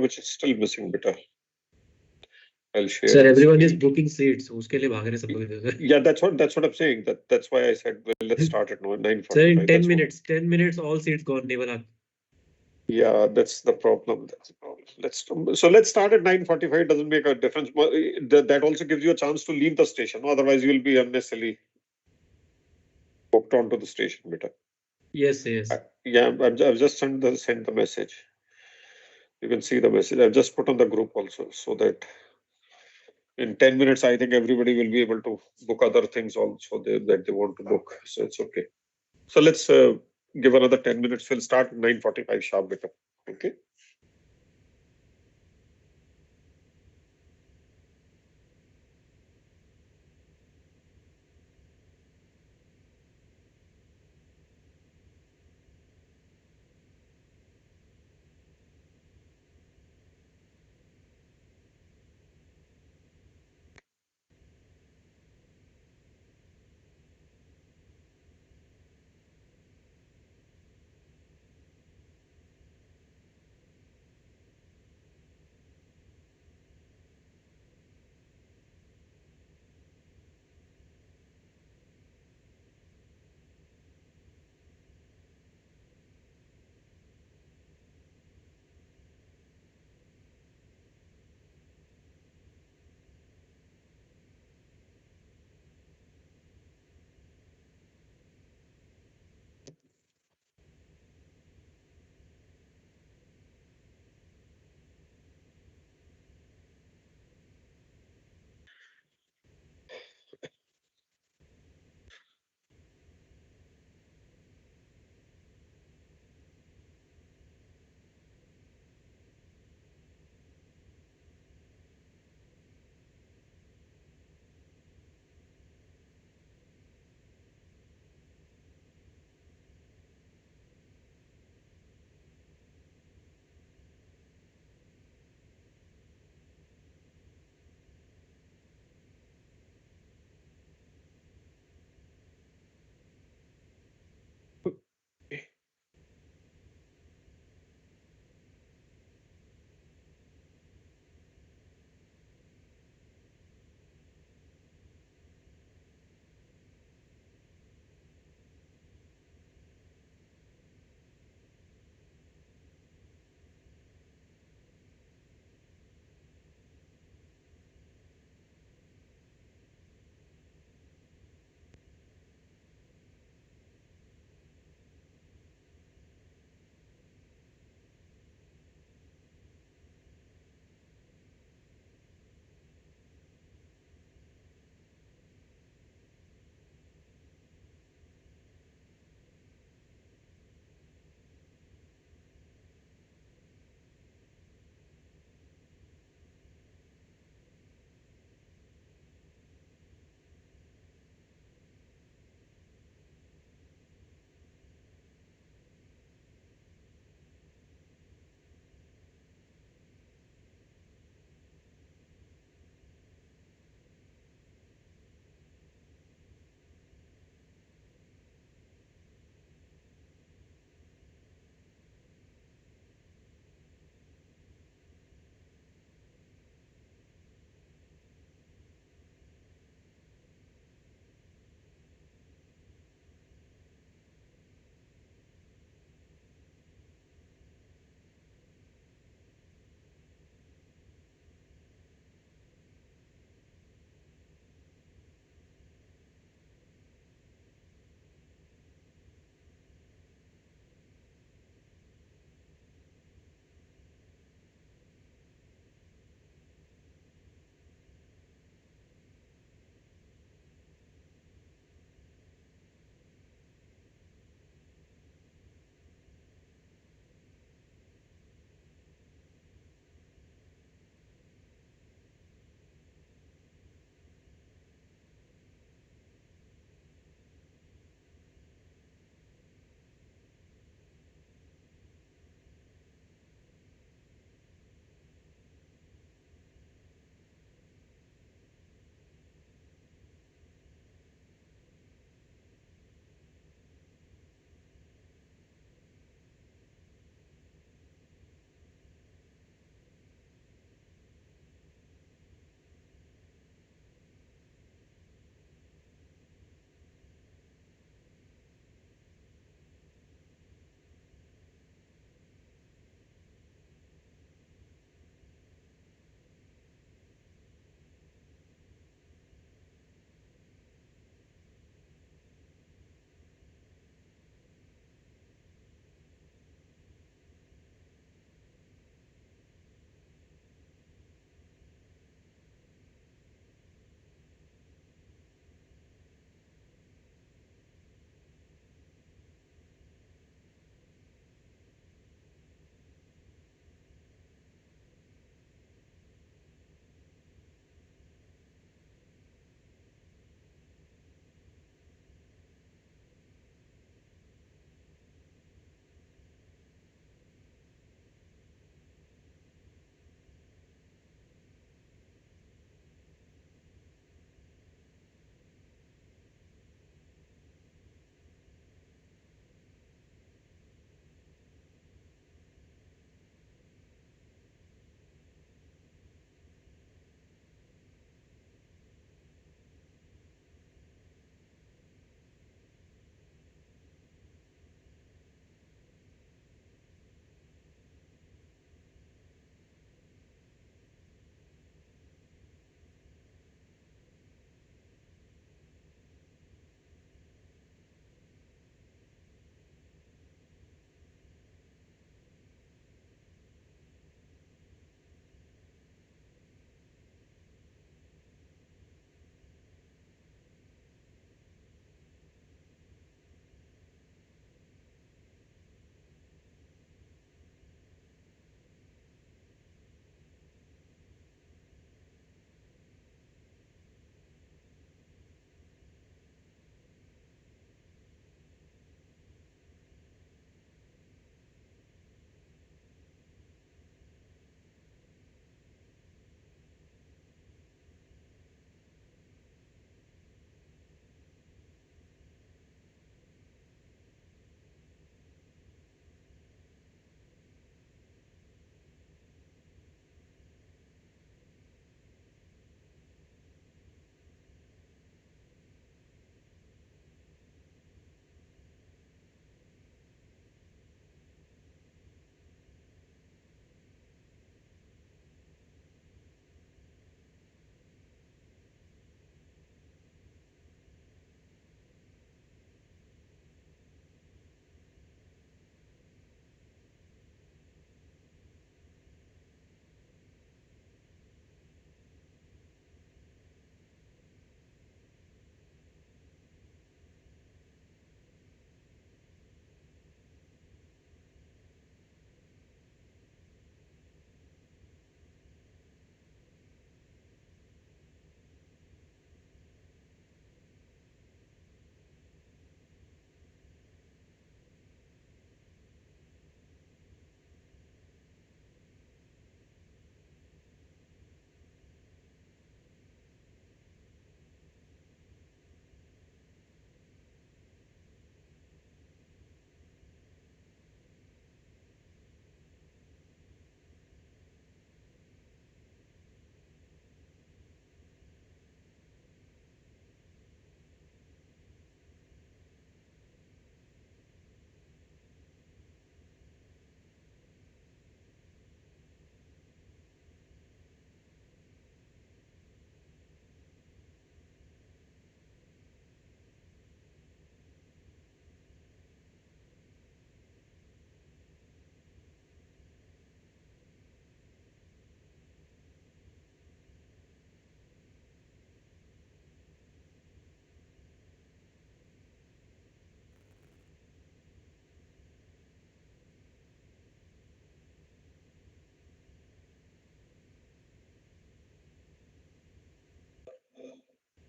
which is still missing, beta. I'll share Sir, the everyone is screen. booking seats. उसके लिए भाग रहे सब लोग इधर. Yeah, that's what I'm saying. That's why I said, well, let's start at Sir, in 9:45. 10 minutes, all seats gone. Naval. Yeah, that's the problem. That's the problem. Let's start at 9:45. It doesn't make a difference. But that also gives you a chance to leave the station. Otherwise, you'll be unnecessarily hooked onto the station, beta. Yes, yes. Yeah, I've just sent the message. You can see the message. I've just put on the group also, so that in 10 minutes, I think everybody will be able to book other things also that they want to book. So it's okay. So let's give another 10 minutes. We'll start at 9:45 sharp, beta. Okay.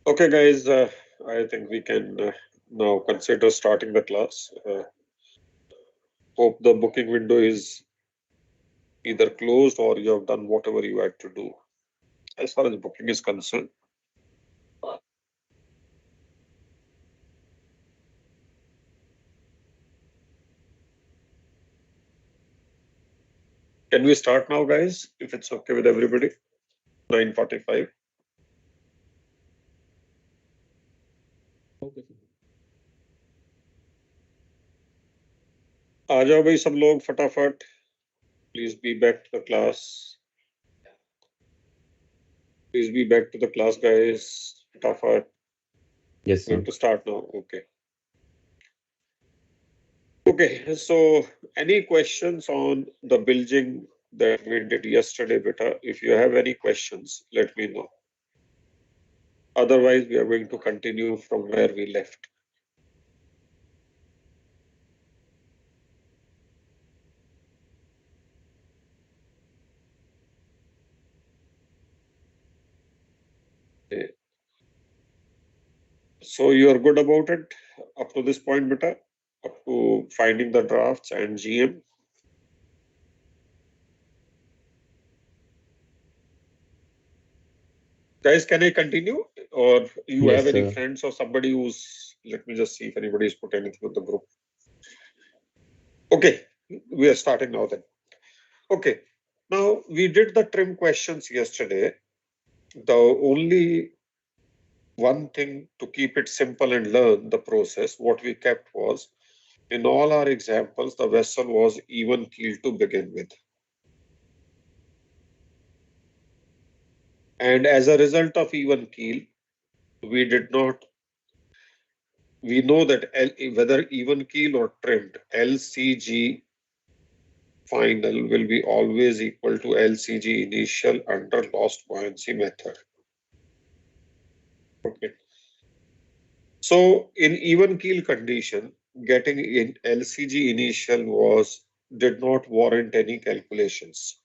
Okay, guys, I think we can now consider starting the class. Hope the booking window is either closed or you have done whatever you had to do. As far as booking is concerned, can we start now, guys? If it's okay with everybody, 9:45. Okay. आ जाओ भाई सब लोग फटाफट. Please be back to the class. Please be back to the class, guys. Fटाफट. Yes, Going sir. to start now. Okay. Okay. So, any questions on the bilging that we did yesterday, beta? If you have any questions, let me know. Otherwise, we are going to continue from where we left. Okay. So you are good about it up to this point, beta? Up to finding the drafts and GM? Guys, can I continue? Or you have Yes, any sir. friends or somebody who's, let me just see if anybody's put anything in the group. Okay, we are starting now then. Okay, now we did the trim questions yesterday. The only one thing to keep it simple and learn the process, what we kept was, in all our examples, the vessel was even keel to begin with. And as a result of even keel, we did not, we know that whether even keel or trimmed, LCG final will be always equal to LCG initial under lost buoyancy method. Okay. So in even keel condition, getting in LCG initial did not warrant any calculations.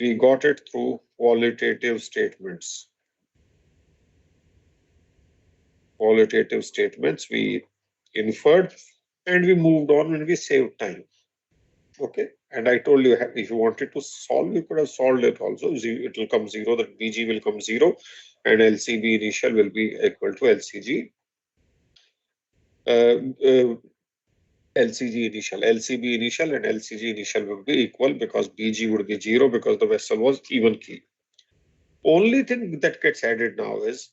We got it through qualitative statements. Qualitative statements we inferred and we moved on and we saved time. Okay. And I told you, if you wanted to solve, you could have solved it also. It will come zero, that BG will come zero, and LCB initial will be equal to LCG. LCG initial, LCB initial, and LCG initial would be equal because BG would be zero because the vessel was even keel. Only thing that gets added now is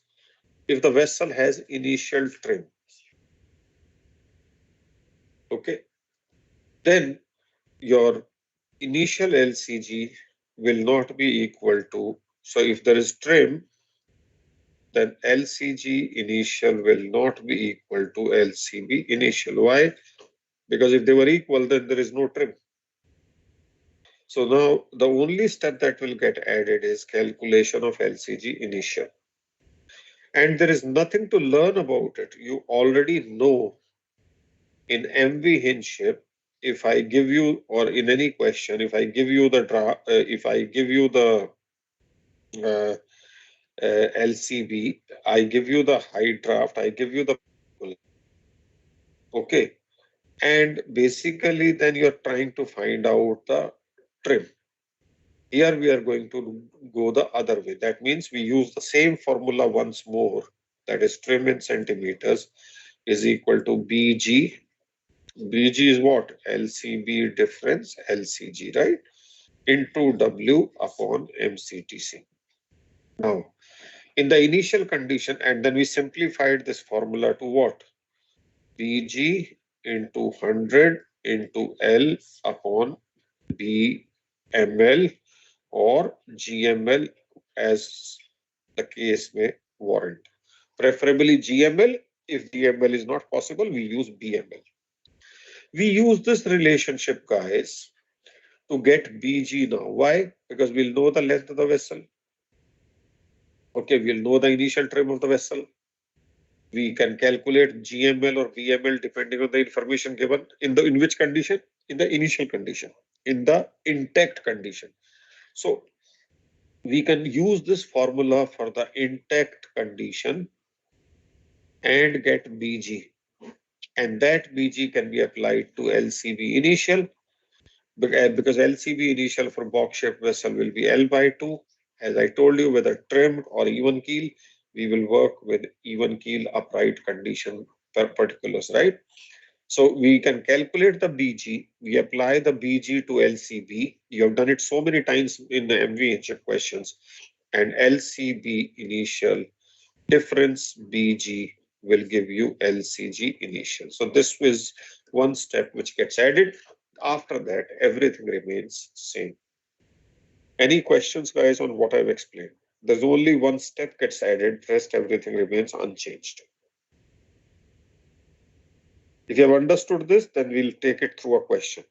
if the vessel has initial trim. Okay. Then your initial LCG will not be equal to, so if there is trim, then LCG initial will not be equal to LCB initial. Why? Because if they were equal, then there is no trim. So now the only step that will get added is calculation of LCG initial. And there is nothing to learn about it. You already know in MV Hinship, if I give you, or in any question, if I give you the if I give you the uh, LCB, I give you the height draft, I give you the okay, and basically then you're trying to find out the trim. Here we are going to go the other way. That means we use the same formula once more. That is trim in centimeters is equal to BG. BG is what? LCB difference, LCG, right? Into W upon MCTC. Now, in the initial condition, and then we simplified this formula to what? BG into 100 into L upon BML or GML as the case may warrant. Preferably GML. If GML is not possible, we use BML. We use this relationship, guys, to get BG now. Why? Because we'll know the length of the vessel. Okay, we'll know the initial trim of the vessel. We can calculate GML or BML depending on the information given. In which condition? In the initial condition, in the intact condition. So we can use this formula for the intact condition and get BG. And that BG can be applied to LCB initial, because LCB initial for box-shaped vessel will be L by 2. As I told you, whether trimmed or even keel, we will work with even keel upright condition particulars, right? So we can calculate the BG, we apply the BG to LCB. You have done it so many times in the MVH questions. And LCB initial difference BG will give you LCG initial. So this is one step which gets added. After that, everything remains same. Any questions, guys, on what I've explained? There's only one step gets added, rest everything remains unchanged. If you have understood this, then we'll take it through a question.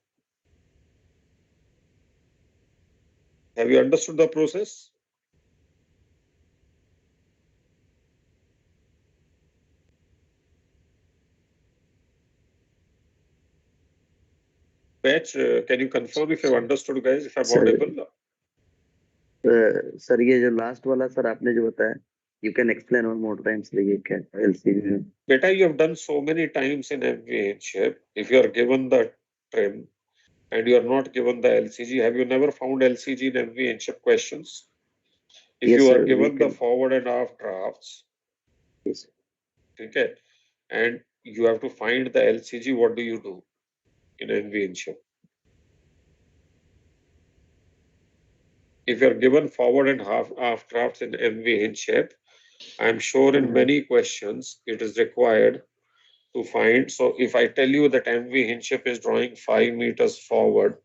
Have you understood the process? Patch, can you confirm if you have understood, guys, if I'm audible? Sir ये जो last वाला sir आपने जो बताया, you can explain one more time sir, ये क्या LCB? Beta, you have done so many times in MVH. If you are given the trim and you are not given the LCG, have you never found LCG in MVH questions? If Yes, you are sir, given the forward and aft drafts, yes, okay, and you have to find the LCG, what do you do in MVH? If you are given forward and aft drafts in MVH, I am sure in many questions it is required to find. So if I tell you that MV Hinship is drawing 5 meters forward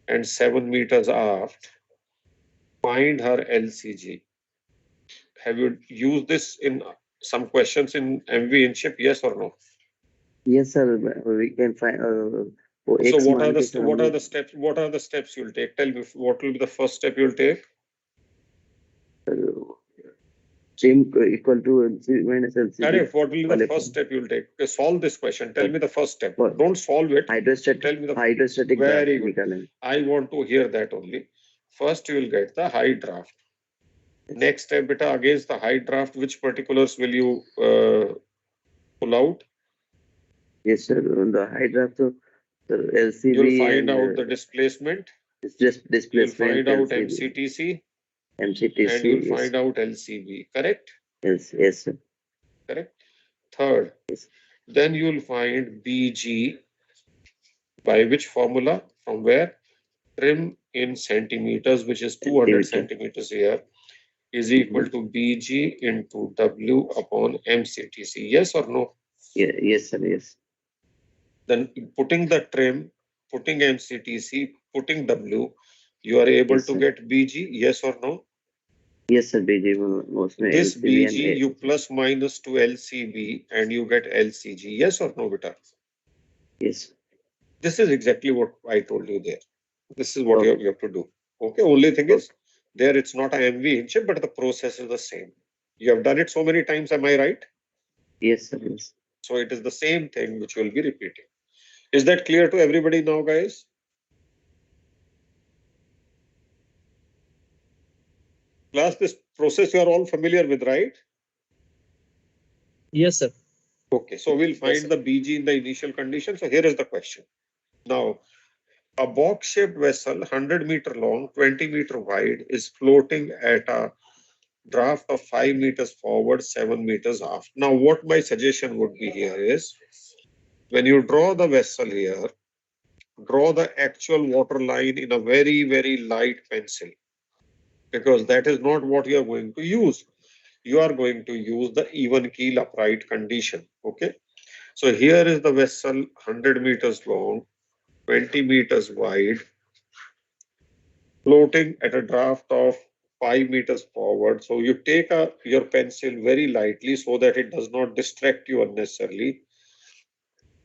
and 7 meters aft, find her LCG. Have you used this in some questions in MV Hinship? Yes or no? yes sir, we can find. So what are the steps? What are the steps you'll take? Tell me what will be the first step you'll take? Trim equal to LC minus LCG. Correct. What will be the first step you'll take? Okay, solve this question. Tell me the first step. Don't solve it. Hydrostatic. Tell me the Hydrostatic. Very good. I want to hear that only. First, you will get the high draft. Next step, beta, against the high draft, which particulars will you pull out? Yes, sir. On the high draft, so LCB. You'll find out the displacement. It's just displacement. You'll find out MCTC. MCTC. And you'll find out LCB. Correct? Yes, yes, sir. Correct. Third, yes. Then you'll find BG by which formula? From where? Trim in centimeters, which is 200 centimeters here, is equal to BG into W upon MCTC. Yes or no? Yeah, yes, sir. Yes. Then putting the trim, putting MCTC, putting W, you are able to get BG. Yes or no? Yes, sir. BG mostly. This BG you plus minus to LCB and you get LCG. Yes or no, beta? Yes. This is exactly what I told you there. This is what you have to do. Okay. Only thing is, there it's not a MV inch, but the process is the same. You have done it so many times. Am I right? Yes, sir. Yes. So it is the same thing which will be repeating. Is that clear to everybody now, guys? Class, this process you are all familiar with, right? Yes, sir. Okay, so we'll find the BG in the initial condition. So here is the question. Now, a box-shaped vessel, 100-meter long, 20-meter wide, is floating at a draft of 5 meters forward, 7 meters aft. Now, what my suggestion would be here is, when you draw the vessel here, draw the actual water line in a very, very light pencil, because that is not what you are going to use. You are going to use the even keel upright condition. Okay. So here is the vessel, 100 meters long, 20 meters wide, floating at a draft of 5 meters forward. So you take your pencil very lightly so that it does not distract you unnecessarily.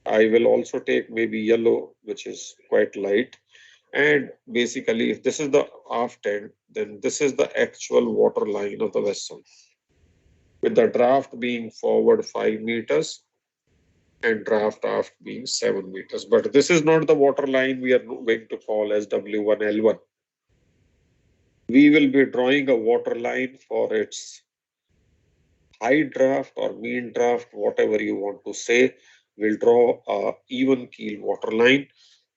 I will also take maybe yellow, which is quite light. And basically, if this is the aft end, then this is the actual water line of the vessel, with the draft being forward 5 meters and draft aft being 7 meters. But this is not the water line we are going to call as W1L1. We will be drawing a water line for its high draft or mean draft, whatever you want to say. We'll draw a even keel water line,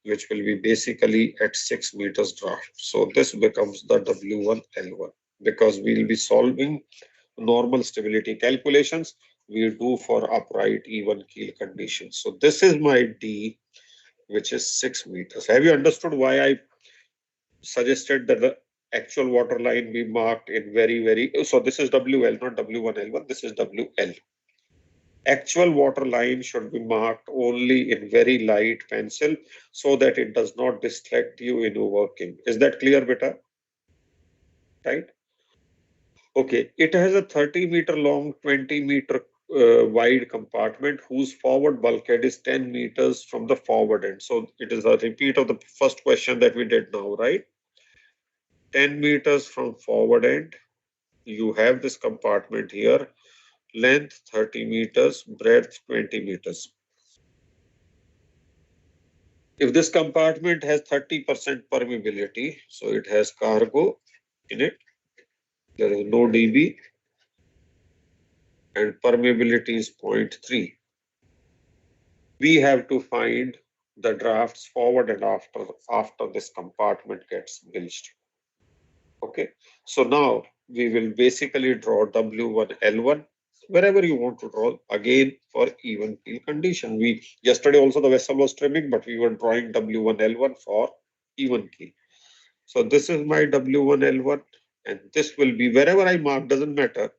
which will be basically at 6 meters draft. So this becomes the W1 L1 because we'll be solving normal stability calculations we do for upright even keel conditions. So this is my D, which is 6 meters. Have you understood why I suggested that the actual water line be marked in very, so this is WL, not W1L1, this is WL. Actual water line should be marked only in very light pencil so that it does not distract you in your working. Is that clear, beta? Right? Okay, it has a 30-meter long, 20-meter wide compartment whose forward bulkhead is 10 meters from the forward end. So it is a repeat of the first question that we did now, right? 10 meters from forward end, you have this compartment here, length 30 meters, breadth 20 meters. If this compartment has 30% permeability, so it has cargo in it, there is no dB, and permeability is 0.3. We have to find the drafts forward and after this compartment gets bilged. Okay, so now we will basically draw W1 L1 wherever you want to draw, again for even keel condition. We yesterday also the vessel was trimming, but we were drawing W1 L1 for even keel. So this is my W1 L1, and this will be wherever I mark, doesn't matter.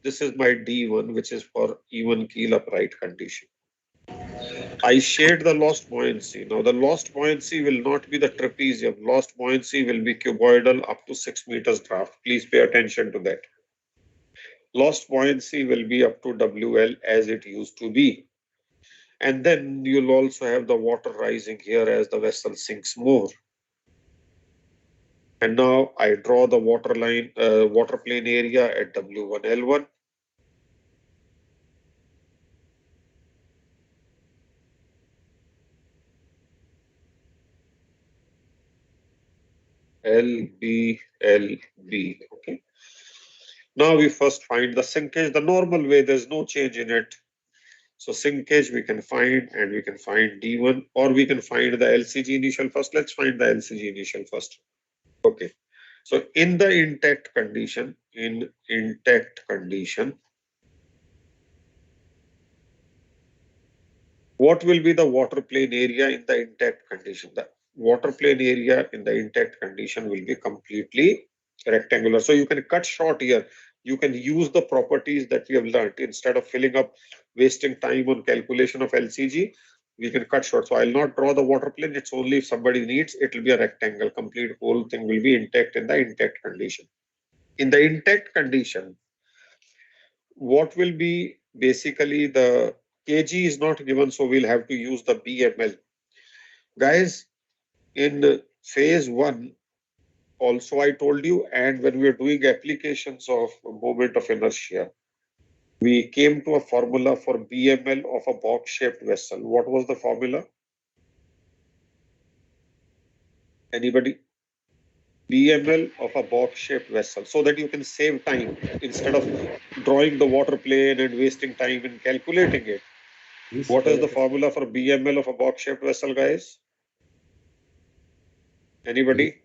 This is my D1, which is for even keel upright condition. I shade the lost buoyancy. Now the lost buoyancy will not be the trapezium. Lost buoyancy will be cuboidal up to 6 meters draft. Please pay attention to that. Lost buoyancy will be up to WL as it used to be. And then you'll also have the water rising here as the vessel sinks more. And now I draw the water line, water plane area at W1 L1. LB, LB. Okay. Now we first find the sinkage the normal way, there's no change in it. So sinkage we can find, and we can find D1, or we can find the LCG initial first. Let's find the LCG initial first. Okay. So in the intact condition, what will be the water plane area in the intact condition? The water plane area in the intact condition will be completely rectangular. So you can cut short here. You can use the properties that we have learned instead of filling up, wasting time on calculation of LCG. We can cut short. So I'll not draw the water plane. It's only if somebody needs, it will be a rectangle. Complete whole thing will be intact in the intact condition. In the intact condition, what will be basically the kg is not given, so we'll have to use the BML. Guys, in phase 1, also I told you, and when we were doing applications of moment of inertia, we came to a formula for BML of a box-shaped vessel. What was the formula? Anybody? BML of a box-shaped vessel, so that you can save time instead of drawing the water plane and wasting time in calculating it. What is the formula for BML of a box-shaped vessel, guys? Anybody?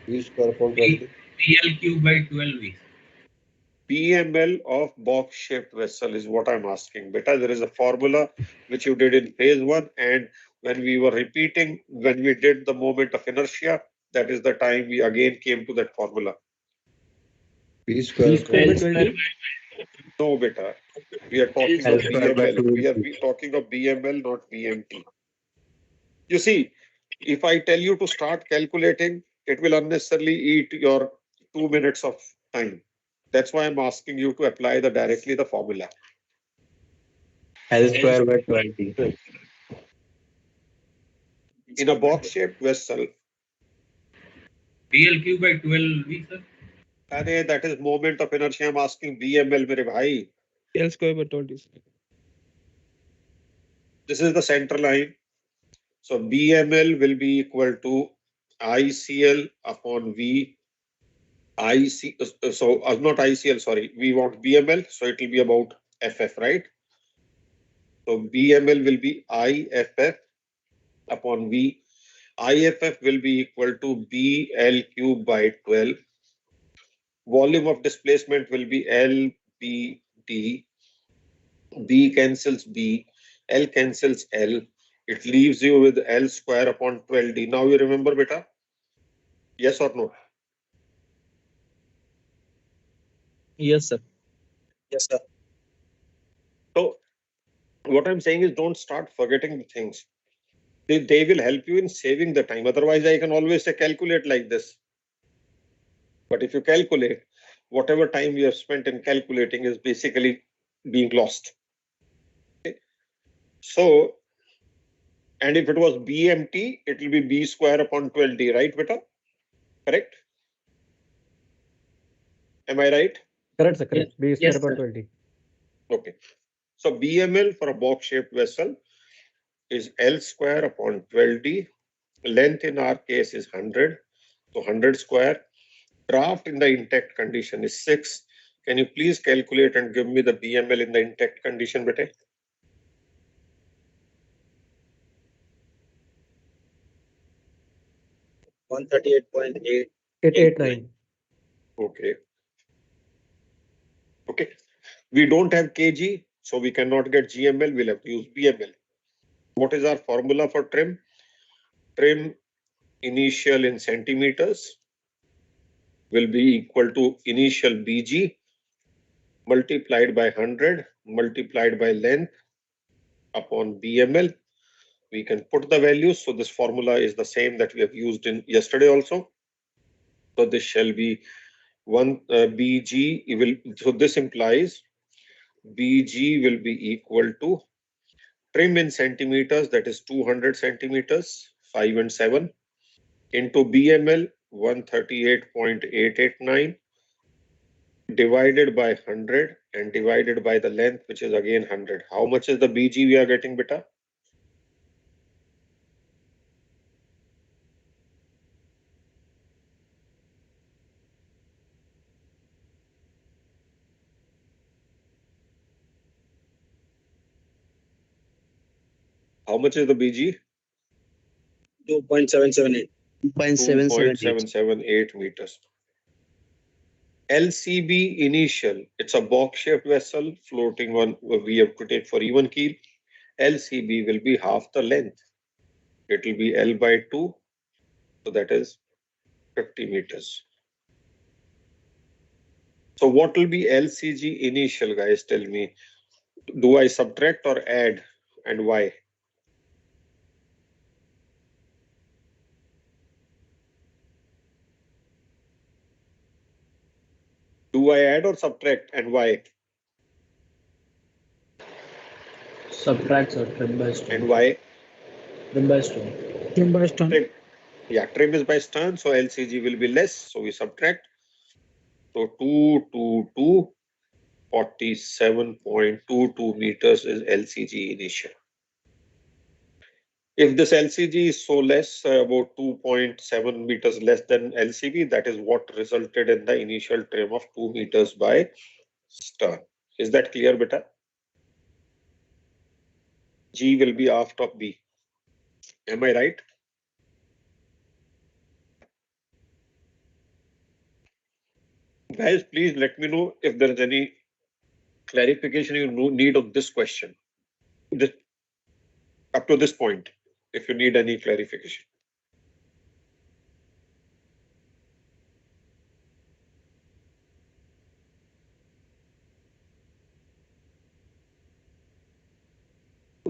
V square upon 20. PL cube by 12V. BML of box-shaped vessel is what I'm asking. Beta, there is a formula which you did in phase 1, and when we were repeating, when we did the moment of inertia, that is the time we again came to that formula. V square upon 20. No, beta. We are talking L of square by BML. 2. We are talking of BML, not BMT. You see, if I tell you to start calculating, it will unnecessarily eat your 2 minutes of time. That's why I'm asking you to apply directly the formula. L square by 20. In a box-shaped vessel, PL cube by 12V, sir. that is moment of inertia. I'm asking BML, mere bhai. L square by 20. This is the center line. So BML will be equal to ICL upon V not ICL, sorry, we want BML, so it will be about FF, right? So BML will be IFF upon V. IFF will be equal to BL cube by 12. Volume of displacement will be LBD. B cancels B, L cancels L. It leaves you with L square upon 12D. Now you remember, beta? Yes or no? Yes, sir. So what I'm saying is don't start forgetting the things. They will help you in saving the time. Otherwise, I can always say calculate like this. But if you calculate, whatever time you have spent in calculating is basically being lost. Okay. So, and if it was BMT, it will be B square upon 12D, right, beta? Correct? Am I right? Correct, sir. Correct. B square Yes, upon sir. 20. Okay. So BML for a box-shaped vessel is L square upon 12D. Length in our case is 100. So 100 square. Draft in the intact condition is 6. Can you please calculate and give me the BML in the intact condition, bete? It 89. Okay. Okay. We don't have kg, so we cannot get GML. We'll have to use BML. What is our formula for trim? Trim initial in centimeters will be equal to initial BG multiplied by 100 multiplied by length upon BML. We can put the values. So this formula is the same that we have used in yesterday also. So this shall be one BG so this implies BG will be equal to trim in centimeters, that is 200 centimeters, 5 and 7, into BML 138.889 divided by 100 and divided by the length, which is again 100. How much is the BG we are getting, beta? How much is the BG? 2.778. 2.778 meters. LCB initial, it's a box-shaped vessel floating on, we have to take for even keel. LCB will be half the length. It will be L by 2, so that is 50 meters. So what will be LCG initial, guys? Tell me. Do I subtract or add, and why? Do I add or subtract, and why? Subtract, sir. Trim by And stone. why? Trim by stone. Trim. Yeah, trim is by stern, so LCG will be less, so we subtract. So 222 47.22 meters is LCG initial. If this LCG is so less, about 2.7 meters less than LCB, that is what resulted in the initial trim of 2 meters by stern. Is that clear, beta? G will be aft of B. Am I right? Guys, please let me know if there is any clarification you need on this question. Up to this point, if you need any clarification.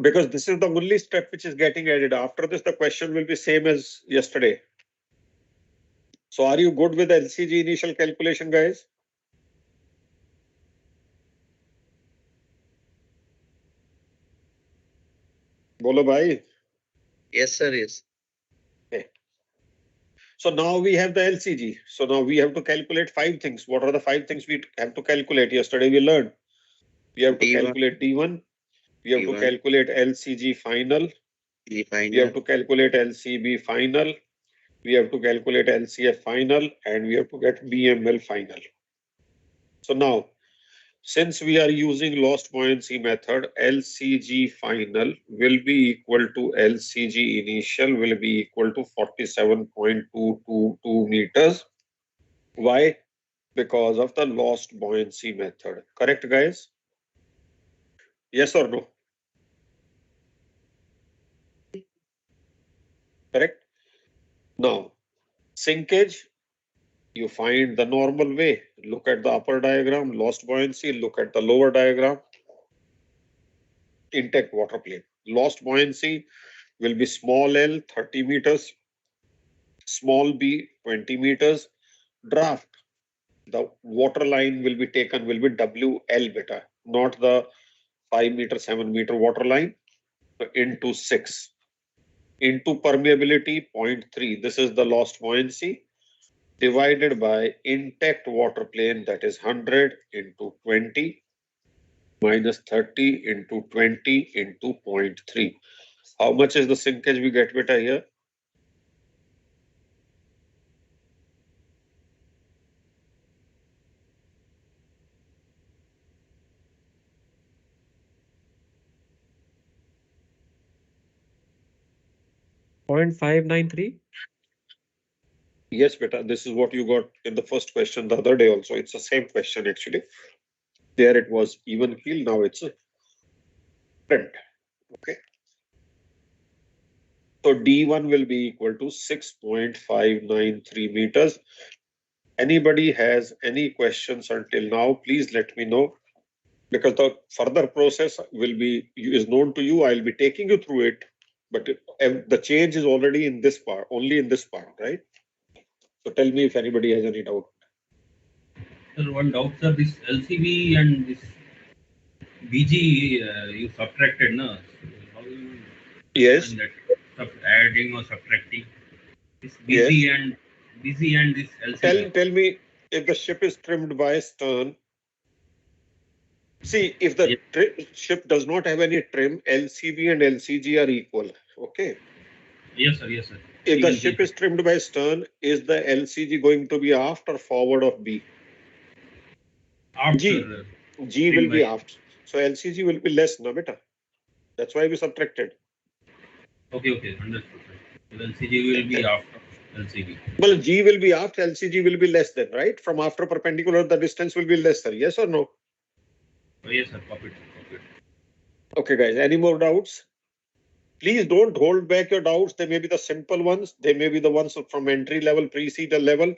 Because this is the only step which is getting added. After this, the question will be same as yesterday. So are you good with LCG initial calculation, guys? Bolo bhai. Yes, sir. Yes. Okay. So now we have the LCG. So now we have to calculate 5 things. What are the 5 things we have to calculate? Yesterday we learned. We have to D1, calculate D1. We have to D1, calculate LCG final. D We have final, to calculate LCB final. we have to calculate LCF final, and we have to get BML final. So now, since we are using lost buoyancy method, LCG final will be equal to LCG initial will be equal to 47.222 meters. Why? Because of the lost buoyancy method. Correct, guys? Yes or no? Correct. Now, sinkage, you find the normal way. Look at the upper diagram, lost buoyancy, look at the lower diagram, intact water plane. Lost buoyancy will be small l 30 meters, small b 20 meters. Draft, the water line will be taken, will be WL beta, not the 5 meter, 7 meter water line, into 6. Into permeability 0.3. This is the lost buoyancy, divided by intact water plane, that is 100 into 20 minus 30 into 20 into 0.3. How much is the sinkage we get beta here? Point 593. Yes, beta. This is what you got in the first question the other day also. It's the same question actually. There it was even keel, now it's a trend. Okay. So D1 will be equal to 6.593 meters. Anybody has any questions until now, please let me know, because the further process is known to you. I'll be taking you through it, but the change is already in this part, only in this part, right? So tell me if anybody has any doubt. Sir, one doubt, sir. This LCV and this BG you subtracted, no? So how you Yes, define that? Adding or subtracting? This yes. BZ and this LCV. Tell me if the ship is trimmed by stern. See, if the ship does not have any trim, LCV and LCG are equal. Okay. Yes, sir. Yes, sir. If the Even ship K. is trimmed by stern, is the LCG going to be aft or forward of B? G. After G will trimmed be by. aft. So LCG will be less, na beta. That's why we subtracted. Okay, understood, sir. So LCG will be after LCV. Well, G will be aft, LCG will be less then, right? From after perpendicular, the distance will be lesser. Yes or no? Oh, yes, sir. Copy it. Okay, guys. Any more doubts? Please don't hold back your doubts. They may be the simple ones. They may be the ones from entry level, pre-seater level,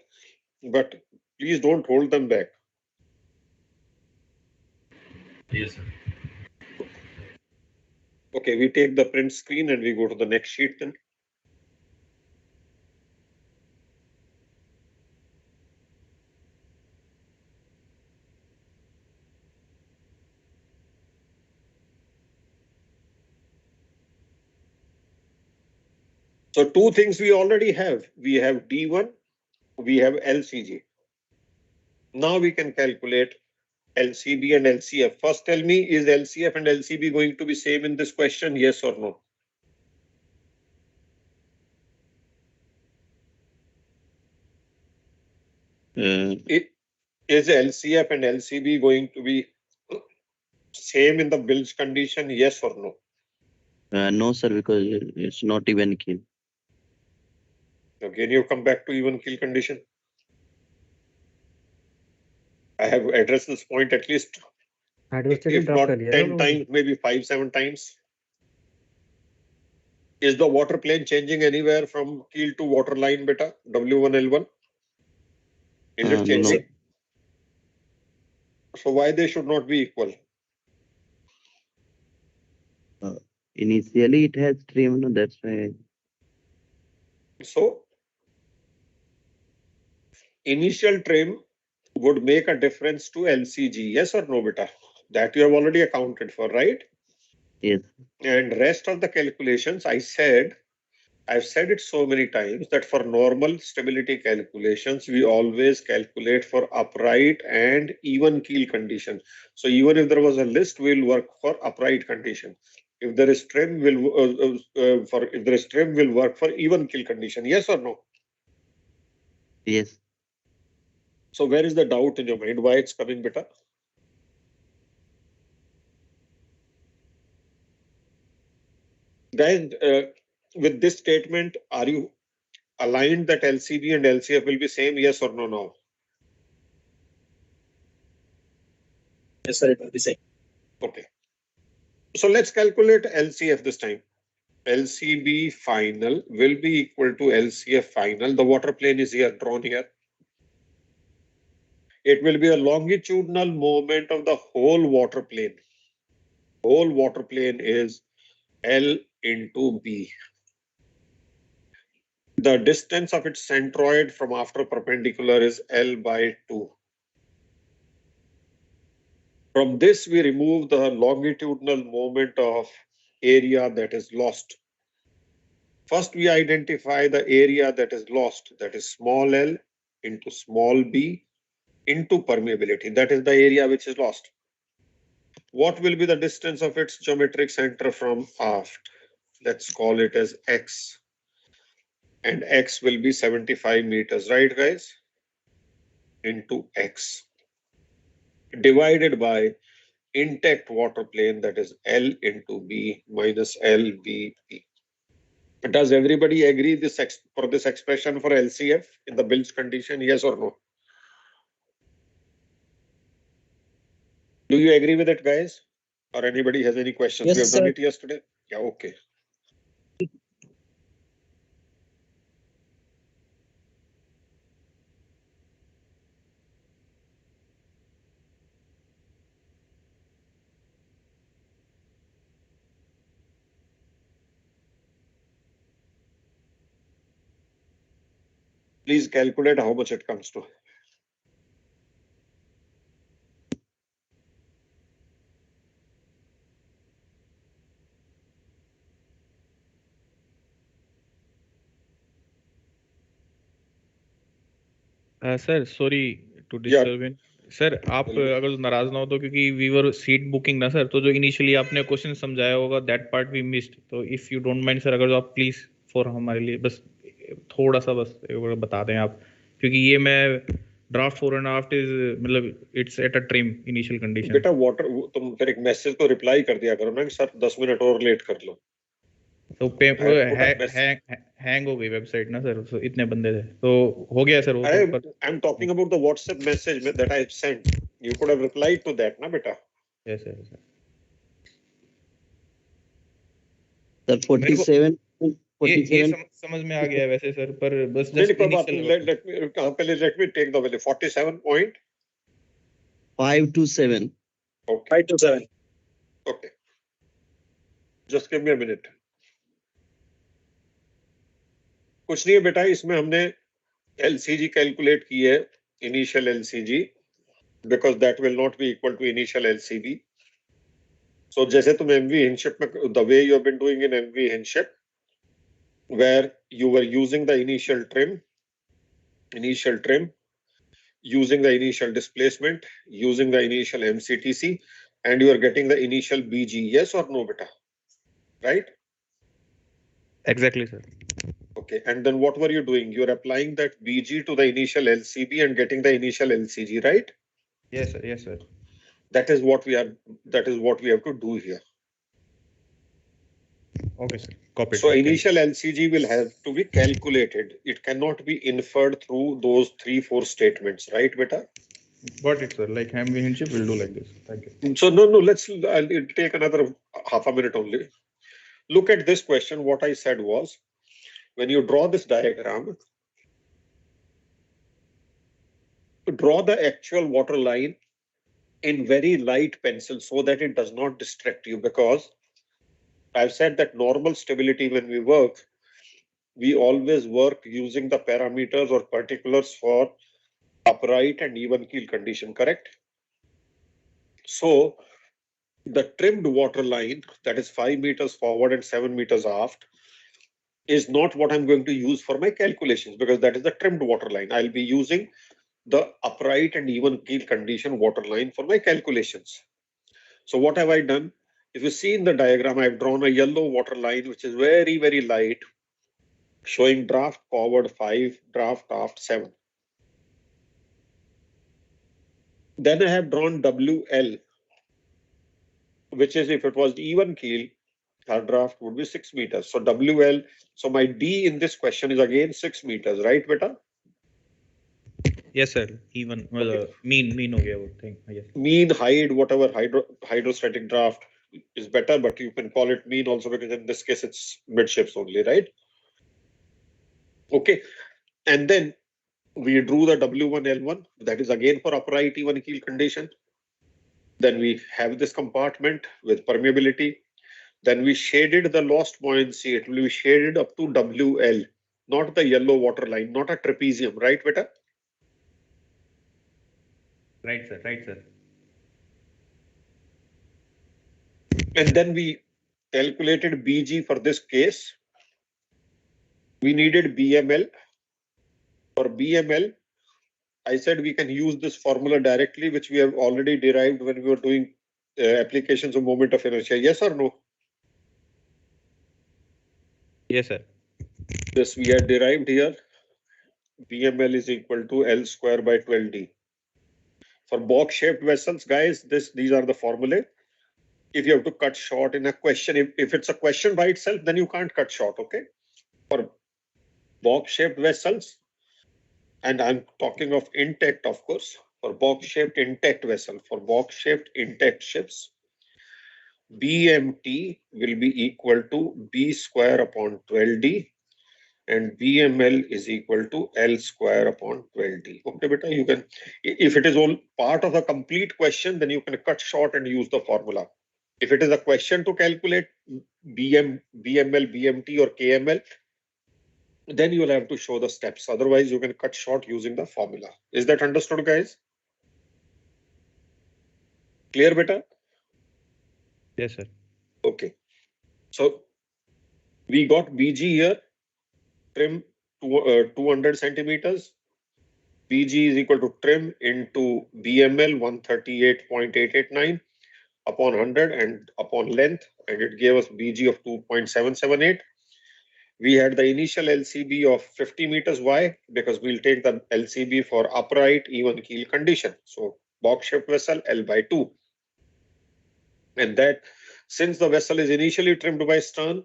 but please don't hold them back. Yes, sir. Okay, we take the print screen and we go to the next sheet then. So two things we already have. We have D1, we have LCG. Now we can calculate LCB and LCF. First tell me, is LCF and LCB going to be same in this question? Yes or no? Is LCF and LCB going to be same in the bilge condition? Yes or no? No, sir, because it's not even keel. Again, you come back to even keel condition. I have addressed this point at least, if not 10 times, maybe 5-7 times. Is the water plane changing anywhere from keel to water line beta? W1, L1? Is it changing? No. So why they should not be equal? Initially, it has trim, no, that's why. So initial trim would make a difference to LCG. Yes or no, beta? That you have already accounted for, right? Yes. And rest of the calculations, I've said it so many times that for normal stability calculations, we always calculate for upright and even keel condition. So even if there was a list, we'll work for upright condition. If there is trim, we'll work for even keel condition. Yes or no? Yes. So where is the doubt in your mind? Why it's coming, beta? Guys, with this statement, are you aligned that LCB and LCF will be same? Yes or no? Now. Yes, sir, it will be same. Okay. So let's calculate LCF this time. LCB final will be equal to LCF final. The water plane is here, drawn here. It will be a longitudinal moment of the whole water plane. Whole water plane is L into B. The distance of its centroid from after perpendicular is L by 2. From this, we remove the longitudinal moment of area that is lost. First, we identify the area that is lost, that is small l into small b into permeability. That is the area which is lost. What will be the distance of its geometric center from aft? Let's call it as x. And x will be 75 meters, right, guys? Into x. Divided by intact water plane, that is L into B minus LBP. Does everybody agree for this expression for LCF in the Bill's condition? Yes or no? Do you agree with it, guys? Or anybody has any questions? Yes, We have done sir. it yesterday. Yeah, okay. Please calculate how much it comes to. Sir sorry to Yeah. Disturbing sir आप अगर नाराज ना हो तो क्योंकि we were seat booking ना sir तो जो इनिशियली आपने क्वेश्चन समझाया होगा दैट पार्ट वी मिस्ड तो if you don't mind sir अगर आप प्लीज फॉर हमारे लिए बस थोड़ा सा बस एक बार बता दें आप क्योंकि ये मैं ड्राफ्ट 4.5 इज मतलब it's at a trim initial condition बेटा वाटर तुम फिर एक मैसेज तो रिप्लाई कर दिया करो ना कि सर 10 मिनट और लेट कर लो. तो हैंग हो गई वेबसाइट ना सर तो इतने बंदे थे तो हो गया सर वो तो I'm talking about the WhatsApp message that I sent. You could have replied to that, na beta? Yes sir Sir, 47. ये समझ में आ गया है वैसे सर पर बस नहीं, जस्ट कोई बात नहीं. Initial let me take the value. 47 point. 527. Okay. 527. Okay. Just give me a minute. कुछ नहीं है बेटा, इसमें हमने LCG कैलकुलेट की है, initial LCG, because that will not be equal to initial LCB. So जैसे तुम MV Hinship में, the way you have been doing in MV Hinship, where you were using the initial trim, using the initial displacement, using the initial MCTC, and you are getting the initial BG. Yes or no, beta? Right? Exactly, sir. Okay. And then what were you doing? You are applying that BG to the initial LCB and getting the initial LCG, right? Yes, sir. Yes, sir. That is what we have to do here. Okay, sir. Copy. So initial LCG will have to be calculated. It cannot be inferred through those 3-4 statements, right, beta? Got it, sir. Like MV Hinship will do like this. Thank you. So no, I'll take another half a minute only. Look at this question. What I said was, when you draw this diagram, draw the actual water line in very light pencil so that it does not distract you, because I've said that normal stability, when we work, we always work using the parameters or particulars for upright and even keel condition, correct? So the trimmed water line, that is 5 meters forward and 7 meters aft, is not what I'm going to use for my calculations, because that is the trimmed water line. I'll be using the upright and even keel condition water line for my calculations. So what have I done? If you see in the diagram, I've drawn a yellow water line, which is very, very light, showing draft forward 5, draft aft 7. Then I have drawn WL, which is if it was even keel, our draft would be 6 meters. So WL, so my D in this question is again 6 meters, right, beta? Yes, sir. Even mean हो गया वो thing. Yes. Mean, height, whatever hydrostatic draft is better, but you can call it mean also because in this case it's midships only, right? Okay, and then we drew the W1 L1, that is again for upright even keel condition. Then we have this compartment with permeability. Then we shaded the lost buoyancy. It will be shaded up to WL, not the yellow water line, not a trapezium, right, beta? Right, sir. Right, sir. And then we calculated BG for this case. We needed BML. For BML, I said we can use this formula directly, which we have already derived when we were doing applications of moment of inertia. Yes or no? Yes, sir. This we had derived here. BML is equal to L square by 12D. For box-shaped vessels, guys, these are the formulae. If you have to cut short in a question, if it's a question by itself, then you can't cut short, okay? For box-shaped vessels, and I'm talking of intact, of course, for box-shaped intact vessel, for box-shaped intact ships, BMT will be equal to B square upon 12D and BML is equal to L square upon 12D. Okay, beta, you can, if it is all part of a complete question, then you can cut short and use the formula. If it is a question to calculate BML, BMT or KML, then you will have to show the steps. Otherwise, you can cut short using the formula. Is that understood, guys? Clear, beta? Yes, sir. Okay. So we got BG here, trim 200 centimeters. BG is equal to trim into BML 138.889 upon 100 and upon length, and it gave us BG of 2.778. We had the initial LCB of 50 meters. Why? Because we'll take the LCB for upright even keel condition. So box shaped vessel L by 2. And that since the vessel is initially trimmed by stern,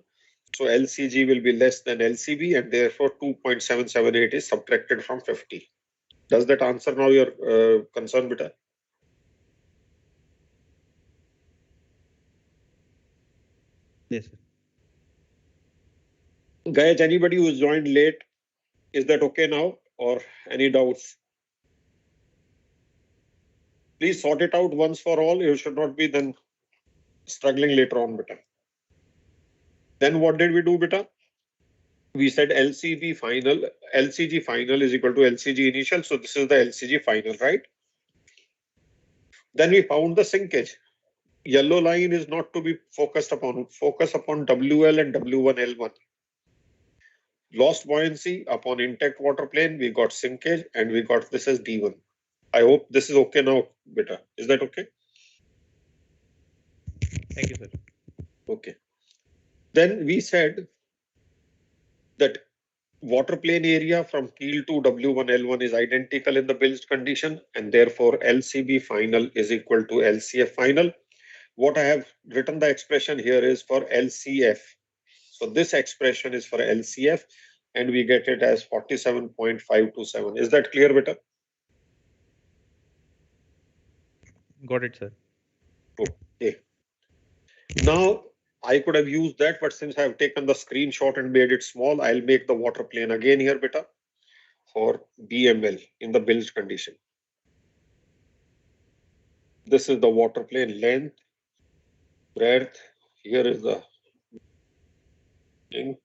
so LCG will be less than LCB and therefore 2.778 is subtracted from 50. Does that answer now your concern, beta? Yes, sir. Guys, anybody who's joined late, is that okay now or any doubts? Please sort it out once for all. You should not be then struggling later on, beta. Then what did we do, beta? We said LCG final is equal to LCG initial. So this is the LCG final, right? Then we found the sinkage. Yellow line is not to be focused upon. Focus upon WL and W1L1. Lost buoyancy upon intact water plane. We got sinkage and we got this as D1. I hope this is okay now, beta. Is that okay? Thank you, sir. Okay. Then we said that water plane area from keel to W1L1 is identical in the bilged condition and therefore LCB final is equal to LCF final. What I have written the expression here is for LCF. So this expression is for LCF and we get it as 47.527. Is that clear, beta? Got it, sir. Okay. Now I could have used that, but since I have taken the screenshot and made it small, I'll make the water plane again here, beta, for BML in the bilged condition. This is the water plane length, breadth. Here is the thing.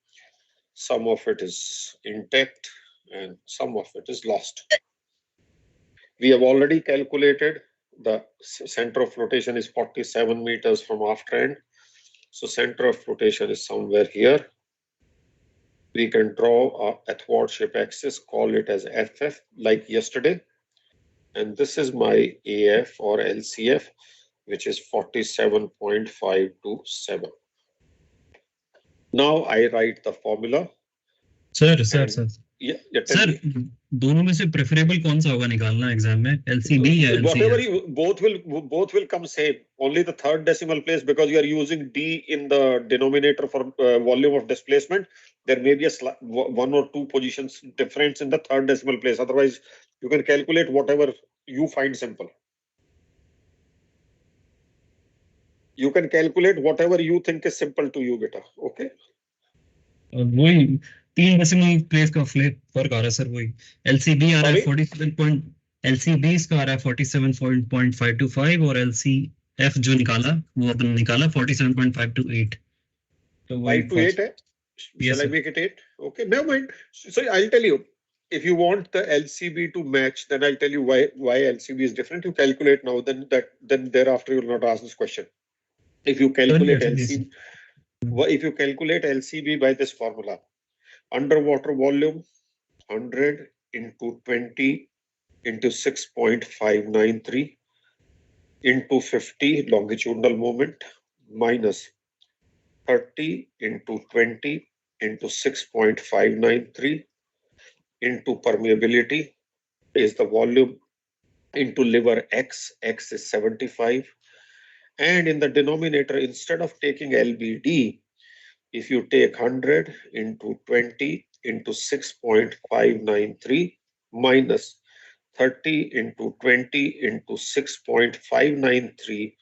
Some of it is intact and some of it is lost. We have already calculated the center of flotation is 47 meters from after end. So center of flotation is somewhere here. We can draw a athwart ship axis, call it as FF like yesterday. And this is my AF or LCF, which is 47.527. Now I write the formula. Sir, And- Yeah, tell sir me. दोनों में से preferable कौन सा होगा निकालना exam में, LCB या Whatever LCF? you both will come same. Only the third decimal place, because you are using D in the denominator for volume of displacement. There may be a one or two positions difference in the third decimal place. Otherwise, you can calculate whatever you find simple. You can calculate whatever you think is simple to you, beta. Okay. वही 3 decimal place का फर्क आ रहा है sir, वही LCB आ रहा है Sorry? 47 point, LCB इसका आ रहा है 47.525 और LCF जो निकाला वो अपन निकाला 47.528, तो वही 5 to 8, eh? Yes, Shall I sir. make it 8? Okay, never mind. So I'll tell you. If you want the LCB to match, then I'll tell you why LCB is different. You calculate now, then thereafter you will not ask this question. If you calculate LCB, if you calculate LCB by this formula, underwater volume 100 into 20 into 6.593 into 50 longitudinal moment minus 30 into 20 into 6.593 into permeability is the volume into liver X. X is 75. And in the denominator, instead of taking LBD, if you take 100 into 20 into 6.593 minus 30 into 20 into 6.593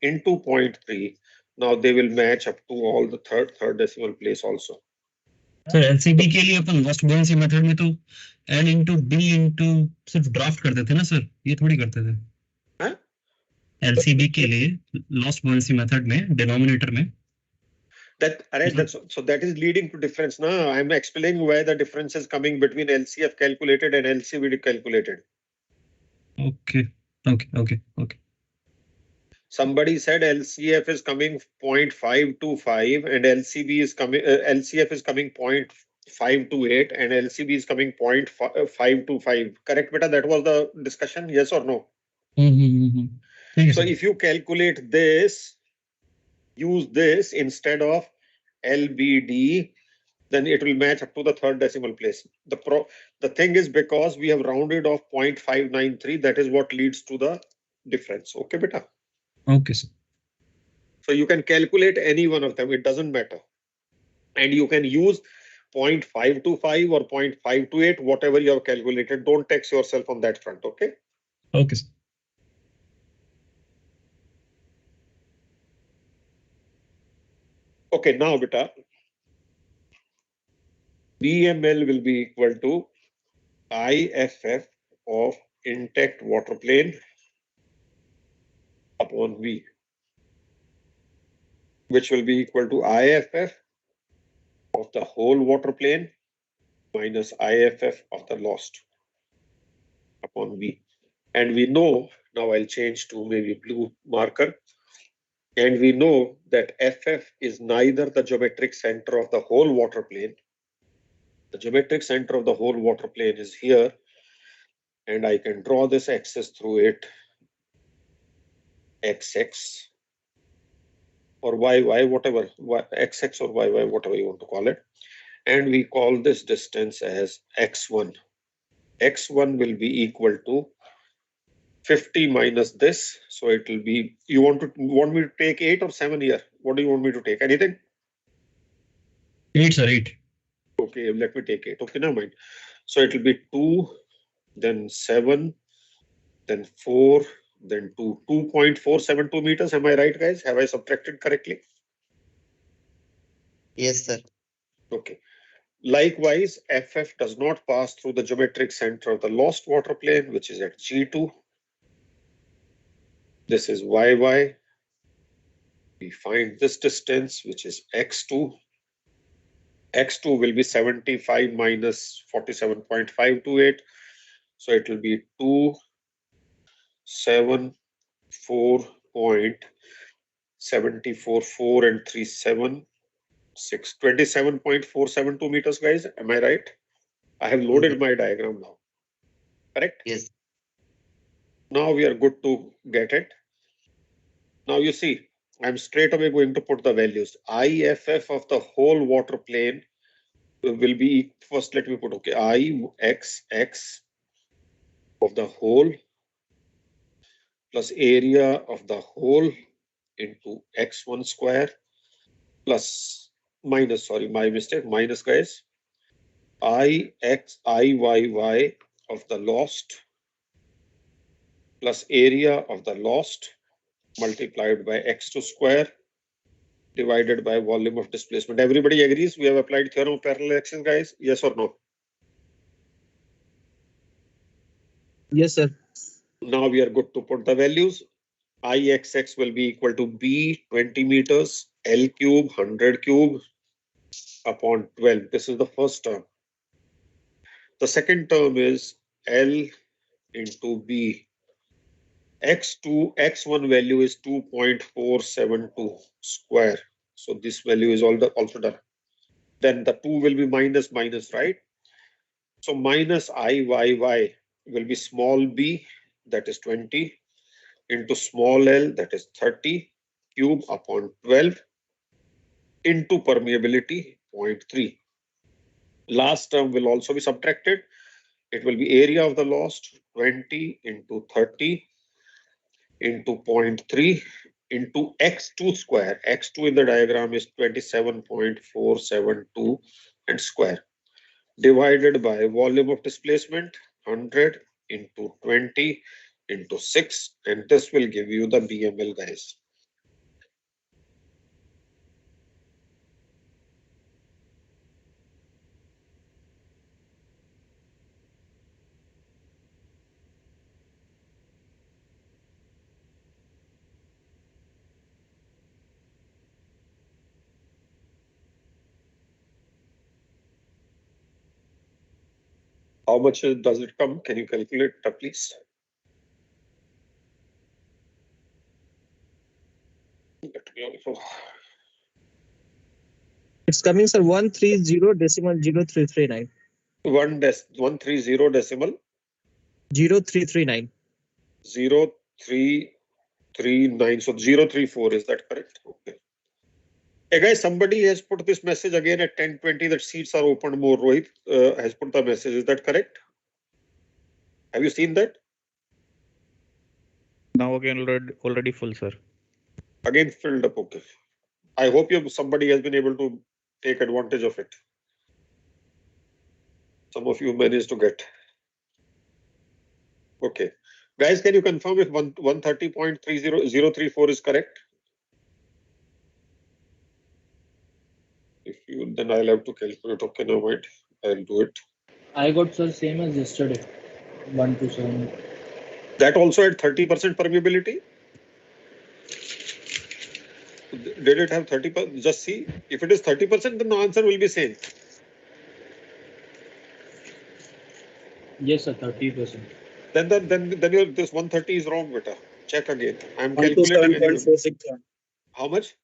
into 0.3, now they will match up to all the third decimal place also. Sir LCB के लिए अपन lost बुओयेंसी method में तो N into D into सिर्फ draft करते थे ना sir, ये थोड़ी करते थे। हाँ? LCB के लिए लॉस्ट बुओयेंसी मेथड में डिनोमिनेटर में that is leading to difference. Now I'm explaining why the difference is coming between LCF calculated and LCB calculated. Okay. Somebody said LCF is coming 0.525 and LCB is coming LCF is coming 0.528 and LCB is coming 0.525. Correct, beta? That was the discussion. Yes or no? So if you calculate this, use this instead of LBD, then it will match up to the third decimal place. The thing is, because we have rounded off 0.593, that is what leads to the difference. Okay, beta? Okay, sir. So you can calculate any one of them, it doesn't matter. And you can use 0.525 or 0.528, whatever you have calculated. Don't tax yourself on that front, okay? Okay, sir. Okay, now beta, BML will be equal to IFF of intact water plane upon V, which will be equal to IFF of the whole water plane minus IFF of the lost upon V. And we know, now I'll change to maybe blue marker, and we know that FF is neither the geometric center of the whole water plane. The geometric center of the whole water plane is here, and I can draw this axis through it, XX or YY, whatever, XX or YY, whatever you want to call it. And we call this distance as X1. X1 will be equal to 50 minus this. So it will be, you want me to take 8 or 7 here? What do you want me to take? Anything? 8, sir, 8. Okay, let me take 8. Okay, never mind. So it will be 2, then 7, then 4, then 2. 2.472 meters. Am I right, guys? Have I subtracted correctly? Yes, sir. Okay. Likewise, FF does not pass through the geometric center of the lost water plane, which is at G2. This is YY. We find this distance, which is X2. X2 will be 75 minus 47.528. So it will be 274.744 and 376, 27.472 meters, guys. Am I right? I have loaded my diagram now. Correct? Yes. Now we are good to get it. Now you see, I'm straight away going to put the values. IFF of the whole water plane will be, first let me put, okay, I x of the whole plus area of the whole into x1 square plus minus, sorry, my mistake, minus guys, I y of the lost plus area of the lost multiplied by x2 square divided by volume of displacement. Everybody agrees we have applied theorem of parallel action, guys? Yes or no? Yes, sir. Now we are good to put the values. Ixx will be equal to B 20 meters, L cube 100 cube upon 12. This is the first term. The second term is L into B. X1 value is 2.472 square. So this value is also done. Then the 2 will be minus, right? So minus Iyy will be small b, that is 20, into small l, that is 30, cube upon 12, into permeability 0.3. Last term will also be subtracted. It will be area of the lost 20 into 30 into 0.3 into x2 square. X2 in the diagram is 27.472 and square, divided by volume of displacement 100 into 20 into 6, and this will give you the BML, guys. How much does it come? Can you calculate, please? Let me also. It's coming, sir. 130.0339. 130 decimal 0339. 0339. So 034, is that correct? Okay. Hey guys, somebody has put this message again at 10:20 that seats are opened more. Rohit has put the message. Is that correct? Have you seen that? Now again already full, sir. Again filled up. Okay. I hope somebody has been able to take advantage of it. Some of you managed to get. Okay. Guys, can you confirm if 130.30034 is correct? If you, then I'll have to calculate. Okay, now wait. I'll do it. I got, sir, same as yesterday. 127. That also at 30% permeability? Did it have 30%? Just see. If it is 30%, then the answer will be same. Yes, sir, 30%. Then this 130 is wrong, beta. Check again. I'm calculating anyway. 127.461. How much?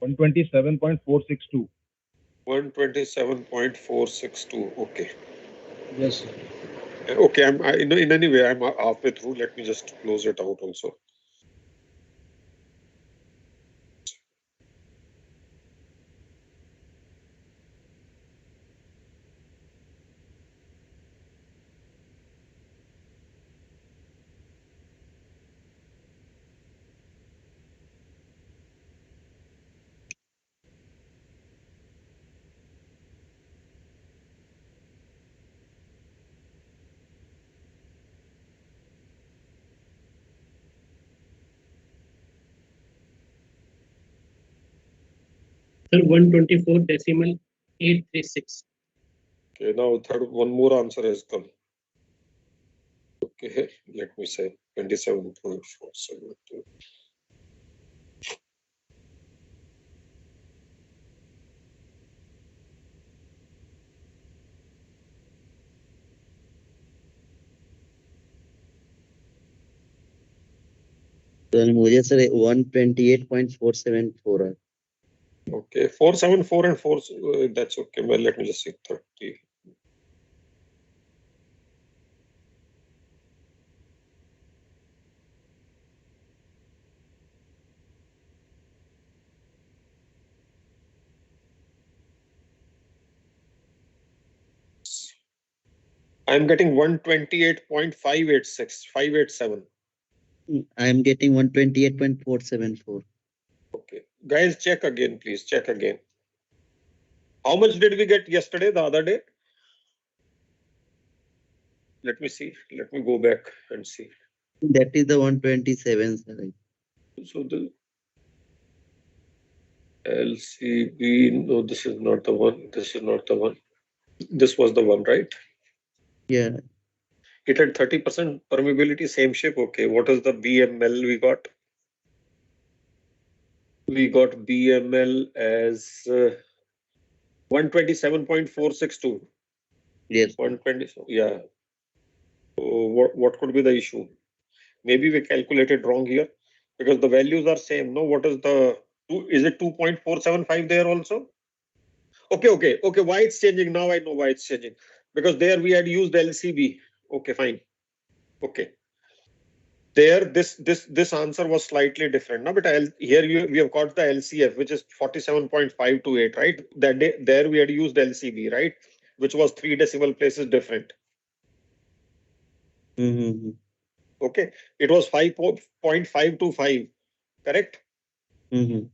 127.462. 127.462. Okay. Yes, sir. Okay. In any way, I'm halfway through. Let me just close it out also. Sir, 124.836. Okay. Now one more answer has come. Okay. Let me say 27.472. तो मुझे sir 128.474 है. Okay, 474 and 4, that's okay. Well, let me just see 30. I'm getting 128.586, 587. I am getting 128.474. Okay. Guys, check again, please. Check again. How much did we get yesterday, the other day? Let me see. Let me go back and see. That is the 127, sir. So the LCB, no, this is not the one. This is not the one. This was the one, right? Yeah. It had 30% permeability, same shape. Okay. What is the BML we got? We got BML as 127.462. Yes. 120. Yeah. So what could be the issue? Maybe we calculated wrong here because the values are same. No, what is the two? Is it 2.475 there also? Okay. Why it's changing now? I know why it's changing because there we had used LCB. Okay, fine. Okay. There, this answer was slightly different. No, but here we have got the LCF, which is 47.528, right? That day, there we had used LCB, right? Which was 3 decimal places different. Mm-hmm. Okay. It was 5.525, correct? Mm-hmm.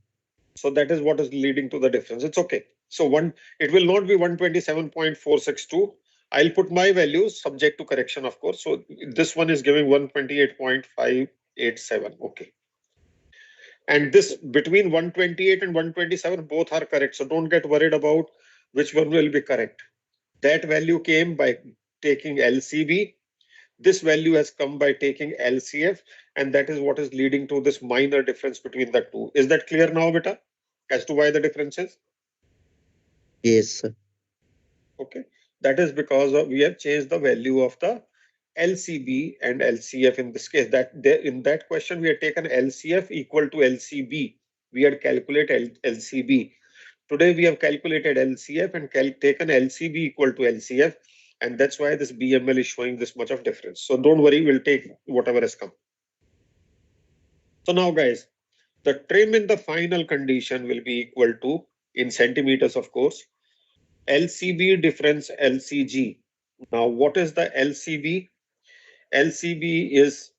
So that is what is leading to the difference. It's okay. So it will not be 127.462. I'll put my values subject to correction, of course. So this one is giving 128.587. Okay. And this between 128 and 127, both are correct. So don't get worried about which one will be correct. That value came by taking LCB. This value has come by taking LCF. And that is what is leading to this minor difference between the two. Is that clear now, beta? As to why the difference is? Yes, sir. Okay. That is because we have changed the value of the LCB and LCF in this case. In that question, we had taken LCF equal to LCB. We had calculated LCB. Today, we have calculated LCF and taken LCB equal to LCF. And that's why this BML is showing this much of difference. So don't worry, we'll take whatever has come. So now, guys, the trim in the final condition will be equal to, in centimeters, of course, LCB difference LCG. Now, what is the LCB? LCB is,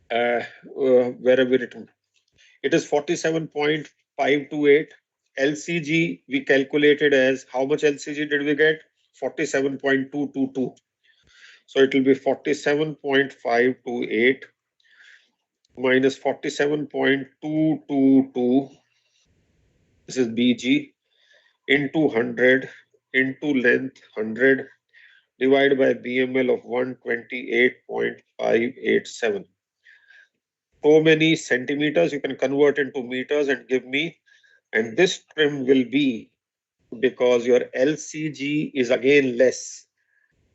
where have we written? It is 47.528. LCG we calculated as, how much LCG did we get? 47.222. So it will be 47.528 minus 47.222. This is BG into 100 into length 100 divided by BML of 128.587. So many centimeters, you can convert into meters and give me. And this trim will be, because your LCG is again less,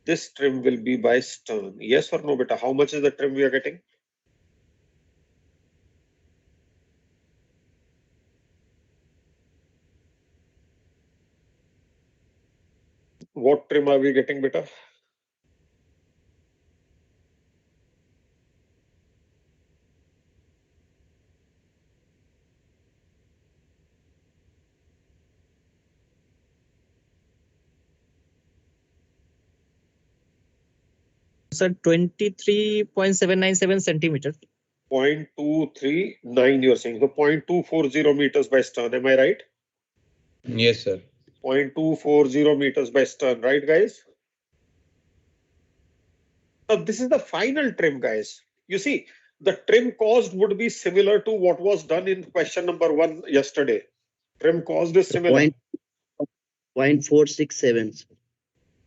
this trim will be by stern. Yes or no, beta? How much is the trim we are getting? What trim are we getting, beta? Sir, 23.797 centimeters. 0.239 you're saying. So 0.240 meters by stern. Am I right? Yes, sir. 0.240 meters by stern, right, guys? Now, this is the final trim, guys. You see, the trim cost would be similar to what was done in question number 1 yesterday. Trim cost is similar. 0.467, sir.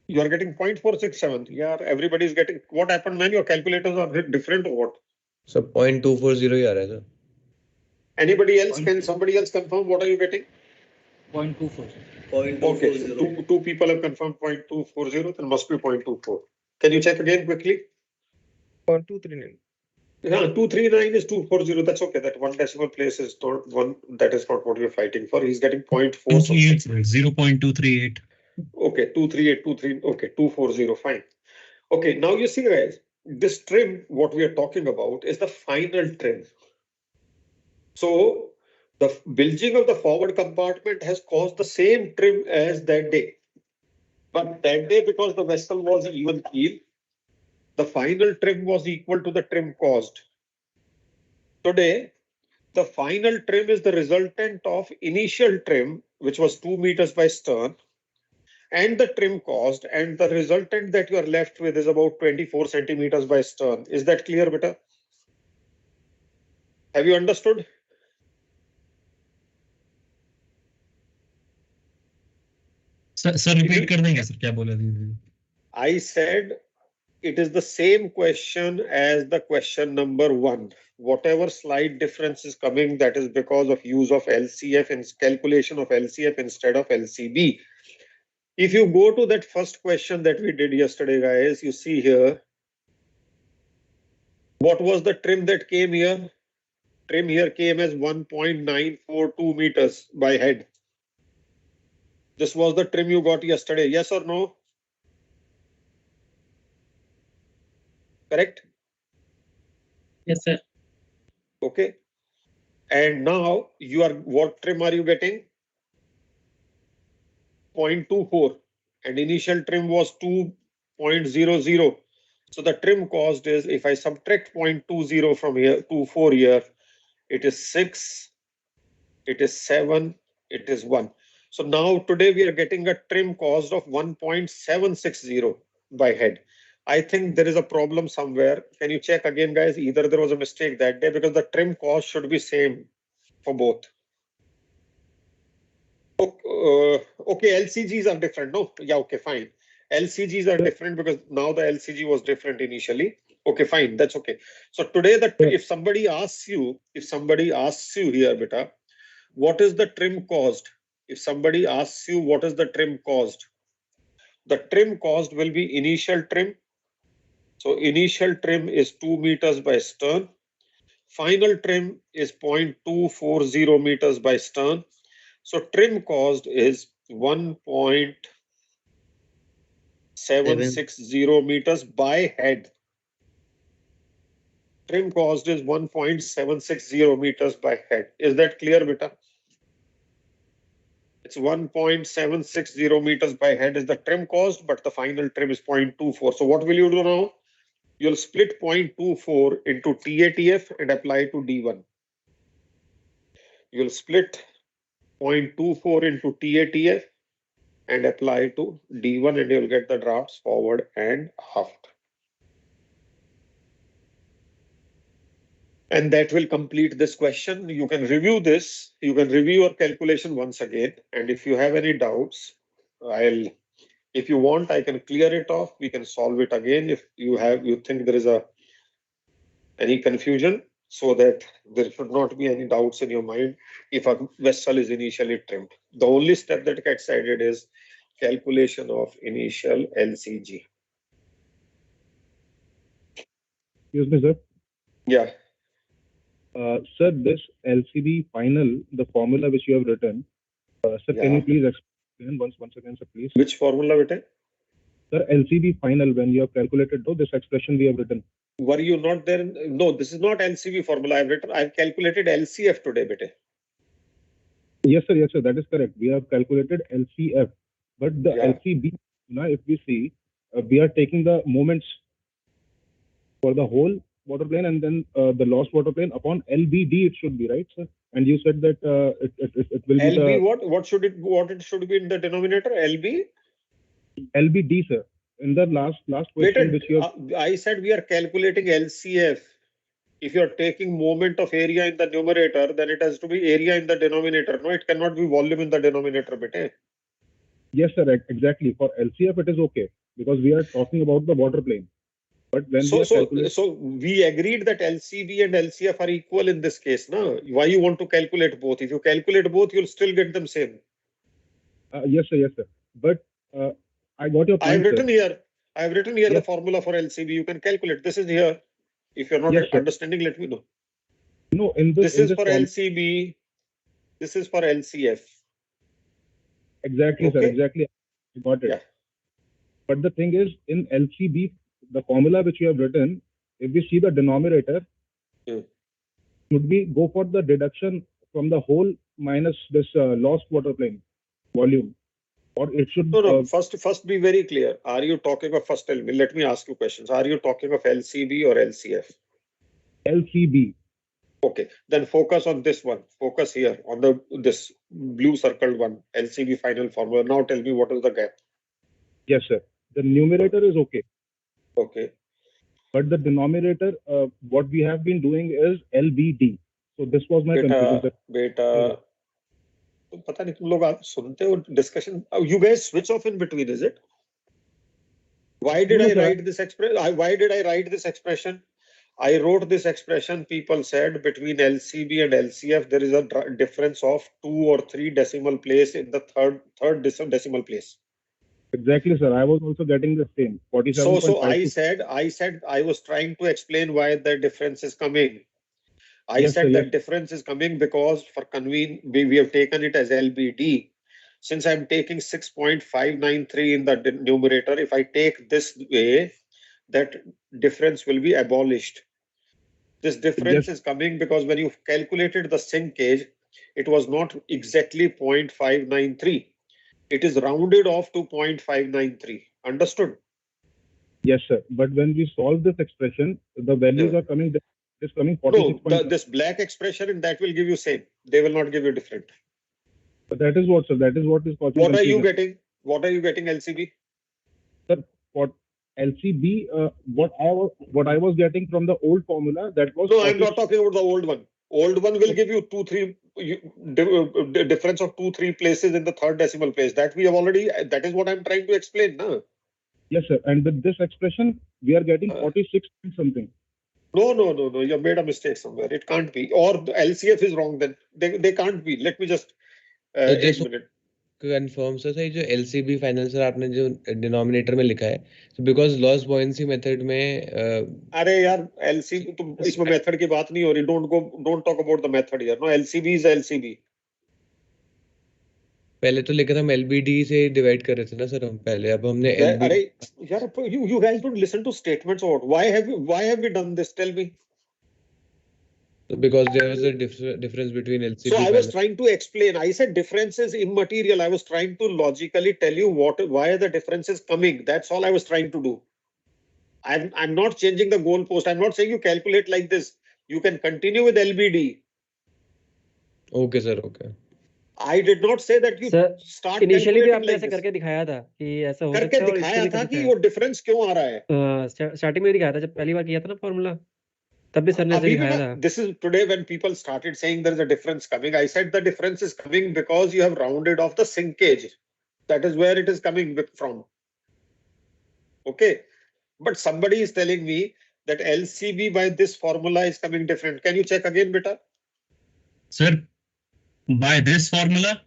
You are getting 0.467. Yeah, everybody is getting. What happened when your calculators are different or what? So 0.240 ही आ रहा है, sir. Anybody else? Can somebody else confirm what are you getting? 0.24. Okay, two people have confirmed 0.240. Then must be 0.24. Can you check again quickly? 239. Yeah, 239 is 240. That's okay. That one decimal place is not one. That is not what we're fighting for. He's getting 0.4 something. 0.238. Okay, 238, okay, 240. Fine. Okay, now you see, guys, this trim, what we are talking about is the final trim. So the bilging of the forward compartment has caused the same trim as that day. But that day, because the vessel was even keel, the final trim was equal to the trim cost. Today, the final trim is the resultant of initial trim, which was 2 meters by stern, and the trim cost, and the resultant that you are left with is about 24 centimeters by stern. Is that clear, beta? Have you understood? Sir repeat कर देंगे sir क्या बोला थे I said it is the same question as the question number 1. Whatever slight difference is coming, that is because of use of LCF and calculation of LCF instead of LCB. If you go to that first question that we did yesterday, guys, you see here, what was the trim that came here? Trim here came as 1.942 meters by head. This was the trim you got yesterday, yes or no? Correct? Yes, sir. Okay. And now you are, what trim are you getting? 0.24, and initial trim was 2.00. So the trim cost is, if I subtract 0.20 from here, 24 here, it is 6, it is 7, it is 1. So now today we are getting a trim cost of 1.760 by head. I think there is a problem somewhere. Can you check again, guys? Either there was a mistake that day, because the trim cost should be same for both. Okay, LCGs are different. No, yeah, okay, fine. LCGs are different because now the LCG was different initially. Okay, fine, that's okay. So today, if somebody asks you here, beta, what is the trim cost? If somebody asks you what is the trim cost, the trim cost will be initial trim. So initial trim is 2 meters by stern. Final trim is 0.240 meters by stern. So trim cost is 1.760 meters by head. Trim cost is 1.760 meters by head. Is that clear, beta? It's 1.760 meters by head is the trim cost, but the final trim is 0.24. So what will you do now? You'll split 0.24 into TATF and apply to D1. You'll split 0.24 into TATF and apply to D1, and you'll get the drafts forward and aft. And that will complete this question. You can review this. You can review your calculation once again. And if you have any doubts, if you want, I can clear it off. We can solve it again. If you think there is any confusion, so that there should not be any doubts in your mind if a vessel is initially trimmed. The only step that gets added is calculation of initial LCG. Excuse me, sir. Yeah. Sir, this LCB final, the formula which you have written, sir, can Yeah. you please explain once again, sir, please? Which formula, beta? Sir, LCB final, when you have calculated this expression we have written. Were you not there? No, this is not LCB formula I've calculated LCF today, beta. Yes, sir, that is correct. We have calculated LCF, but the Yeah. LCB, if we see, we are taking the moments for the whole water plane, and then the lost water plane upon LBD it should be, right, sir? And you said that it will be LB, the what should it be in the denominator? LB? LBD, sir. In the last question which you have, I said we are calculating LCF. If you are taking moment of area in the numerator, then it has to be area in the denominator. No, it cannot be volume in the denominator, beta. yes, sir, exactly. For LCF it is okay because we are talking about the water plane. But when we are calculating, So we agreed that LCB and LCF are equal in this case. No? Why you want to calculate both? If you calculate both, you'll still get them same. yes, sir. But I got your point, I've written sir. here the formula for LCB. You can calculate. This is here. If you're not Yes, sir. understanding, let me know. No, in This is for form- LCB. This is for LCF. Exactly, sir. Okay. Exactly. I got it. Yeah. But the thing is, in LCB, the formula which you have written, if we see the denominator, should we go for the deduction from the whole minus this lost water plane volume? or it should. No. First, be very clear. Are you talking of first? Tell me. Let me ask you questions. Are you talking of LCB or LCF? LCB. Okay, then focus on this one. Focus here on this blue circled one, LCB final formula. Now tell me what is the gap. Yes, sir. The numerator is okay, Okay. but the denominator, what we have been doing is LBD. So this was my confusion, sir. बेटा तो पता नहीं तुम लोग सुनते हो discussion. You guys switch off in between, is it? Why did No, I sir. write this expression? Why did I write this expression? I wrote this expression. People said between LCB and LCF there is a difference of 2 or 3 decimal place in the third decimal place. Exactly, sir. I was also getting the same. 47.5. So I said I was trying to explain why the difference is coming. I Yes, said sir, that yes. difference is coming because for we have taken it as LBD. Since I'm taking 6.593 in the numerator, if I take this way, that difference will be abolished. This difference is coming because when you calculated the sinkage, it was not exactly 0.593. It is rounded off to 0.593. Understood? Yes, sir. But when we solve this expression, the values are coming. It's coming 46. No, this black expression and that will give you same. They will not give you different. But that is what, sir. That is what is causing What are you confusion. getting? What are you getting, LCB? Sir, what LCB, what I was getting from the old formula, that was. No, I'm not talking about the old one. Old one will give you 2-3 difference of 2-3 places in the third decimal place. That we have already. That is what I'm trying to explain, no? Yes, sir. And with this expression, we are getting 46 point something. No. You have made a mistake somewhere. It can't be. Or the LCF is wrong then. They can't be. Let me just. just एक minute. confirm sir, जो LCB final sir आपने जो denominator में लिखा है, so because loss buoyancy method में अरे यार LCB तुम इसमें मेथड की बात नहीं हो रही. Don't talk about the method here. No, LCB is LCB. पहले तो लेकर हम LBD से डिवाइड कर रहे थे ना सर हम पहले, अब हमने अरे यार you guys don't listen to statements or what? Why have we done this? Tell me. because there was a difference between LCB. So I was trying to explain. I said difference is immaterial. I was trying to logically tell you why the difference is coming. That's all I was trying to do. I'm not changing the goalpost. I'm not saying you calculate like this. You can continue with LBD. Okay sir, okay. I did not say that you start initially भी calculating आपने like ऐसे this. करके दिखाया था कि ऐसा हो करके सकता है और दिखाया इसको भी था कर कि सकते वो डिफरेंस क्यों आ रहा है. हैं स्टार्टिंग में भी दिखाया था जब पहली बार किया था ना फॉर्मूला तब भी सर ने ऐसे अभी भी दिखाया मैं था. this is today when people started saying there is a difference coming. I said the difference is coming because you have rounded off the sinkage. That is where it is coming from. Okay, but somebody is telling me that LCB by this formula is coming different. Can you check again, beta? Sir, by this formula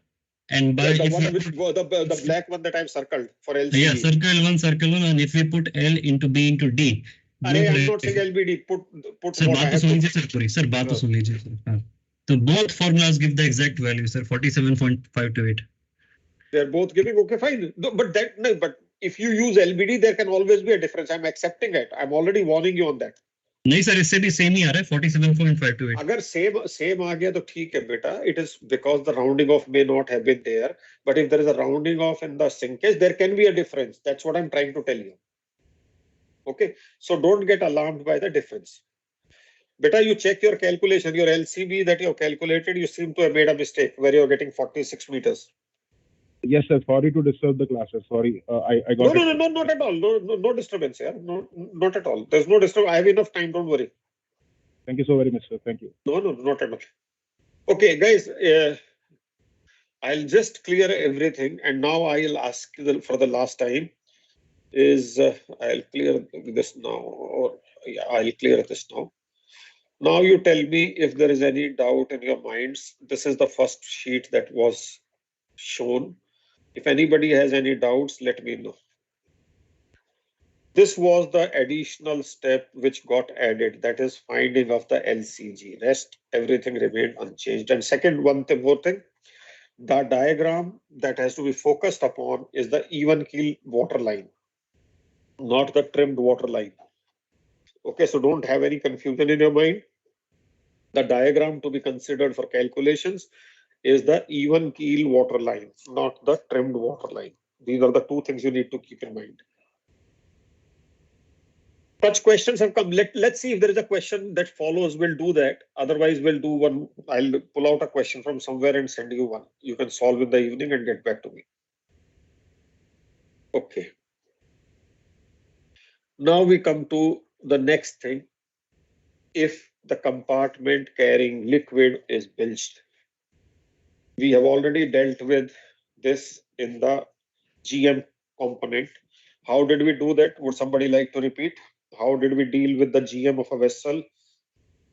and by the one which the black one that I've circled for LCB. Yeah, circle one, and if we put L into B into D. I'm not saying LBD. Put Sir, what I बात तो have soon put. लीजिए sir पूरी. Sir बात तो सुन लीजिए sir. हाँ. So both formulas give the exact value, sir. 47.528. They're both giving. Okay, fine. No, but if you use LBD, there can always be a difference. I'm accepting it. I'm already warning you on that. नहीं sir, इससे भी same ही आ रहा है 47.528. अगर same आ गया तो ठीक है बेटा. It is because the rounding off may not have been there. But if there is a rounding off in the sinkage, there can be a difference. That's what I'm trying to tell you. Okay, so don't get alarmed by the difference. Beta, you check your calculation, your LCB that you have calculated, you seem to have made a mistake where you're getting 46 meters. Yes, sir. Sorry to disturb the classes. Sorry, I got No, not at all. No disturbance here. No, not at all. There's no disturbance. I have enough time. Don't worry. Thank you so very much, sir. Thank you. No, not at all. Okay, guys, I'll just clear everything, and now I'll ask for the last time. I'll clear this now, or yeah, I'll clear this now. Now you tell me if there is any doubt in your minds. This is the first sheet that was shown. If anybody has any doubts, let me know. This was the additional step which got added, that is finding of the LCG. Rest, everything remained unchanged. And second, one more thing, the diagram that has to be focused upon is the even keel water line, not the trimmed water line. Okay, so don't have any confusion in your mind. The diagram to be considered for calculations is the even keel water line, not the trimmed water line. These are the two things you need to keep in mind. Such questions have come. Let's see if there is a question that follows. We'll do that. Otherwise, we'll do one. I'll pull out a question from somewhere and send you one. You can solve in the evening and get back to me. Okay. Now we come to the next thing. If the compartment carrying liquid is bilged, we have already dealt with this in the GM component. How did we do that? Would somebody like to repeat? How did we deal with the GM of a vessel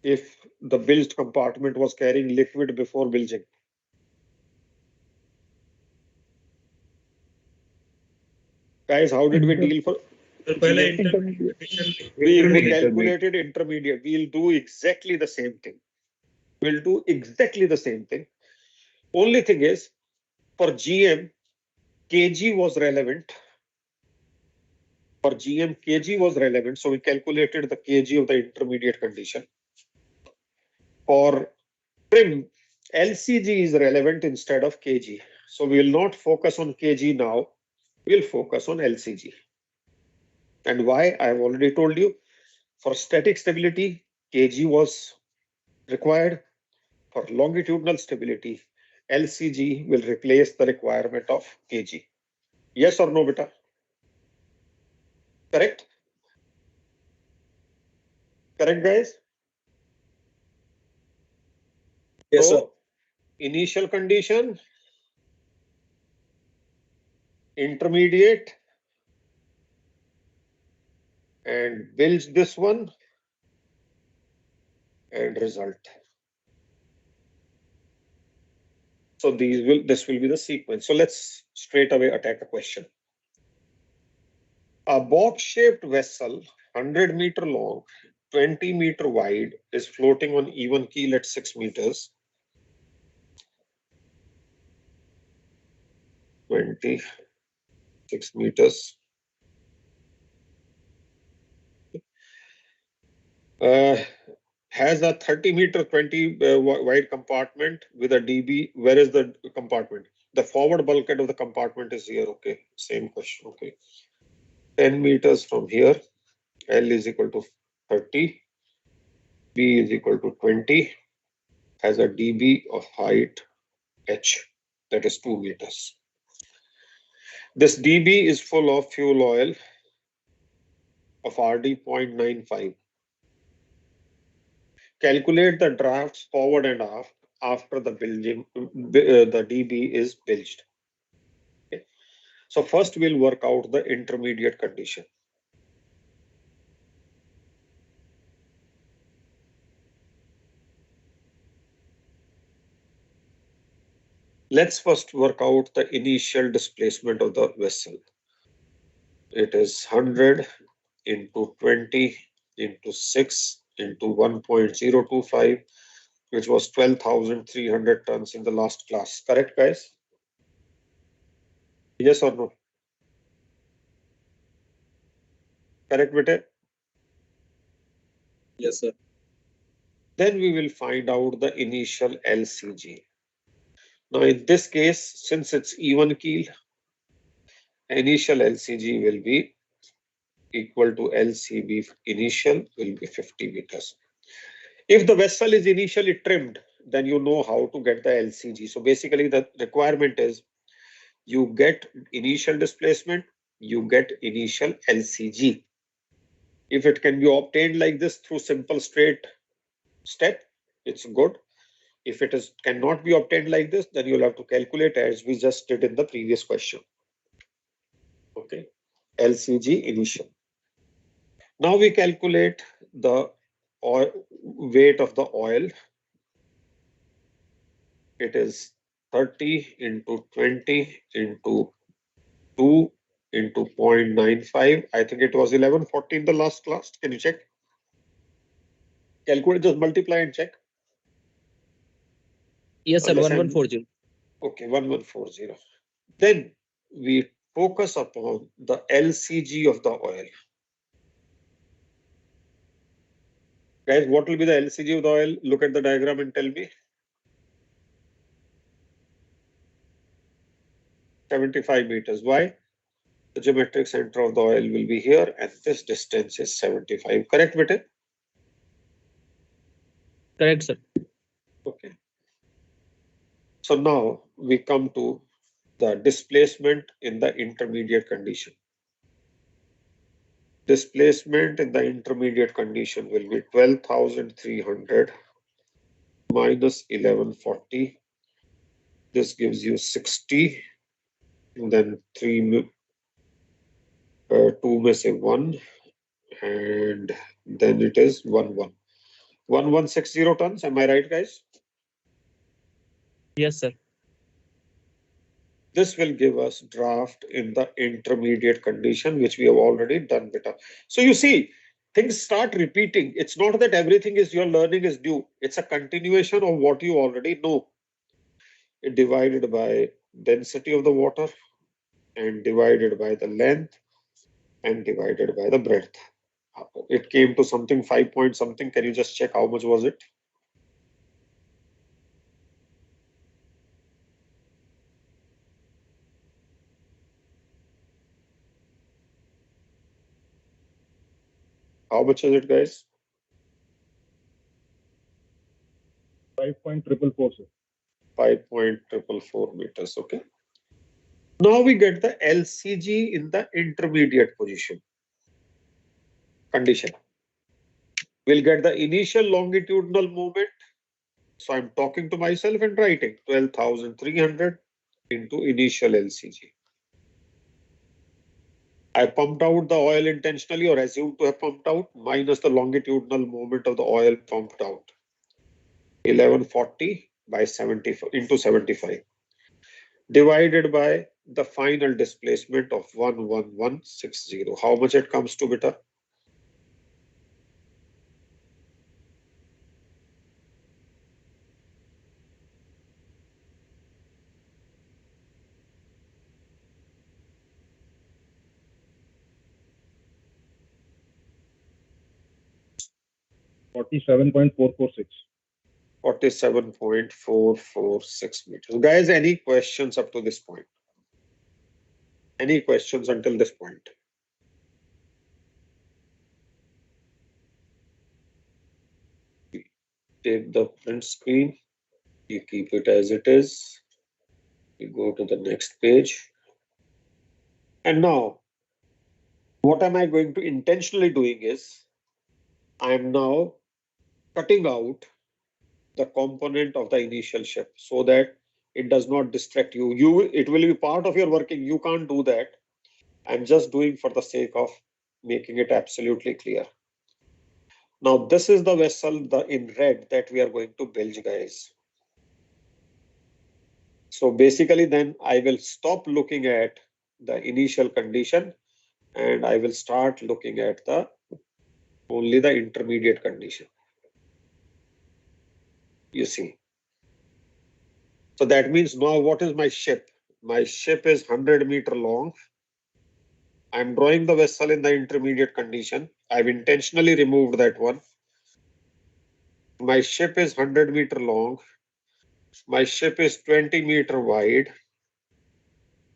if the bilged compartment was carrying liquid before bilging? Guys, how did we deal for GM? We calculated intermediate. We'll do exactly the same thing. We'll do exactly the same thing. Only thing is, for GM, kg was relevant. For GM, kg was relevant, so we calculated the kg of the intermediate condition. For trim, LCG is relevant instead of kg. So we will not focus on kg now. We'll focus on LCG. And why? I have already told you. For static stability, kg was required. For longitudinal stability, LCG will replace the requirement of kg. Yes or no, beta? Correct? Correct, guys? Yes, sir. So, initial condition, intermediate, and bilge this one, and result. So this will be the sequence. So let's straight away attack a question. A box-shaped vessel, 100-meter long, 20-meter wide, is floating on even keel at 6 meters. 26 meters. Has a 30-meter 20 wide compartment with a DB. Where is the compartment? The forward bulkhead of the compartment is here. Okay, same question. Okay, 10 meters from here. L is equal to 30. B is equal to 20. Has a DB of height H, that is 2 meters. This DB is full of fuel oil of RD 0.95. Calculate the drafts forward and aft after the bilging, the DB is bilged. Okay. So first we'll work out the intermediate condition. Let's first work out the initial displacement of the vessel. It is 100 into 20 into 6 into 1.025, which was 12,300 tons in the last class. Correct, guys? Yes or no? Correct, bete? Yes, sir. Then we will find out the initial LCG. Now, in this case, since it's even keel, initial LCG will be equal to LCB initial will be 50 meters. If the vessel is initially trimmed, then you know how to get the LCG. So basically the requirement is you get initial displacement, you get initial LCG. If it can be obtained like this through simple straight step, it's good. If it cannot be obtained like this, then you'll have to calculate as we just did in the previous question. Okay, LCG initial. Now we calculate the weight of the oil. It is 30 into 20 into 2 into 0.95. I think it was 1140 in the last class. Can you check? Calculate, just multiply and check. Yes, sir. Unless 1140. Okay, 1140. Then we focus upon the LCG of the oil. Guys, what will be the LCG of the oil? Look at the diagram and tell me. 75 meters. Why? The geometric center of the oil will be here and this distance is 75. Correct, beta? Correct, sir. Okay. So now we come to the displacement in the intermediate condition. Displacement in the intermediate condition will be 12,300 minus 1140. This gives you 60. And then 2 may say 1. And then it is 1160 tons. Am I right, guys? Yes, sir. This will give us draft in the intermediate condition, which we have already done beta. So you see, things start repeating. It's not that everything is your learning is new. It's a continuation of what you already know. It divided by density of the water and divided by the length and divided by the breadth. It came to something 5 point something. Can you just check how much was it? How much is it, guys? 5.444, sir. 5.444 meters. Okay. Now we get the LCG in the intermediate position condition. We'll get the initial longitudinal movement. So I'm talking to myself and writing 12,300 into initial LCG. I pumped out the oil intentionally or assumed to have pumped out minus the longitudinal movement of the oil pumped out. 1140 by 70 into 75 divided by the final displacement of 11160. How much it comes to, beta? $47.446. 47.446 meters. Guys, any questions up to this point? Any questions until this point? Take the print screen, you keep it as it is, you go to the next page. And now, what am I going to intentionally doing is, I am now cutting out the component of the initial ship so that it does not distract you. It will be part of your working. You can't do that. I'm just doing for the sake of making it absolutely clear. Now, this is the vessel in red that we are going to bilge, guys. So basically, then I will stop looking at the initial condition and I will start looking at only the intermediate condition. You see. So that means now what is my ship? My ship is 100-meter long. I'm drawing the vessel in the intermediate condition. I've intentionally removed that one. My ship is 100-meter long. My ship is 20-meter wide.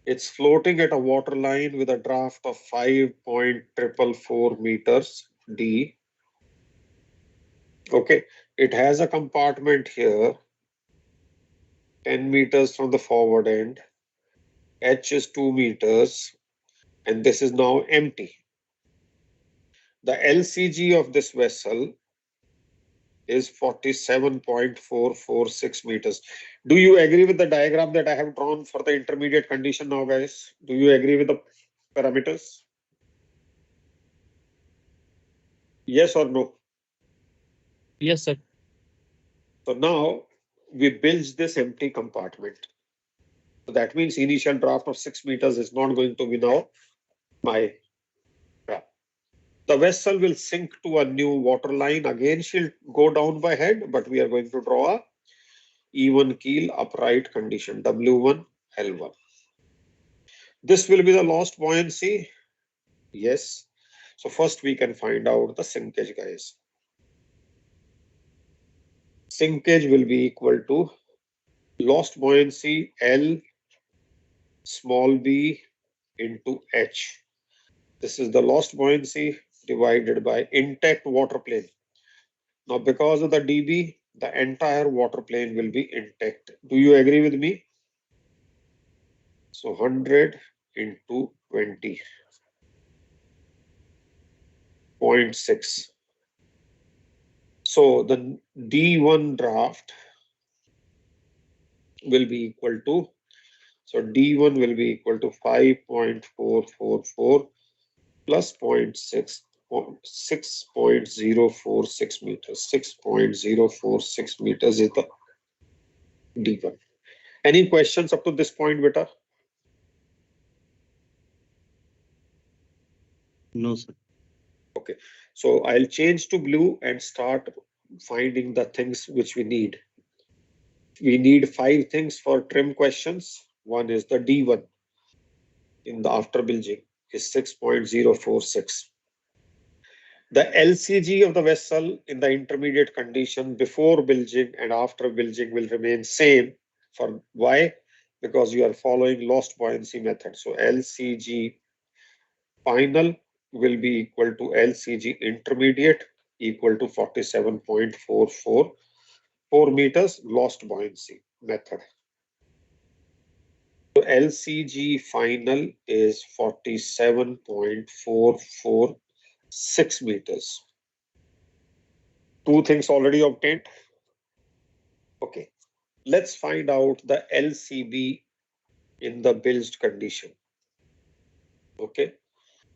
It's floating at a water line with a draft of 5.444 meters D. Okay, it has a compartment here, 10 meters from the forward end. H is 2 meters, and this is now empty. The LCG of this vessel is 47.446 meters. Do you agree with the diagram that I have drawn for the intermediate condition now, guys? Do you agree with the parameters? Yes or no? Yes, sir. So now we bilge this empty compartment. So that means initial draft of 6 meters is not going to be now my draft. The vessel will sink to a new water line. Again, she'll go down by head, but we are going to draw a even keel upright condition, W1, L1. This will be the lost buoyancy. Yes. So first we can find out the sinkage, guys. Sinkage will be equal to lost buoyancy L small b into h. This is the lost buoyancy divided by intact water plane. Now, because of the dB, the entire water plane will be intact. Do you agree with me? So 100 into 20.6. So the D1 draft will be equal to, so D1 will be equal to 5.444 plus 0.6, 6.046 meters. 6.046 meters is the D1. Any questions up to this point, beta? No, sir. Okay, so I'll change to blue and start finding the things which we need. We need 5 things for trim questions. One is the D1 in the after bilging is 6.046. The LCG of the vessel in the intermediate condition before bilging and after bilging will remain same. For why? Because you are following lost buoyancy method. So LCG final will be equal to LCG intermediate equal to 47.444 meters lost buoyancy method. So LCG final is 47.446 meters. 2 things already obtained. Okay, let's find out the LCB in the bilged condition. Okay,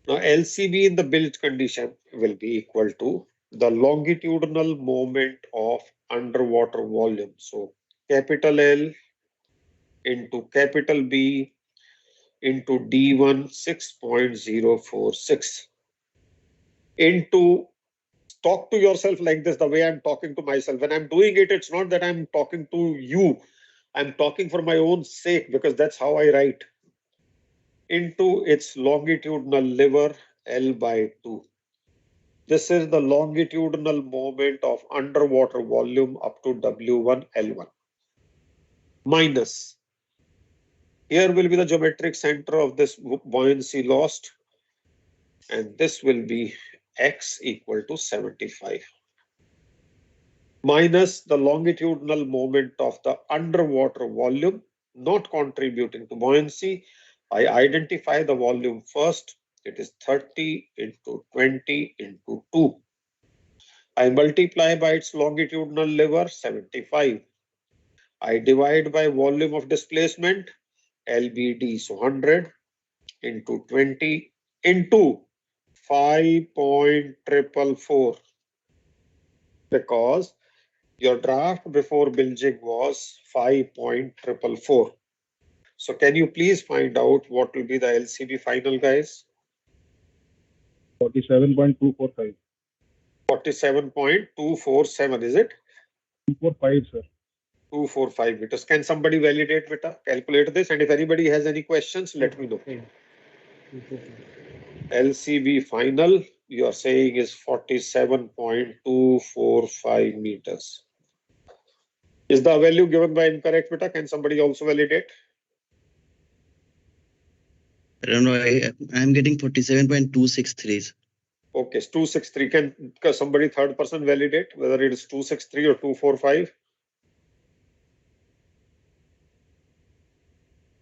now LCB in the bilged condition will be equal to the longitudinal moment of underwater volume. So capital L into capital B into D1 6.046 into, talk to yourself like this, the way I'm talking to myself. When I'm doing it, it's not that I'm talking to you. I'm talking for my own sake because that's how I write. Into its longitudinal lever L by 2. This is the longitudinal moment of underwater volume up to W1 L1. Minus, here will be the geometric center of this buoyancy lost, and this will be x equal to 75. Minus the longitudinal moment of the underwater volume not contributing to buoyancy. I identify the volume first. It is 30 into 20 into 2. I multiply by its longitudinal lever 75. I divide by volume of displacement LBD, so 100 into 20 into 5.444 because your draft before bilging was 5.444. So can you please find out what will be the LCB final, guys? 47.245. 47.247, is it? 245, sir. 245 meters. Can somebody validate, beta? Calculate this, and if anybody has any questions, let me know. LCB final, you are saying is 47.245 meters. Is the value given by incorrect, beta? Can somebody also validate? I don't know. I'm getting 47.263. Okay, it's 263. Can somebody third person validate whether it is 263 or 245?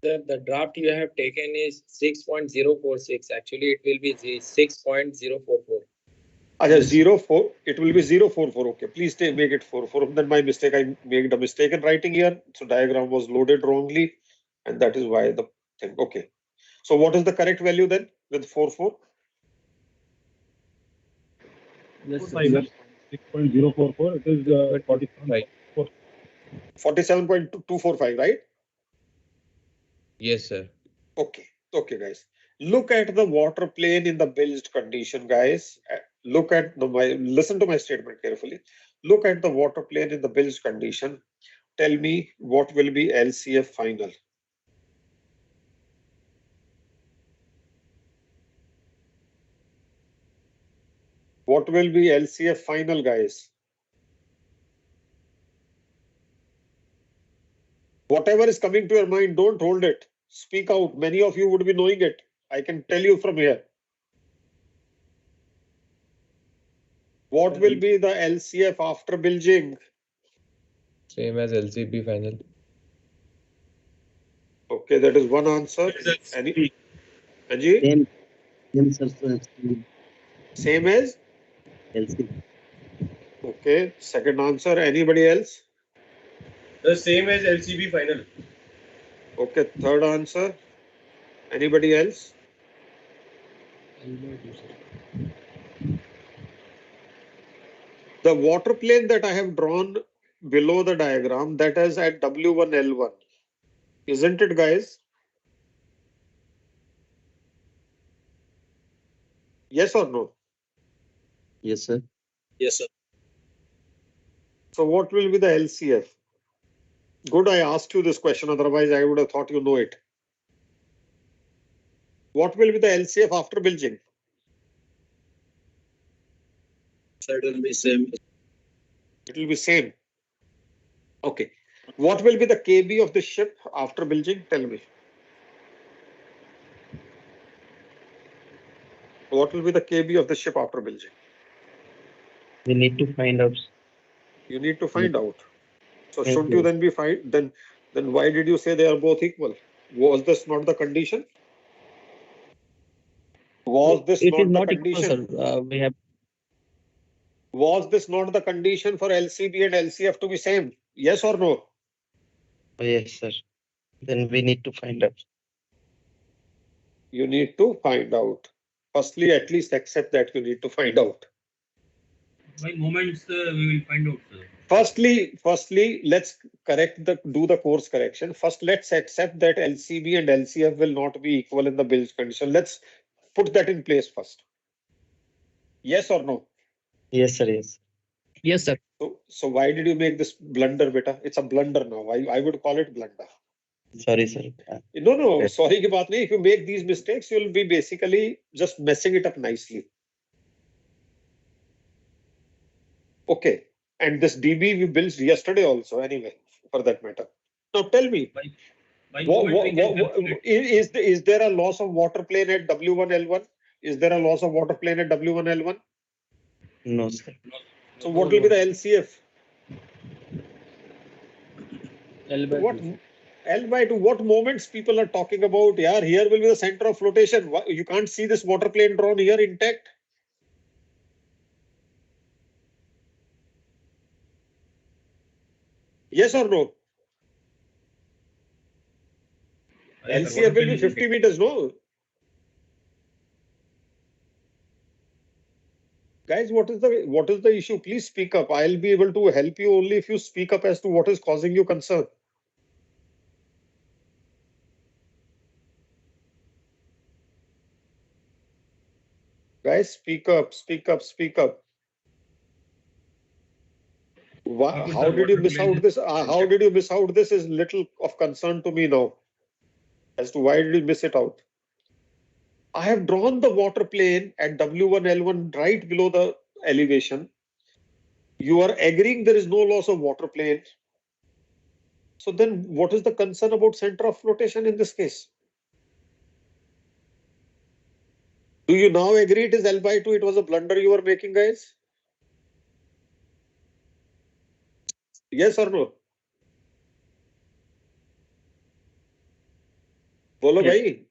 The draft you have taken is 6.046. Actually, it will be 6.044. Achha, 04. It will be 044. Okay, please make it 44. Then my mistake. I made a mistake in writing here. So diagram was loaded wrongly, and that is why the thing. Okay. So what is the correct value then with 44? Yes, sir. 6.044. It is 47.4. 47.245, right? Yes, sir. Okay. Okay, guys. Look at the water plane in the bilged condition, guys. Look at listen to my statement carefully. Look at the water plane in the bilged condition. Tell me what will be LCF final. What will be LCF final, guys? Whatever is coming to your mind, don't hold it. Speak out. Many of you would be knowing it. I can tell you from here. What will be the LCF after bilging? Same as LCB final. Okay, that is one answer. Any? Anji? Same sir, LCB. Same as? LCB. Okay, second answer. Anybody else? The same as LCB final. Okay, third answer. Anybody else? The water plane that I have drawn below the diagram, that is at W1, L1. Isn't it, guys? Yes or no? Yes, sir. Yes, sir. So what will be the LCF? Good, I asked you this question, otherwise I would have thought you know it. What will be the LCF after bilging? It will be same. It will be same. Okay. What will be the KB of the ship after bilging? Tell me. What will be the KB of the ship after bilging? We need to find out. You need to find out. So Thank shouldn't you. you then be fine? Then why did you say they are both equal? Was this not the condition? Was this It is not the not equal, sir. condition? We have Was this not the condition for LCB and LCF to be same? Yes or no? Yes, sir. Then we need to find out. You need to find out. Firstly, at least accept that you need to find out. By moments, we will find out, sir. Firstly, let's do the course correction. First, let's accept that LCB and LCF will not be equal in the bilge condition. Let's put that in place first. Yes or no? Yes, sir. Yes. yes, sir. So why did you make this blunder, beta? It's a blunder now. I would call it blunder. Sorry, sir. No, sorry ki baat nahi. If you make these mistakes, you'll be basically just messing it up nicely. Okay. And this DB we built yesterday also, anyway, for that matter. Now tell me, By moment we can calculate. is there a loss of water plane at W1, L1? Is there a loss of water plane at W1, L1? No, sir. So what will be the LCF? L by What 2. L by 2? What moments people are talking about? Yeah, here will be the center of flotation. You can't see this water plane drawn here intact. Yes or no? Yes, sir, LCF water will plane be is 50 meters, no? Guys, what is the issue? Please speak up. I'll be able to help you only if you speak up as to what is causing you concern. Guys, speak up, speak up, speak up. Okay, How sir, did you water miss plane out is- this? How did you miss out this is little of concern to me now. As to why did you miss it out? I have drawn the water plane at W1, L1 right below the elevation. You are agreeing there is no loss of water plane. So then what is the concern about center of flotation in this case? Do you now agree it is L by 2? It was a blunder you were making, guys? Yes or no? Bolo Yes. bhai.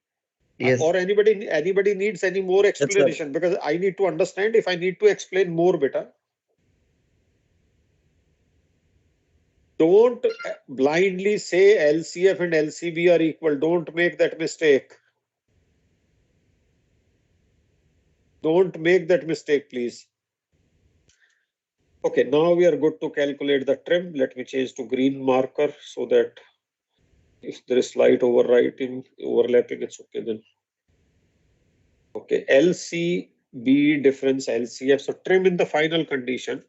Yes. Or anybody needs any more explanation, because I need to understand if I need to explain more better. Don't blindly say LCF and LCB are equal. Don't make that mistake. Don't make that mistake, please. Okay, now we are good to calculate the trim. Let me change to green marker so that if there is slight overlapping, it's okay then. Okay, LCB difference LCF. So trim in the final condition.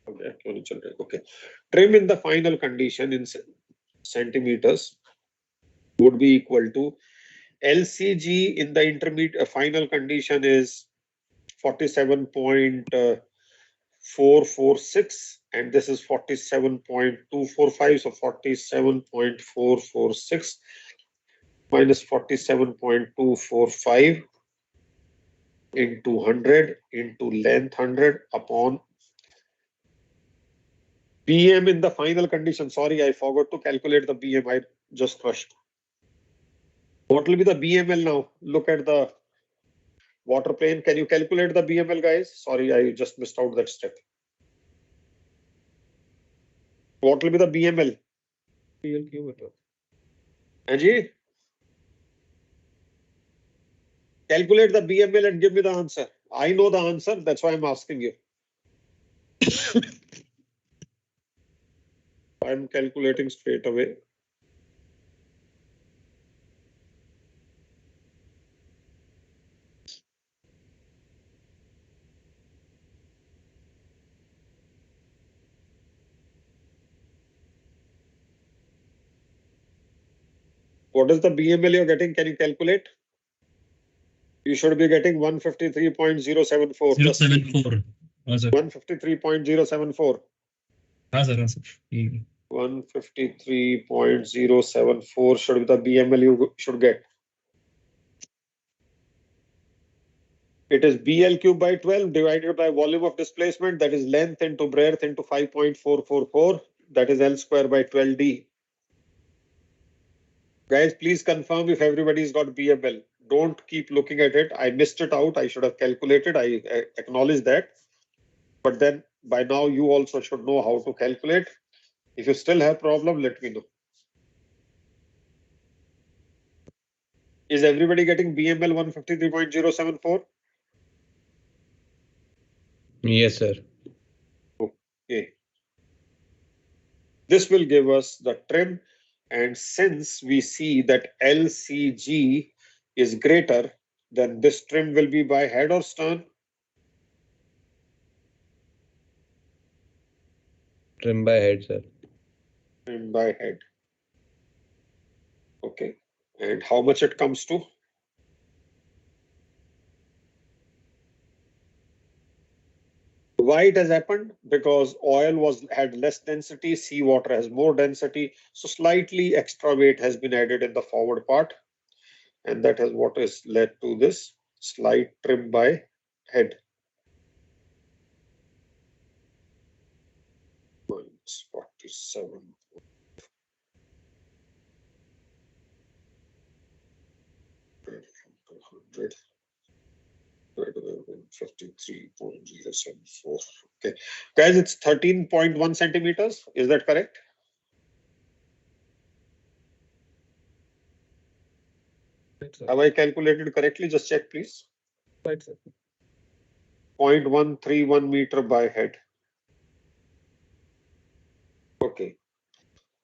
Okay, trim in the final condition in centimeters would be equal to LCG in the intermediate final condition is 47.5 47.446 and this is 47.245. So 47.446 minus 47.245 into 100 into length 100 upon BM in the final condition. Sorry, I forgot to calculate the BM. I just rushed. What will be the BML now? Look at the water plane. Can you calculate the BML, guys? Sorry, I just missed out that step. What will be the BML? PLQ. Anji? Calculate the BML and give me the answer. I know the answer. That's why I'm asking you. I'm calculating straight away. What is the BML you're getting? Can you calculate? You should be getting 153.074. 074. 153.074. 153.074 should be the BML you should get. It is BL cube by 12 divided by volume of displacement, that is length into breadth into 5.444, that is L square by 12D. Guys, please confirm if everybody's got BML. Don't keep looking at it. I missed it out. I should have calculated. I acknowledge that. But then by now you also should know how to calculate. If you still have problem, let me know. Is everybody getting BML 153.074? Yes, sir. Okay. This will give us the trim, and since we see that LCG is greater, then this trim will be by head or stern? Trim by head, sir. Trim by head. Okay. And how much it comes to? Why it has happened? Because oil had less density, seawater has more density, so slightly extra weight has been added in the forward part, and that is what has led to this slight trim by head. Minus 47. Hundred. 53.074. Okay, guys, it's 13.1 centimeters. Is that correct? Right, sir. Have I calculated correctly? Just check, please. Right, sir. 0.131 meter by head. Okay.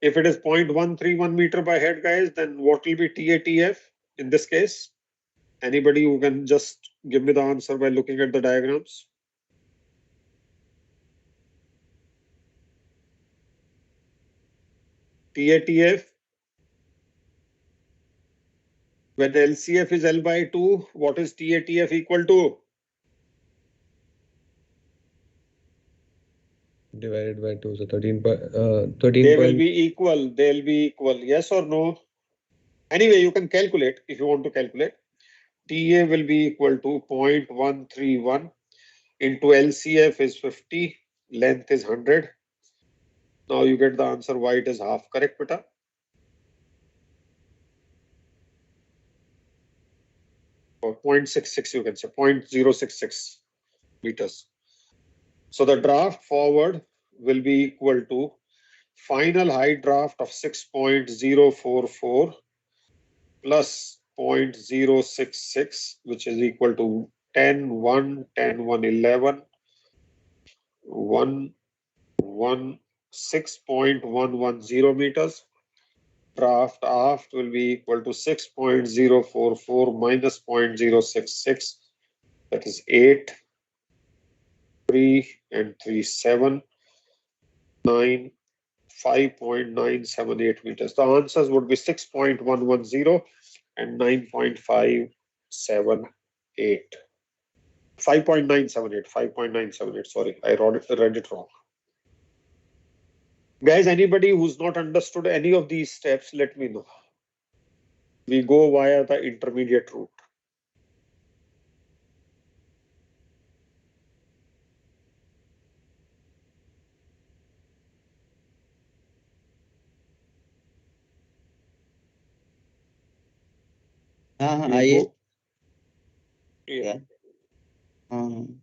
If it is 0.131 meter by head, guys, then what will be TATF in this case? Anybody who can just give me the answer by looking at the diagrams? TATF. When LCF is L by 2, what is TATF equal to? Divided by 2, so 13. They will be equal. They'll be equal. Yes or no? Anyway, you can calculate if you want to calculate. TA will be equal to 0.131 into LCF is 50, length is 100. Now you get the answer why it is half. Correct, beta? Or 0.66, you can say 0.066 meters. So the draft forward will be equal to final height draft of 6.044 plus 0.066, which is equal to 10, 1, 10, 1, 11, 1, 1, 6.110 meters. Draft aft will be equal to 6.044 minus 0.066, that is 8, 3 and 3, 7, 9, 5.978 meters. The answers would be 6.110 and 9.578. 5.978, 5.978. Sorry, I read it wrong. Guys, anybody who's not understood any of these steps, let me know. We go via the intermediate route. हाँ We आइए go- Yeah. हाँ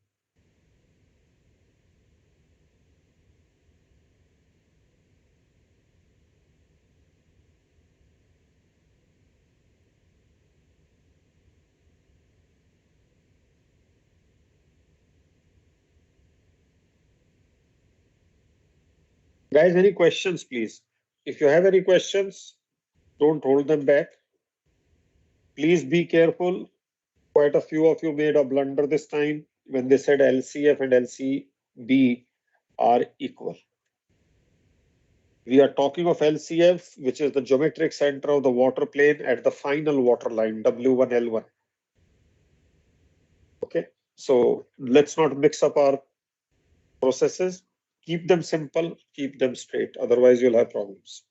Guys, any questions, please? If you have any questions, don't hold them back. Please be careful. Quite a few of you made a blunder this time when they said LCF and LCB are equal. We are talking of LCF, which is the geometric center of the water plane at the final water line, W1, L1. Okay, so let's not mix up our processes. Keep them simple, keep them straight. Otherwise, you'll have problems.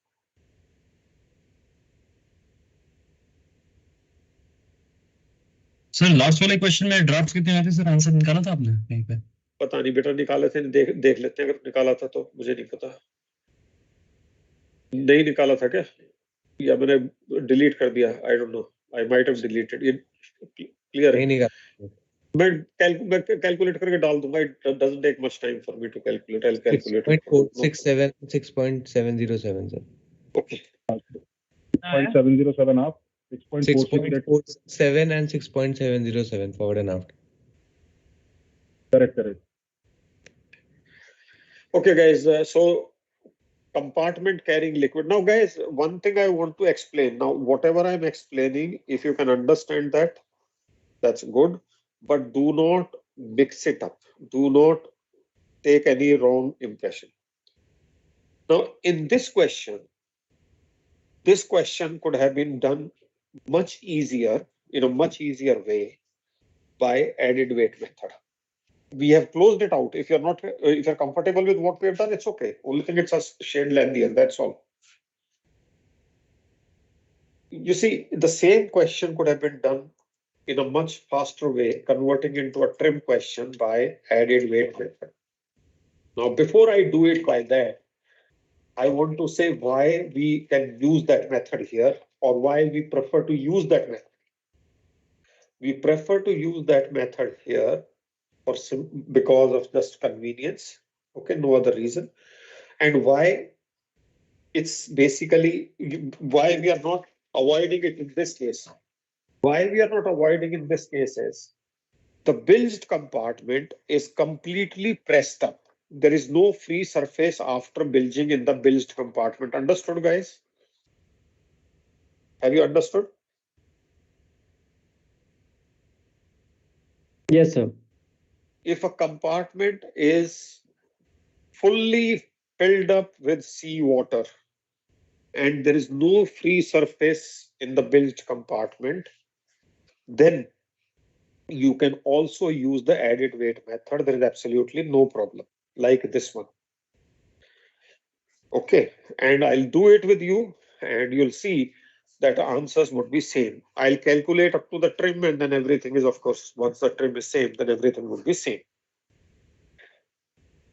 Sir last वाले question में draft कितने आए थे sir? Answer निकाला था आपने कहीं पे? पता नहीं बेटा, निकाले थे, देख लेते हैं अगर निकाला था तो, मुझे नहीं पता। नहीं निकाला था क्या, या मैंने डिलीट कर दिया? I don't know, I might have deleted. ये क्लियर है? नहीं निकाला। मैं कैलकुलेट करके डाल दूंगा। It doesn't take much time for me to calculate. I calculate it. 6.467 6.707 sir. Okay. 0.707 up, 6.46 at 6.47 and 6.707 forward and aft. correct. Okay, guys. So compartment carrying liquid. Now, guys, one thing I want to explain. Now, whatever I'm explaining, if you can understand that, that's good. But do not mix it up. Do not take any wrong impression. Now, in this question could have been done much easier, in a much easier way, by added weight method. We have closed it out. If you're comfortable with what we have done, it's okay. Only thing, it's a shade lengthier, that's all. You see, the same question could have been done in a much faster way, converting into a trim question by added weight method. Now, before I do it by that, I want to say why we can use that method here, or why we prefer to use that method. We prefer to use that method here because of just convenience. Okay, no other reason. And why it's basically why we are not avoiding it in this case. Why we are not avoiding in this case is the bilged compartment is completely pressed up. There is no free surface after bilging in the bilged compartment. Understood, guys? Have you understood? Yes, sir. If a compartment is fully filled up with seawater and there is no free surface in the bilged compartment, then you can also use the added weight method. There is absolutely no problem, like this one. Okay, and I'll do it with you and you'll see that answers would be same. I'll calculate up to the trim, and then everything is, of course, once the trim is same, then everything would be same.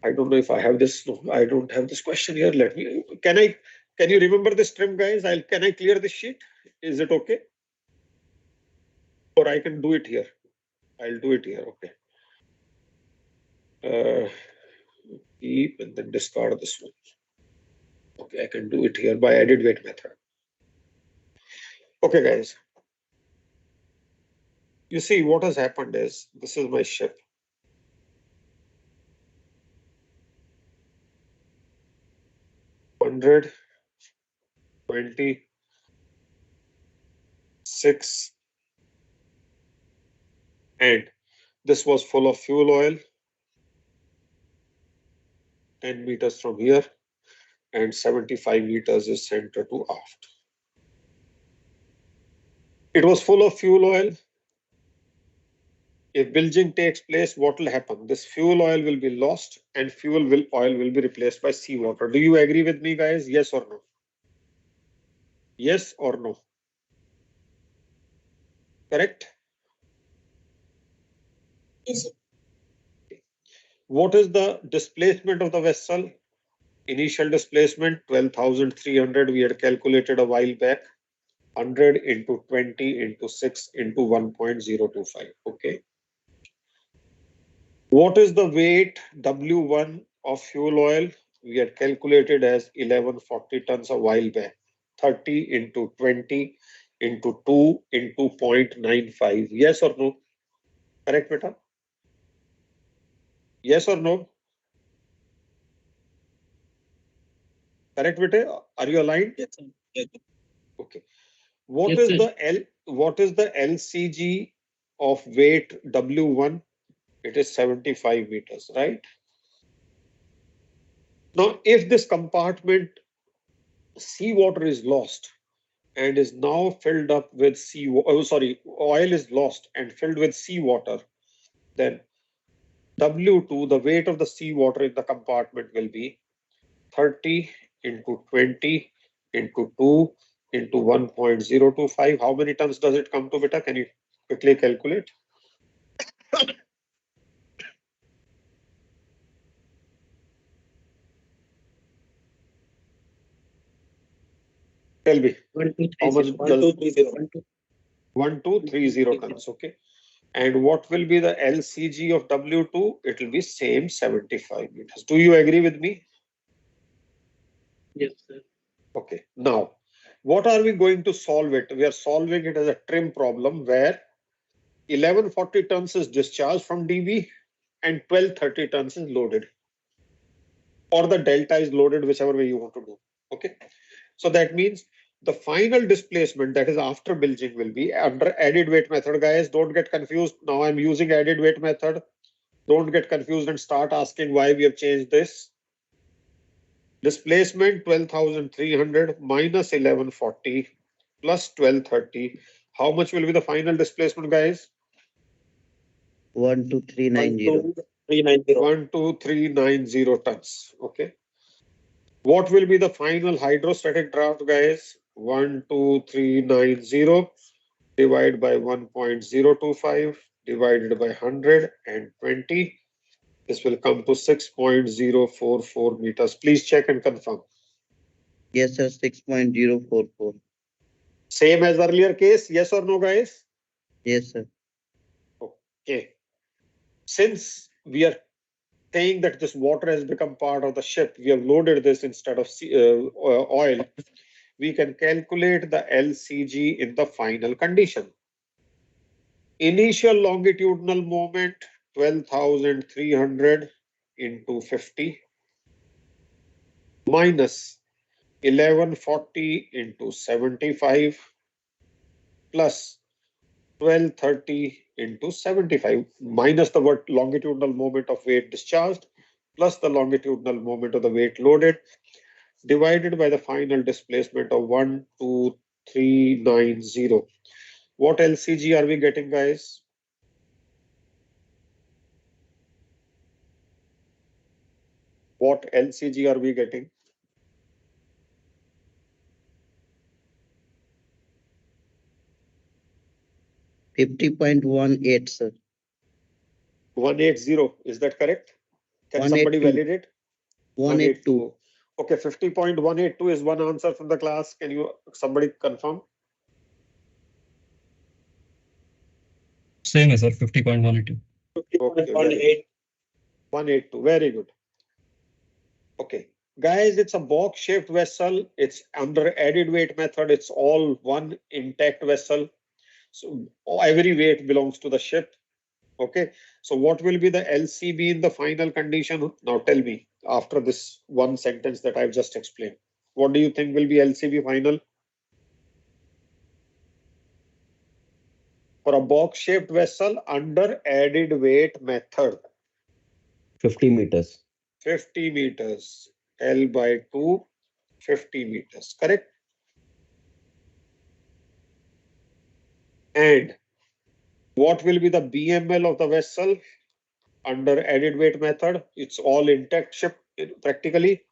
I don't know if I have this. No, I don't have this question here. Can you remember this trim, guys? Can I clear this sheet? Is it okay? Or I can do it here. I'll do it here. Okay. Keep and then discard this one. Okay, I can do it here by added weight method. Okay, guys. You see, what has happened is, this is my ship. $126 and this was full of fuel oil, 10 meters from here, and 75 meters is center to aft. It was full of fuel oil. If bilging takes place, what will happen? This fuel oil will be lost and oil will be replaced by seawater. Do you agree with me, guys? Yes or no? Yes or no? Correct? Yes, sir. What is the displacement of the vessel? Initial displacement 12,300 we had calculated a while back. 100 into 20 into 6 into 1.025. Okay. What is the weight W1 of fuel oil? We had calculated as 1140 tons a while back. 30 into 20 into 2 into 0.95. Yes or no? Correct, beta? Yes or no? Correct, beta? Are you aligned? Yes, sir. Yes, sir. Okay. What Yes, is sir. the LCG of weight W1? It is 75 meters, right? Now, if this compartment seawater is lost and is now filled up with oil is lost and filled with seawater, then W2, the weight of the seawater in the compartment will be 30 into 20 into 2 into 1.025. How many tons does it come to, beta? Can you quickly calculate? Tell me, how much does 1230. 1230 tons? Okay. And what will be the LCG of W2? It will be same 75 meters. Do you agree with me? Yes, sir. Okay. Now, what are we going to solve it? We are solving it as a trim problem where 1140 tons is discharged from DB and 1230 tons is loaded. Or the delta is loaded, whichever way you want to do. Okay. So that means the final displacement, that is after bilging, will be under added weight method. Guys, don't get confused. Now I'm using added weight method. Don't get confused and start asking why we have changed this. Displacement 12,300 minus 1140 plus 1230. How much will be the final displacement, guys? 12390. 12390 tons. Okay. What will be the final hydrostatic draft, guys? 12390 divided by 1.025 divided by 120. This will come to 6.044 meters. Please check and confirm. Yes, sir. 6.044. Same as earlier case, yes or no, guys? Yes, sir. Okay. Since we are saying that this water has become part of the ship, we have loaded this instead of oil. We can calculate the LCG in the final condition. Initial longitudinal moment 12,300 into 50 minus 1140 into 75 plus 1230 into 75 minus the longitudinal moment of weight discharged plus the longitudinal moment of the weight loaded divided by the final displacement of 12390. What LCG are we getting, guys? What LCG are we getting? $50.18, sir. 180. Is that correct? Can somebody 182. validate? 182. Okay, 50.182 is one answer from the class. Can you somebody confirm? Same as sir, 50.182. Okay, 182. Very good. Okay. Guys, it's a box shaped vessel. It's under added weight method. It's all one intact vessel. So every weight belongs to the ship. Okay. So what will be the LCB in the final condition? Now tell me after this one sentence that I've just explained. What do you think will be LCB final? For a box shaped vessel under added weight method. 50 meters. 50 meters. L by 2, 50 meters. Correct? And What will be the BML of the vessel under added weight method? It's all intact ship practically.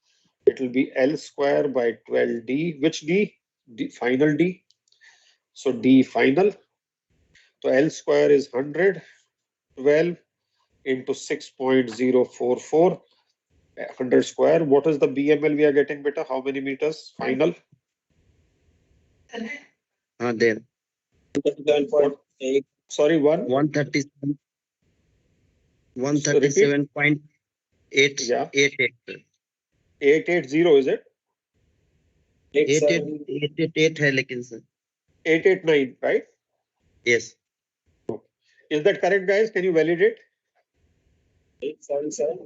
It will be L square by 12D. Which D? Final D. So D final. So L square is 100. 12 into 6.044. 100 square. What is the BML we are getting, beta? How many meters? Final. There. 37.8. Sorry, 137. Repeat. 137.888. Yeah. 888. 880 is it? 888 है लेकिन sir. 889, right? Yes. Is that correct, guys? Can you validate? 877.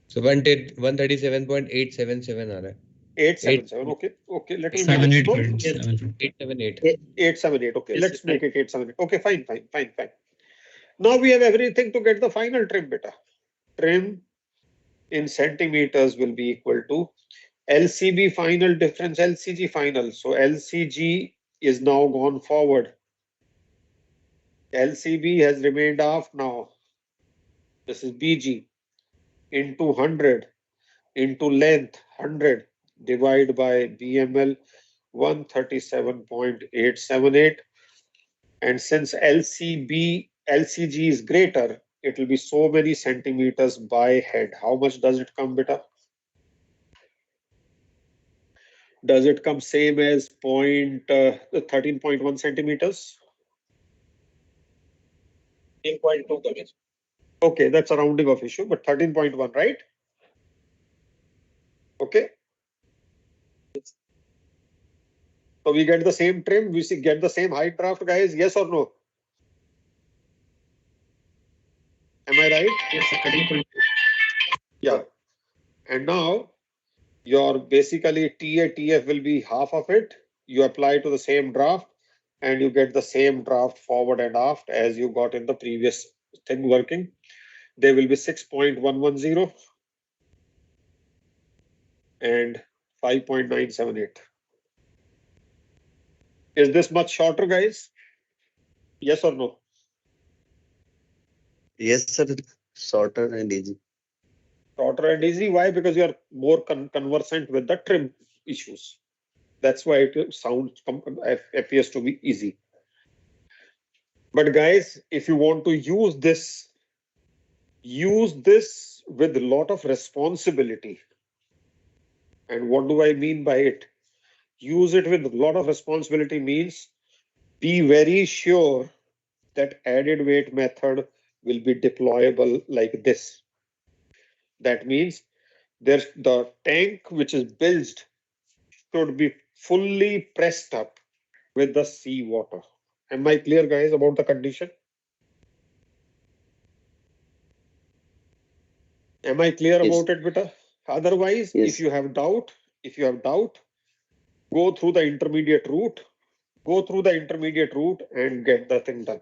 So 137.877 आ रहा है. 877. Okay. Okay. Let me make 78.7. 878. 878. Okay. Yes, Let's sir. make it 878. Okay. Fine. Now we have everything to get the final trim, beta. Trim in centimeters will be equal to LCB final difference LCG final. So LCG is now gone forward. LCB has remained aft now. This is BG into 100 into length 100 divided by BML 137.878. And since LCG is greater, it will be so many centimeters by head. How much does it come, beta? Does it come same as 13.1 centimeters? 13.2 coming. Okay, that's a rounding off issue, but 13.1, right? Okay. So we get the same trim, we get the same height draft, guys. Yes or no? Am I right? Yes, sir. 13.2. Yeah. And now your basically TA, TF will be half of it. You apply to the same draft and you get the same draft forward and aft as you got in the previous thing working. There will be 6.110 and 5.978. Is this much shorter, guys? Yes or no? Yes, sir. Shorter and easy. Shorter and easy. Why? Because you are more conversant with the trim issues. That's why it sounds appears to be easy. But guys, if you want to use this with a lot of responsibility. And what do I mean by it? Use it with a lot of responsibility means be very sure that added weight method will be deployable like this. That means there's the tank which is bilged should be fully pressed up with the seawater. Am I clear, guys, about the condition? Am I clear Yes. about it, beta? Otherwise, Yes. if you have doubt, go through the intermediate route. Go through the intermediate route and get the thing done.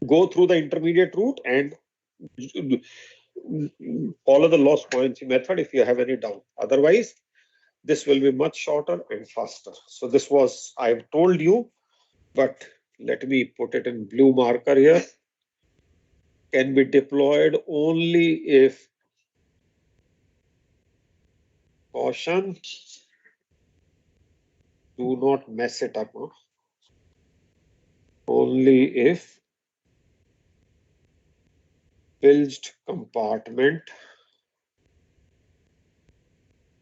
Go through the intermediate route and follow the loss buoyancy method if you have any doubt. Otherwise, this will be much shorter and faster. So this was, I've told you, but let me put it in blue marker here. Can be deployed only if caution, do not mess it up. Huh? Only if bilged compartment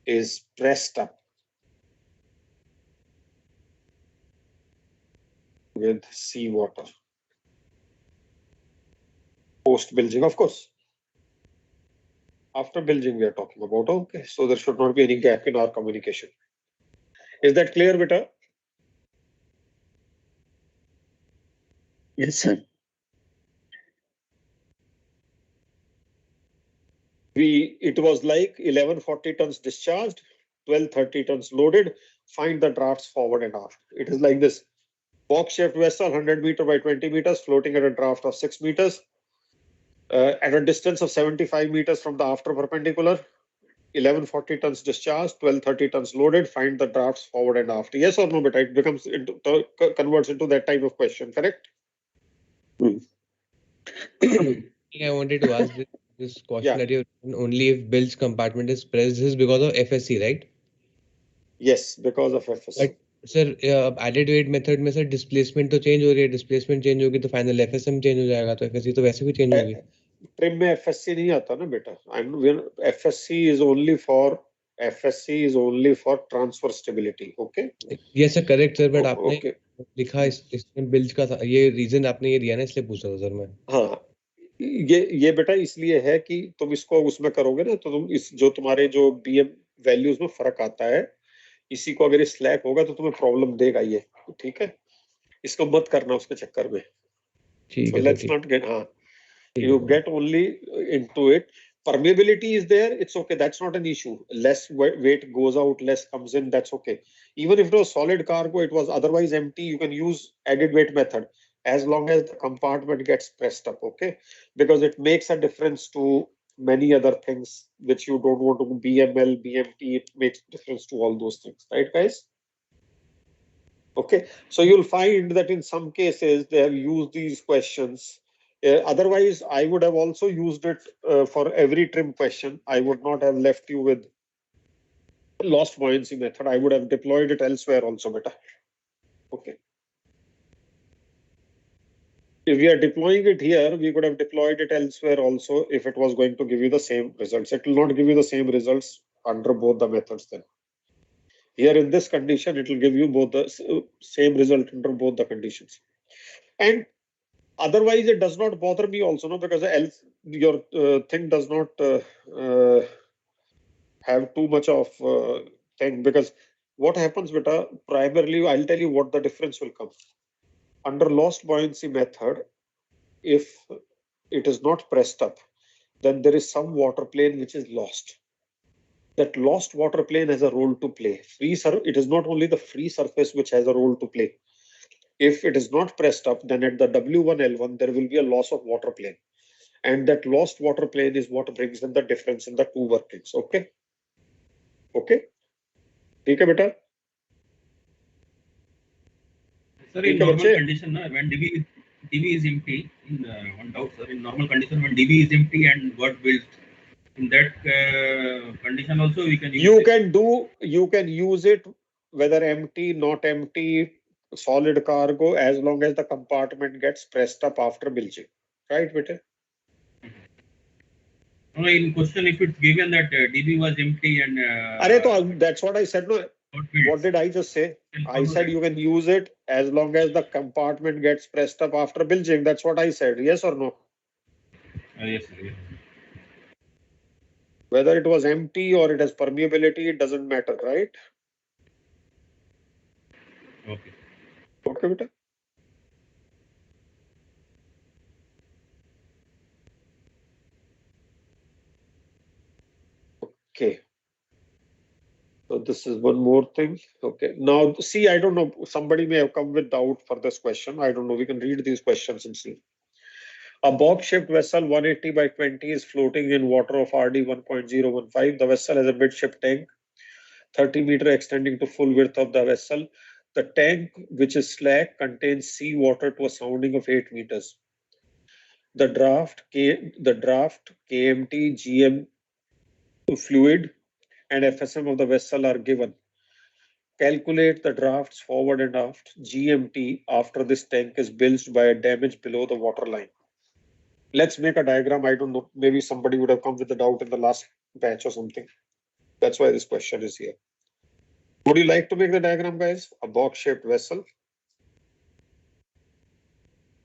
is pressed up with seawater. Post bilging, of course. After bilging, we are talking about. Okay, so there should not be any gap in our communication. Is that clear, beta? Yes, sir. It was like 1140 tons discharged, 1230 tons loaded. Find the drafts forward and aft. It is like this. Box shaped vessel, 100 meter by 20 meters, floating at a draft of 6 meters, at a distance of 75 meters from the after perpendicular. 1140 tons discharged, 1230 tons loaded, find the drafts forward and aft. Yes or no, beta? It becomes converts into that type of question, correct? I wanted to ask this question Yeah. that you only if bilge compartment is pressed. This is because of FSC, right? Yes, because of FSC. But sir, added weight method में sir displacement तो change हो रही है, displacement change होगी तो final FSM change हो जाएगा, तो FSC तो वैसे भी change होगी. Trim में FSC नहीं आता ना बेटा. FSC is only for transfer stability. Okay. Yes sir, correct sir, but आपने Okay. लिखा इसमें bilge का था, ये reason आपने ये दिया ना, इसलिए पूछ रहा था सर मैं. हाँ, ये बेटा इसलिए है कि तुम इसको उसमें करोगे ना, तो तुम इस जो तुम्हारे जो BM वैल्यूज में फर्क आता है, इसी को अगर स्लैक होगा तो तुम्हें प्रॉब्लम देगा ये. ठीक है, इसको मत करना उसके चक्कर में. ठीक So है let's sir, not get you get only into it. Permeability is there, it's okay, that's not an issue. Less weight goes out, less comes in, that's okay. Even if it was solid cargo, it was otherwise empty, you can use added weight method as long as the compartment gets pressed up. Okay, because it makes a difference to many other things which you don't want to BML, BMT, it makes difference to all those things, right guys? Okay, so you'll find that in some cases they have used these questions. Otherwise, I would have also used it for every trim question. I would not have left you with lost buoyancy method. I would have deployed it elsewhere also better. Okay. If we are deploying it here, we could have deployed it elsewhere also if it was going to give you the same results. It will not give you the same results under both the methods then. Here in this condition, it will give you both the same result under both the conditions. And otherwise, it does not bother me also, no, because else your thing does not have too much of thing. Because what happens, beta, primarily, I'll tell you what the difference will come. Under lost buoyancy method, if it is not pressed up, then there is some water plane which is lost. That lost water plane has a role to play. It is not only the free surface which has a role to play. If it is not pressed up, then at the W1, L1, there will be a loss of water plane. And that lost water plane is what brings in the difference in the two workings. Okay? Okay? ठीक है बेटा? Sir, in normal condition, when DB is empty, in one doubt, sir, in normal condition, when DB is empty and got built, in that condition also we can use you can use it whether empty, not empty, solid cargo, as long as the compartment gets pressed up after bilging. Right, beta? No, in question, if it's given that DB was empty and that's what I said. No, what did I just say? I said you can use it as long as the compartment gets pressed up after bilging. That's what I said. Yes or no? Yes, sir. Yes. Whether it was empty or it has permeability, it doesn't matter, right? Okay. Okay, beta? Okay. So this is one more thing. Okay. Now, see, I don't know. Somebody may have come with doubt for this question. I don't know. We can read these questions and see. A box-shaped vessel 180 by 20 is floating in water of RD 1.015. The vessel has a midship tank, 30 meter extending to full width of the vessel. The tank, which is slack, contains seawater to a sounding of 8 meters. The draft, KMT, GM fluid, and FSM of the vessel are given. Calculate the drafts forward and aft GMT after this tank is bilged by a damage below the water line. Let's make a diagram. I don't know. Maybe somebody would have come with a doubt in the last batch or something. That's why this question is here. Would you like to make the diagram, guys? A box-shaped vessel.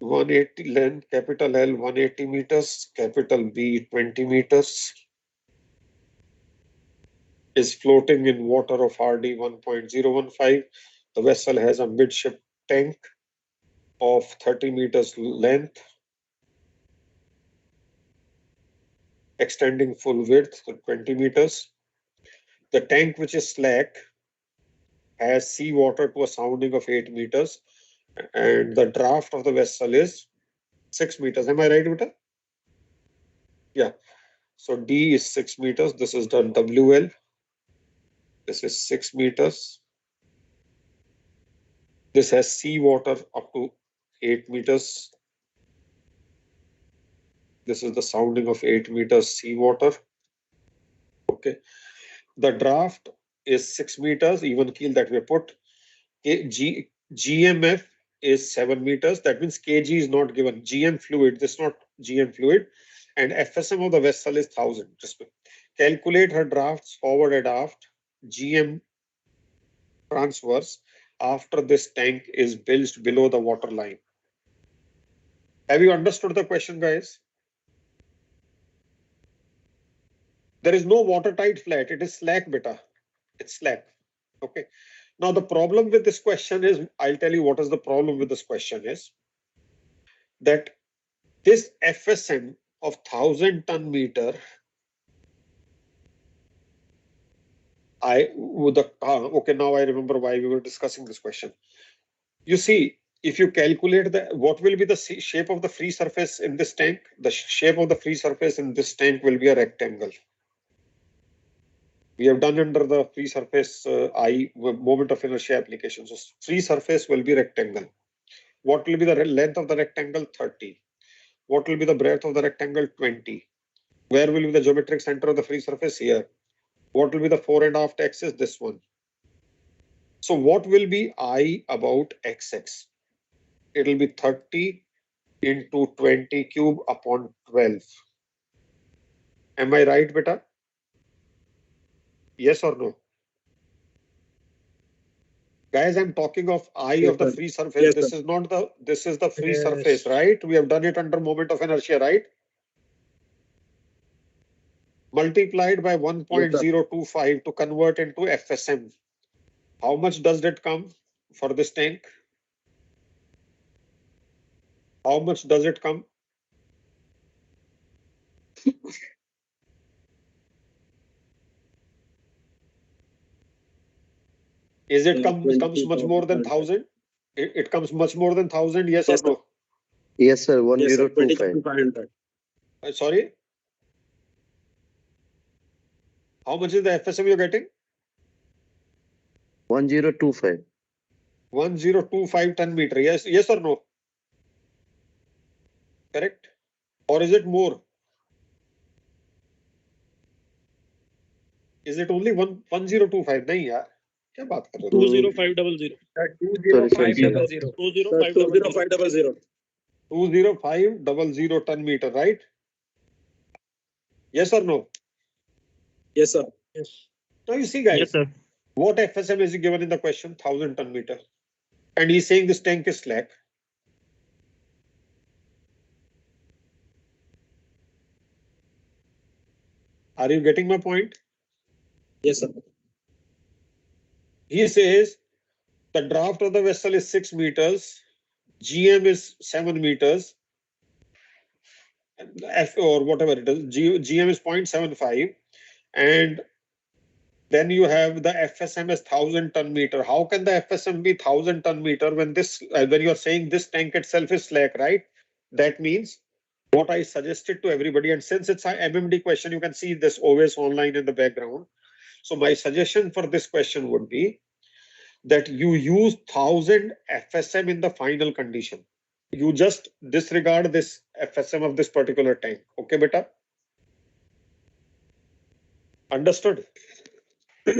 180 length, capital L 180 meters, capital B 20 meters. Is floating in water of RD 1.015. The vessel has a midship tank of 30 meters length, extending full width to 20 meters. The tank, which is slack, has seawater to a sounding of 8 meters, and the draft of the vessel is 6 meters. Am I right, Vita? Yeah. So D is 6 meters. This is the WL. This is 6 meters. This has seawater up to 8 meters. This is the sounding of 8 meters seawater. Okay. The draft is 6 meters, even keel that we put. GMF is 7 meters. That means kg is not given. GM fluid, this is not GM fluid. And FSM of the vessel is 1000. Just calculate her drafts forward and aft. GM transverse after this tank is bilged below the water line. Have you understood the question, guys? There is no watertight flat. It is slack, beta. It's slack. Okay. Now the problem with this question is, I'll tell you what is the problem with this question is that this FSM of 1000 ton meter, okay, now I remember why we were discussing this question. You see, if you calculate what will be the shape of the free surface in this tank? The shape of the free surface in this tank will be a rectangle. We have done under the free surface moment of inertia application. So free surface will be rectangle. What will be the length of the rectangle? 30. What will be the breadth of the rectangle? 20. Where will be the geometric center of the free surface? Here. What will be the fore and aft axis? This one. So what will be I about XX? It will be 30 into 20 cube upon 12. Am I right, beta? Yes or no? Guys, I'm talking of I of the free surface. Yes, this sir. is not the, this is the free Yes. surface, right? We have done it under moment of inertia, right? Multiplied by 1.025 to convert into FSM. How much does it come for this tank? How much does it come? Is it comes much more than 1000? It comes much more than 1000, yes or no? Yes, sir. Yes, sir. 1025. 22,500. Sorry? How much is the FSM you're getting? 1025. 1025 ton meter. Yes or no? Correct? Or is it more? Is it only 1025? नहीं यार, क्या बात कर रहे हो? 20500. Sorry, sorry, sorry. 20500. 20500 ton meter, right? Yes or no? Yes, sir. Yes. Now you see, guys, Yes, sir. what FSM is given in the question? 1000 ton meter. And he's saying this tank is slack. Are you getting my point? Yes, sir. He says the draft of the vessel is 6 meters, GM is 7 meters, F or whatever it is, GM is 0.75, and then you have the FSM is 1000 ton meter. How can the FSM be 1000 ton meter when when you're saying this tank itself is slack, right? That means what I suggested to everybody, and since it's an MMD question, you can see this always online in the background. So my suggestion for this question would be that you use 1000 FSM in the final condition. You just disregard this FSM of this particular tank. Okay, beta? Understood? Have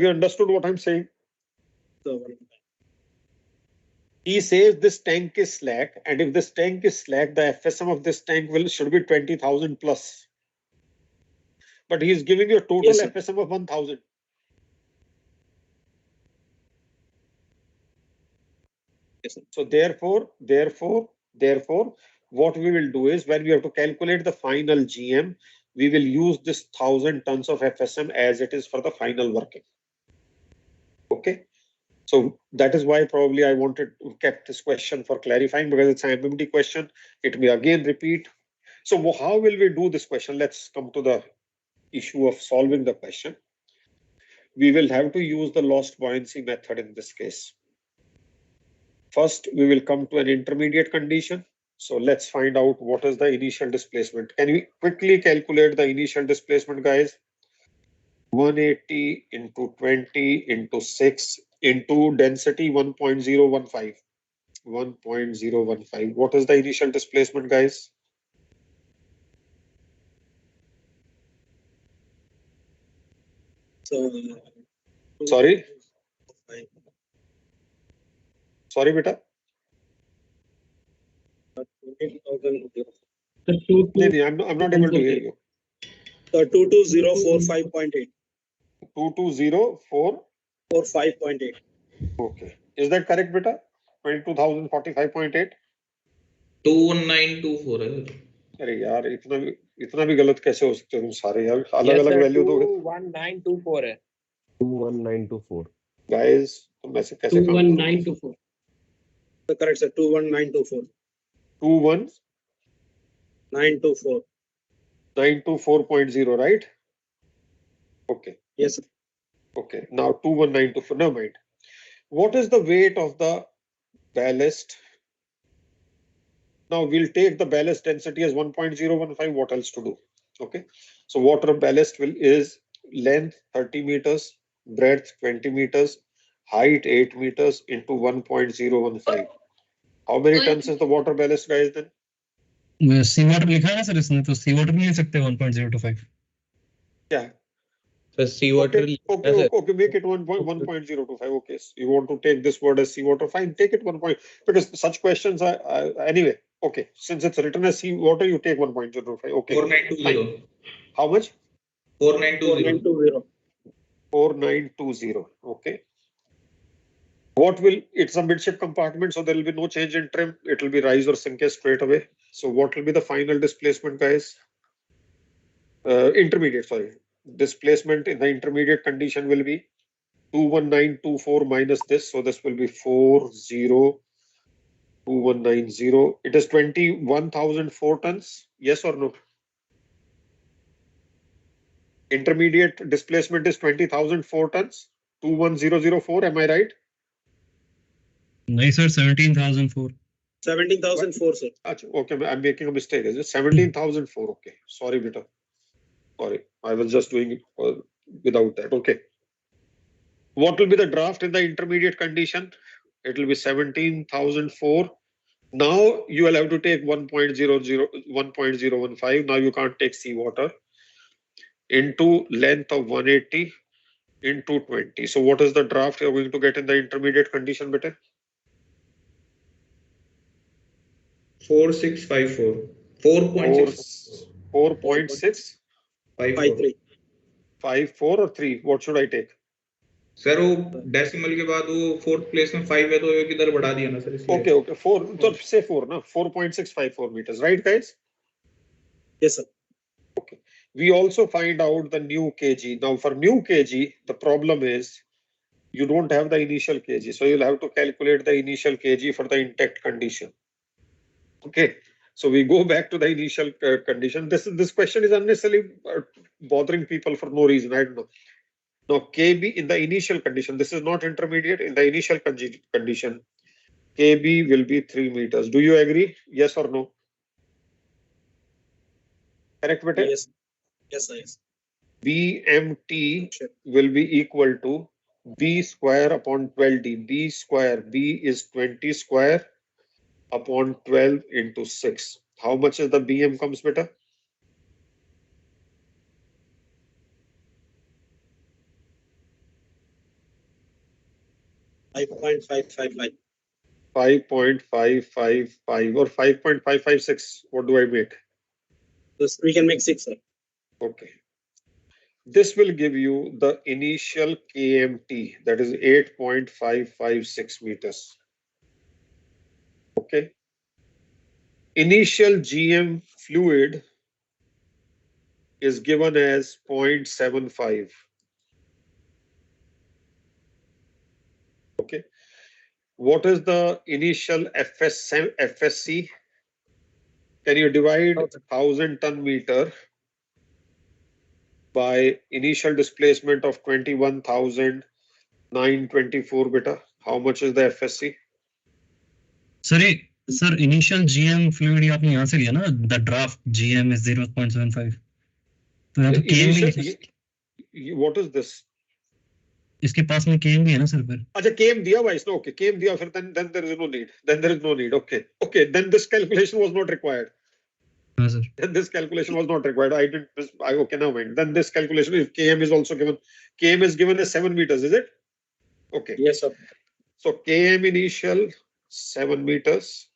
you understood what I'm saying? He says this tank is slack, and if this tank is slack, the FSM of this tank should be 20,000 plus. But he is giving you a total Yes, sir. FSM of 1000. Yes, sir. So therefore, what we will do is when we have to calculate the final GM, we will use this 1000 tons of FSM as it is for the final working. Okay. So that is why probably I kept this question for clarifying, because it's an MMD question. It may again repeat. So how will we do this question? Let's come to the issue of solving the question. We will have to use the lost buoyancy method in this case. First, we will come to an intermediate condition. So let's find out what is the initial displacement. Can we quickly calculate the initial displacement, guys? 180 into 20 into 6 into density 1.015. 1.015. What is the initial displacement, guys? So, Sorry? Sorry, beta. 20,000. I'm not able to hear you. 22,045.8. 2204. 45.8. Okay. Is that correct, beta? 22,045.8. 21924 है sir. अरे यार इतना भी गलत कैसे हो सकते हो तुम सारे यार अलग Yes, अलग sir. वैल्यू दोगे 21924 है. 21924. गाइस तुम ऐसे कैसे काम करोगे 21924. Correct, sir. 21924. 21924 924. right? Okay. Yes, sir. Okay. Now 21924. Never mind. What is the weight of the ballast? Now we'll take the ballast density as 1.015. What else to do? Okay. So water ballast is length 30 meters, breadth 20 meters, height 8 meters into 1.015. How many tons is the water ballast, guys, then? C water लिखा है ना sir इसमें, तो सी water नहीं ले सकते 1.025. Yeah. So seawater. Okay, make it 1.025. Okay, so you want to take this word as seawater? Fine, take it 1 point, because such questions are anyway. Okay, since it's written as seawater, you take 1.025. Okay. 4920. How much? 4920. 4920. Okay. What will, it's a midship compartment, so there will be no change in trim. It will be rise or sink straight away. So what will be the final displacement, guys? Intermediate, sorry. Displacement in the intermediate condition will be 21924 minus this. So this will be 402190. It is 21,004 tons. Yes or no? Intermediate displacement is 20,004 tons. 21004. Am I right? नहीं sir 17,004. 17,004, sir. Okay, I'm making a mistake. Is it 17,004? Okay. Sorry, beta. Sorry. I was just doing it without that. Okay. What will be the draft in the intermediate condition? It will be 17,004. Now you will have to take 1.015. Now you can't take seawater into length of 180 into 20. So what is the draft you're going to get in the intermediate condition, beta? 4654. 4.6. 4.6. 54 or 3. What should I take? Sir वो decimal के बाद वो fourth place में 5 है तो एक इधर बढ़ा दिया ना सर इसलिए. Okay, 4. So say 4 ना 4.654 meters, right, guys? Yes, sir. Okay. We also find out the new kg. Now for new kg, the problem is you don't have the initial kg, so you'll have to calculate the initial kg for the intact condition. Okay. So we go back to the initial condition. This question is unnecessarily bothering people for no reason. I don't know. Now kb in the initial condition, this is not intermediate. In the initial condition, kb will be 3 meters. Do you agree? Yes or no? Correct, beta? Yes. Yes, sir. Yes. BMT will be equal to B square upon 12D. B square, B is 20 square upon 12 into 6. How much is the BM comes, beta? $5.555. 5.555 or 5.556. What do I make? So we can make 6, sir. Okay. This will give you the initial KMT, that is 8.556 meters. Okay. Initial GM fluid is given as 0.75. Okay. What is the initial FSC? Can you divide 1,000 ton meter by initial displacement of 21,924 beta? How much is the FSC? Sir ये Sir, initial GM fluid ये आपने यहाँ से लिया ना, the draft GM is 0.75. तो यहाँ पे KM भी लिखा, what is this? इसके पास में KM भी है ना सर फिर? अच्छा, KM दिया हुआ है इसने, okay, KM दिया, फिर then there is no need. Then there is no need. Okay, then this calculation was not required. हाँ sir. Then this calculation was not required. I didn't. Okay, now mind. Then this calculation, if KM is also given, KM is given as 7 meters, is it? Okay. Yes, sir. So KM initial 7 meters.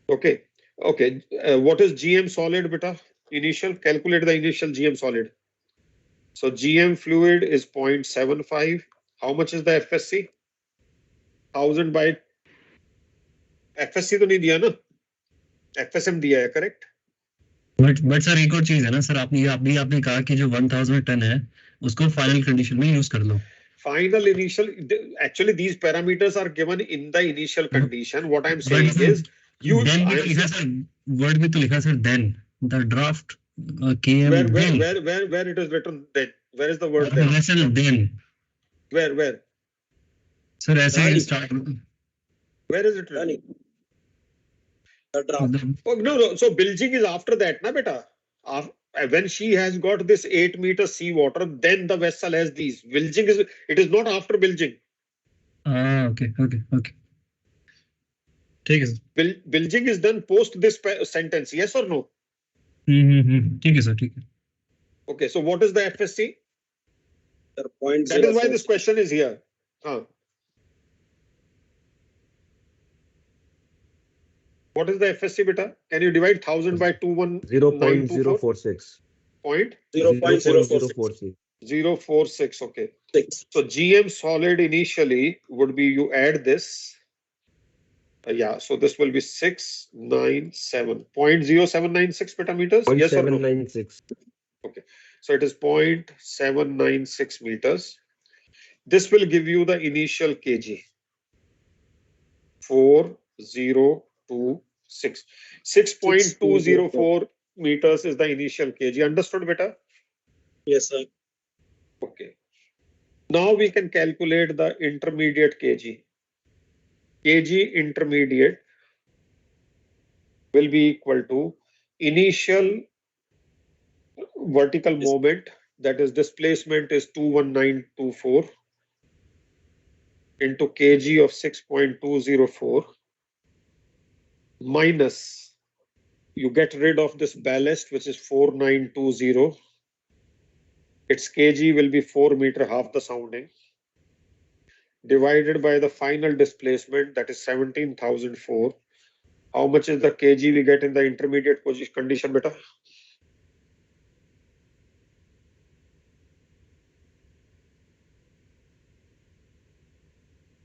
Okay. What is GM solid, beta? Initial. Calculate the initial GM solid. So GM fluid is 0.75. How much is the FSC? 1000 by FSC तो नहीं दिया ना, FSM दिया है, correct? But sir एक और चीज है ना सर, आपने कहा कि जो 1000 टन है उसको फाइनल कंडीशन में यूज कर लो. Final initial, actually these parameters are given in the initial condition. What I'm saying is, then भी तो लिखा सर, word में तो लिखा sir then the draft KM where it is written then, where is the word then? Where? Sir, ऐसे ही start. Where is it written? The draft. Oh, no. So bilging is after that, na beta. When she has got this 8 meters sea water, then the vessel has these. Bilging is, it is not after bilging. Okay. ठीक है sir. Bilging is done post this sentence, yes or no? ठीक है sir, ठीक है. Okay, so what is the FSC? That is why this question is here. What is the FSC, beta? Can you divide 1000 by 0.046. Point? 0.046. 0.46, okay. So GM solid initially would be, you add this. So this will be 697. 0.0796 petameters? Yes or no? 0.796. Okay. So it is 0.796 meters. This will give you the initial kg. 4026. 6.204 meters is the initial kg. Understood, beta? Yes, sir. Okay. Now we can calculate the intermediate kg. Kg intermediate will be equal to initial vertical moment, that is displacement is 21924 into kg of 6.204 minus, you get rid of this ballast which is 4920, its kg will be 4 meter, half the sounding, divided by the final displacement, that is 17,004. How much is the kg we get in the intermediate condition, beta?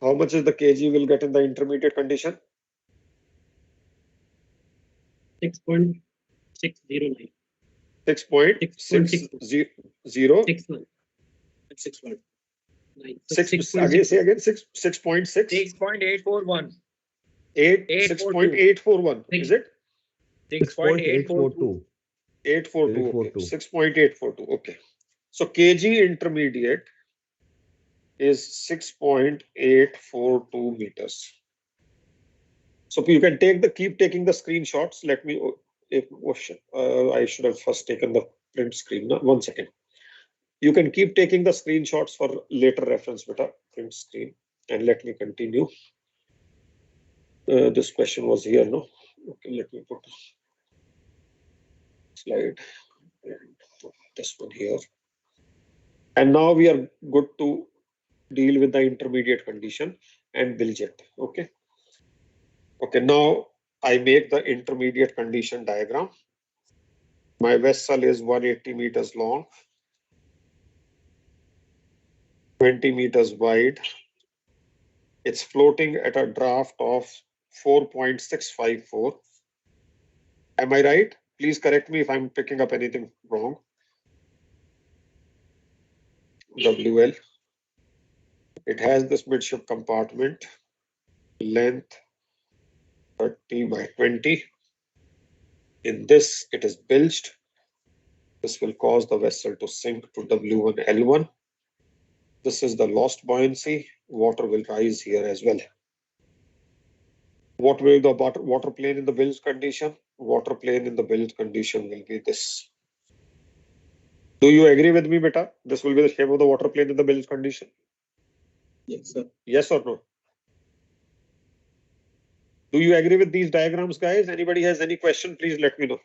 How much is the kg we'll get in the intermediate condition? 6.609. 6.609. 6.6. 6.841. 6.841. Is it? 6.842. 842. Okay. 6.842. Okay. So kg intermediate is 6.842 meters. So you can keep taking the screenshots. Let me, I should have first taken the print screen. Now, 1 second. You can keep taking the screenshots for later reference, beta, print screen. And let me continue. This question was here, no? Okay, let me put a slide and put this one here. And now we are good to deal with the intermediate condition and bilge it. Okay. Okay, now I make the intermediate condition diagram. My vessel is 180 meters long, 20 meters wide. It's floating at a draft of 4.654. Am I right? Please correct me if I'm picking up anything wrong. WL. It has this midship compartment, length 30 by 20. In this, it is bilged. This will cause the vessel to sink to W1, L1. This is the lost buoyancy. Water will rise here as well. What will the water plane in the bilge condition? Water plane in the bilge condition will be this. Do you agree with me, beta? This will be the shape of the water plane in the bilge condition. Yes, sir. Yes or no? Do you agree with these diagrams, guys? Anybody has any question, please let me know.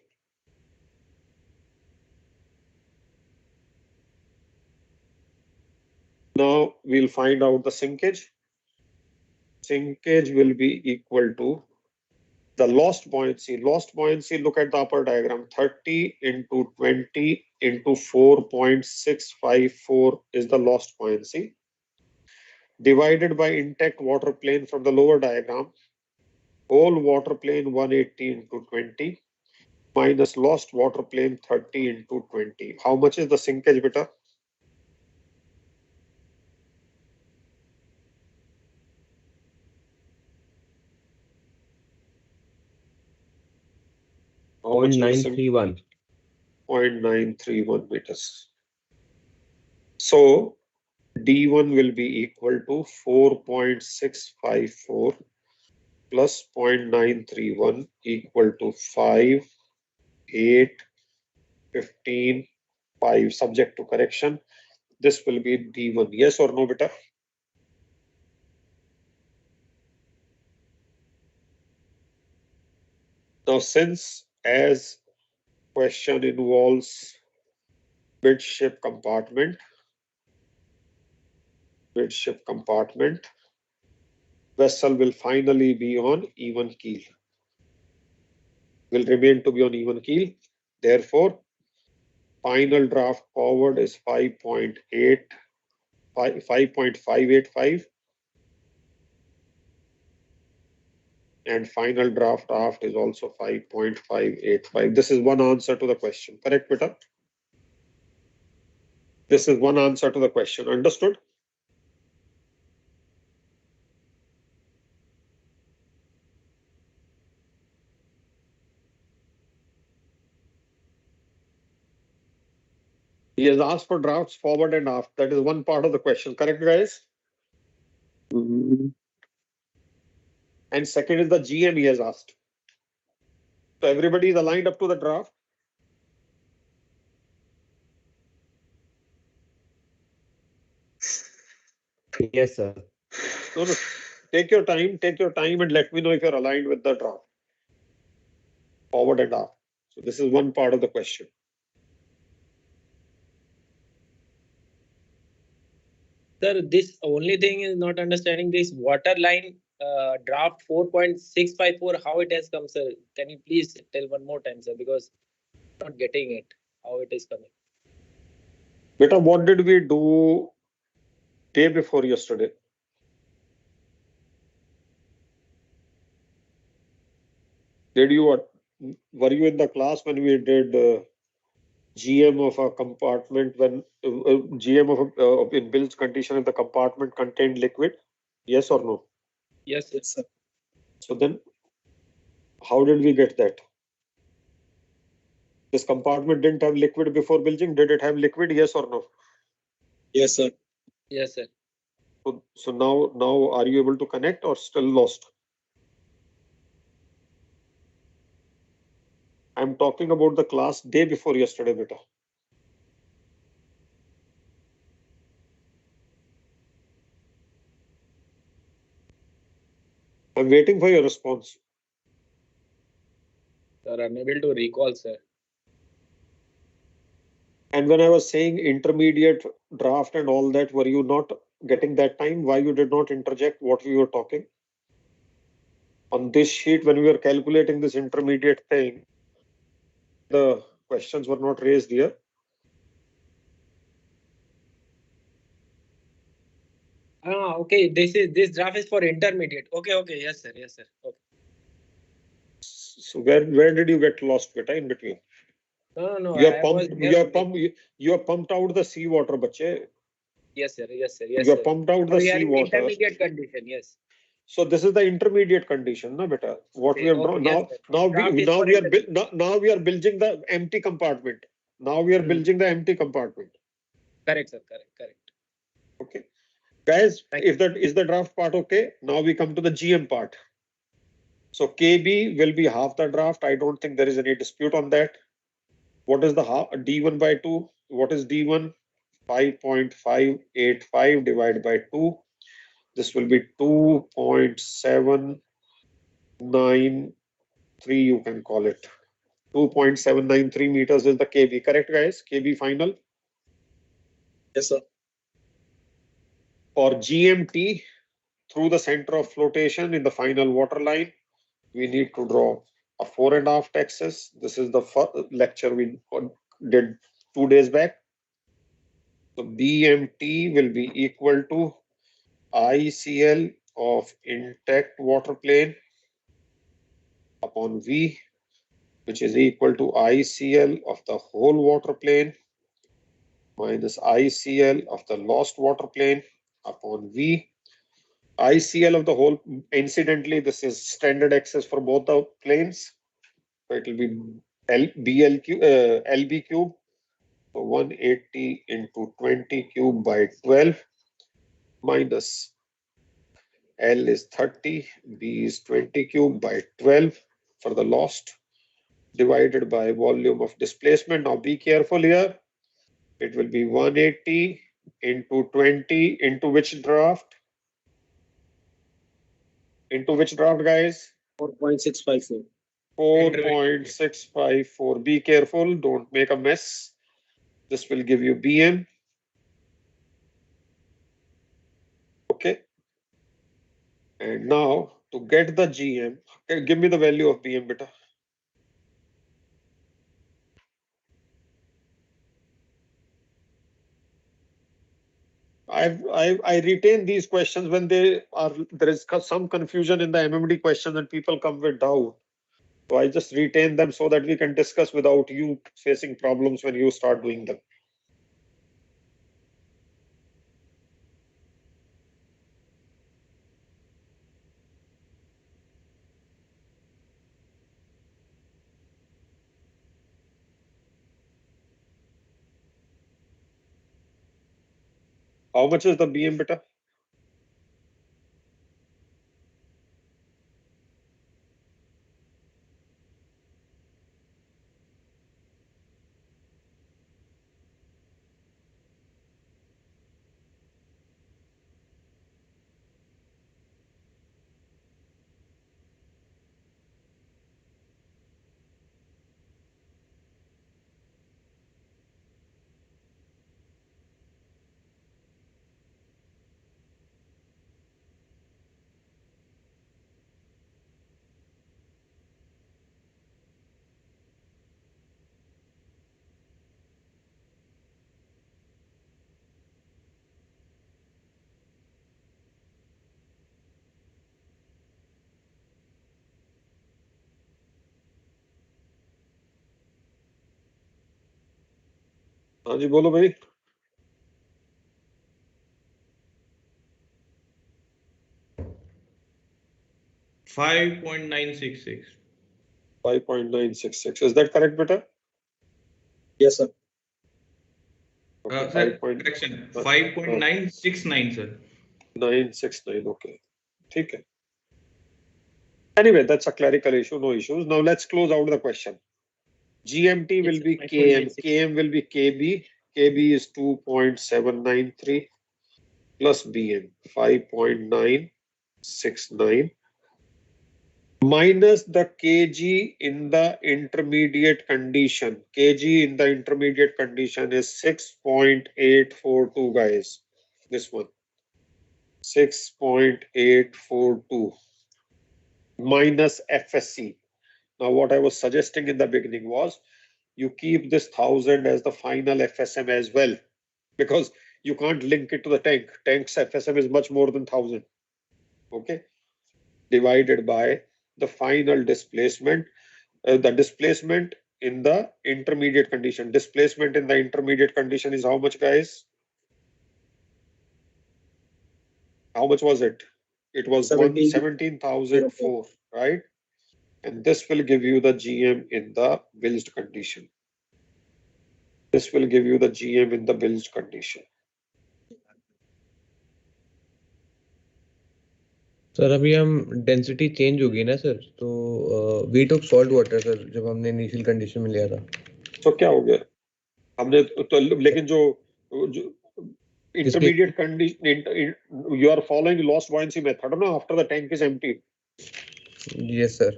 Now we'll find out the sinkage. Sinkage will be equal to the lost buoyancy. Lost buoyancy, look at the upper diagram. 30 into 20 into 4.654 is the lost buoyancy. Divided by intact water plane from the lower diagram. Whole water plane 180 into 20 minus lost water plane 30 into 20. How much is the sinkage, beta? How much is the sinkage? 0.931. 0.931 meters. So D1 will be equal to 4.654 plus 0.931 equal to 5, 8, 15, 5 subject to correction. This will be D1. Yes or no, beta? Now, since as question involves midship compartment, vessel will finally be on even keel. Will remain to be on even keel. Therefore, final draft forward is 5.585 and final draft aft is also 5.585. This is one answer to the question. Correct, beta? This is one answer to the question. Understood? He has asked for drafts forward and aft. That is one part of the question. Correct, guys? Mhm. And second is the GM he has asked. So everybody is aligned up to the draft. Yes, sir. No, no. Take your time and let me know if you're aligned with the draft. Forward and aft. So this is one part of the question. Sir, this only thing is not understanding this water line draft 4.654, how it has come, sir. Can you please tell one more time, sir? Because I'm not getting it, how it is coming. Beta, what did we do day before yesterday? Were you in the class when we did GM of a compartment when GM of in bilge condition if the compartment contained liquid? Yes or no? Yes, sir. So then, how did we get that? This compartment didn't have liquid before bilging. Did it have liquid? Yes or no? Yes, sir. Yes, sir. So now are you able to connect or still lost? I'm talking about the class day before yesterday, beta. I'm waiting for your response. Sir, I'm able to recall, sir. And when I was saying intermediate draft and all that, were you not getting that time? Why you did not interject what we were talking? On this sheet, when we were calculating this intermediate thing, the questions were not raised here. Okay. This draft is for intermediate. Okay. Yes, sir. Okay. So where did you get lost, beta, in between? No. You are pumped out the seawater, bache. Yes, sir. You are pumped out the We are in seawater. intermediate condition. Yes. So this is the intermediate condition, na beta. What we have drawn Yes, sir. now Draft is we for are intermediate. now we are bilging the empty compartment. Now we are bilging the empty compartment. Correct, sir. Correct. Okay, guys, if that is the draft part, okay. Now we come to the GM part. So KB will be half the draft. I don't think there is any dispute on that. What is the half D1 by 2? What is D1? 5.585 divided by 2. This will be 2.793, you can call it. 2.793 meters is the KB. Correct, guys? KB final. Yes, sir. For GMT, through the center of flotation in the final water line, we need to draw a 4.5 axis. This is the first lecture we did 2 days back. So BMT will be equal to ICL of intact water plane upon V, which is equal to ICL of the whole water plane minus ICL of the lost water plane upon V. ICL of the whole, incidentally, this is standard access for both the planes. So it will be LB cube. So 180 into 20 cube by 12 minus L is 30, B is 20 cube by 12 for the lost, divided by volume of displacement. Now be careful here. It will be 180 into 20 into which draft? Into which draft, guys? 4.654. 4.654. Be careful, don't make a mess. This will give you BM. Okay. And now to get the GM, give me the value of BM, beta. I retain these questions when there is some confusion in the MMD question and people come with doubt. So I just retain them so that we can discuss without you facing problems when you start doing them. How much is the BM, beta? हाँ जी बोलो भाई. $5.966. 5.966. Is that correct, beta? Yes, sir. Okay, Sir, correction. 5.969, sir. 969. Okay. Okay. Anyway, that's a clerical issue. No issues. Now let's close out the question. GMT will be KM. KM will be KB. KB is 2.793 plus BM 5.969 minus the kg in the intermediate condition. Kg in the intermediate condition is 6.842, guys. This one. 6.842 minus FSC. Now, what I was suggesting in the beginning was you keep this 1000 as the final FSM as well, because you can't link it to the tank. Tank's FSM is much more than 1000. Okay. Divided by the final displacement, the displacement in the intermediate condition. Displacement in the intermediate condition is how much, guys? How much was it? It was 17,004, right? And this will give you the GM in the bilged condition. This will give you the GM in the bilged condition. Sir अभी हम density change होगी ना sir, तो we took salt water sir, जब हमने initial condition में लिया था। तो क्या हो गया हमने तो लेकिन जो intermediate condition, you are following lost buoyancy method no, after the tank is empty. Yes sir.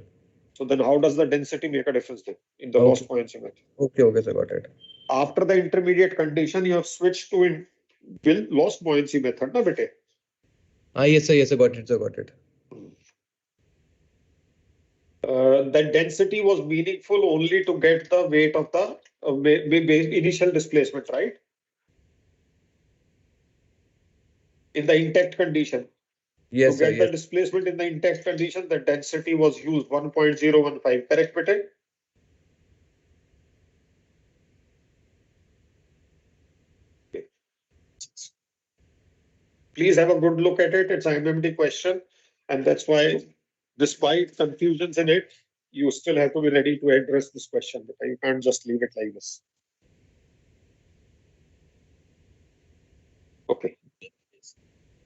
So then how does the density make a difference then in the lost buoyancy method? Okay sir, got it. After the intermediate condition you have switched to lost buoyancy method na bete. Yes sir, got it sir, got it. That density was meaningful only to get the weight of the initial displacement, right? In the intact condition. Yes to sir, get the yes. displacement in the intact condition, the density was used 1.015. Correct, Bete? Okay. Please have a good look at it. It's an MMD question, and that's why, despite confusions in it, you still have to be ready to address this question. But you can't just leave it like this. Okay.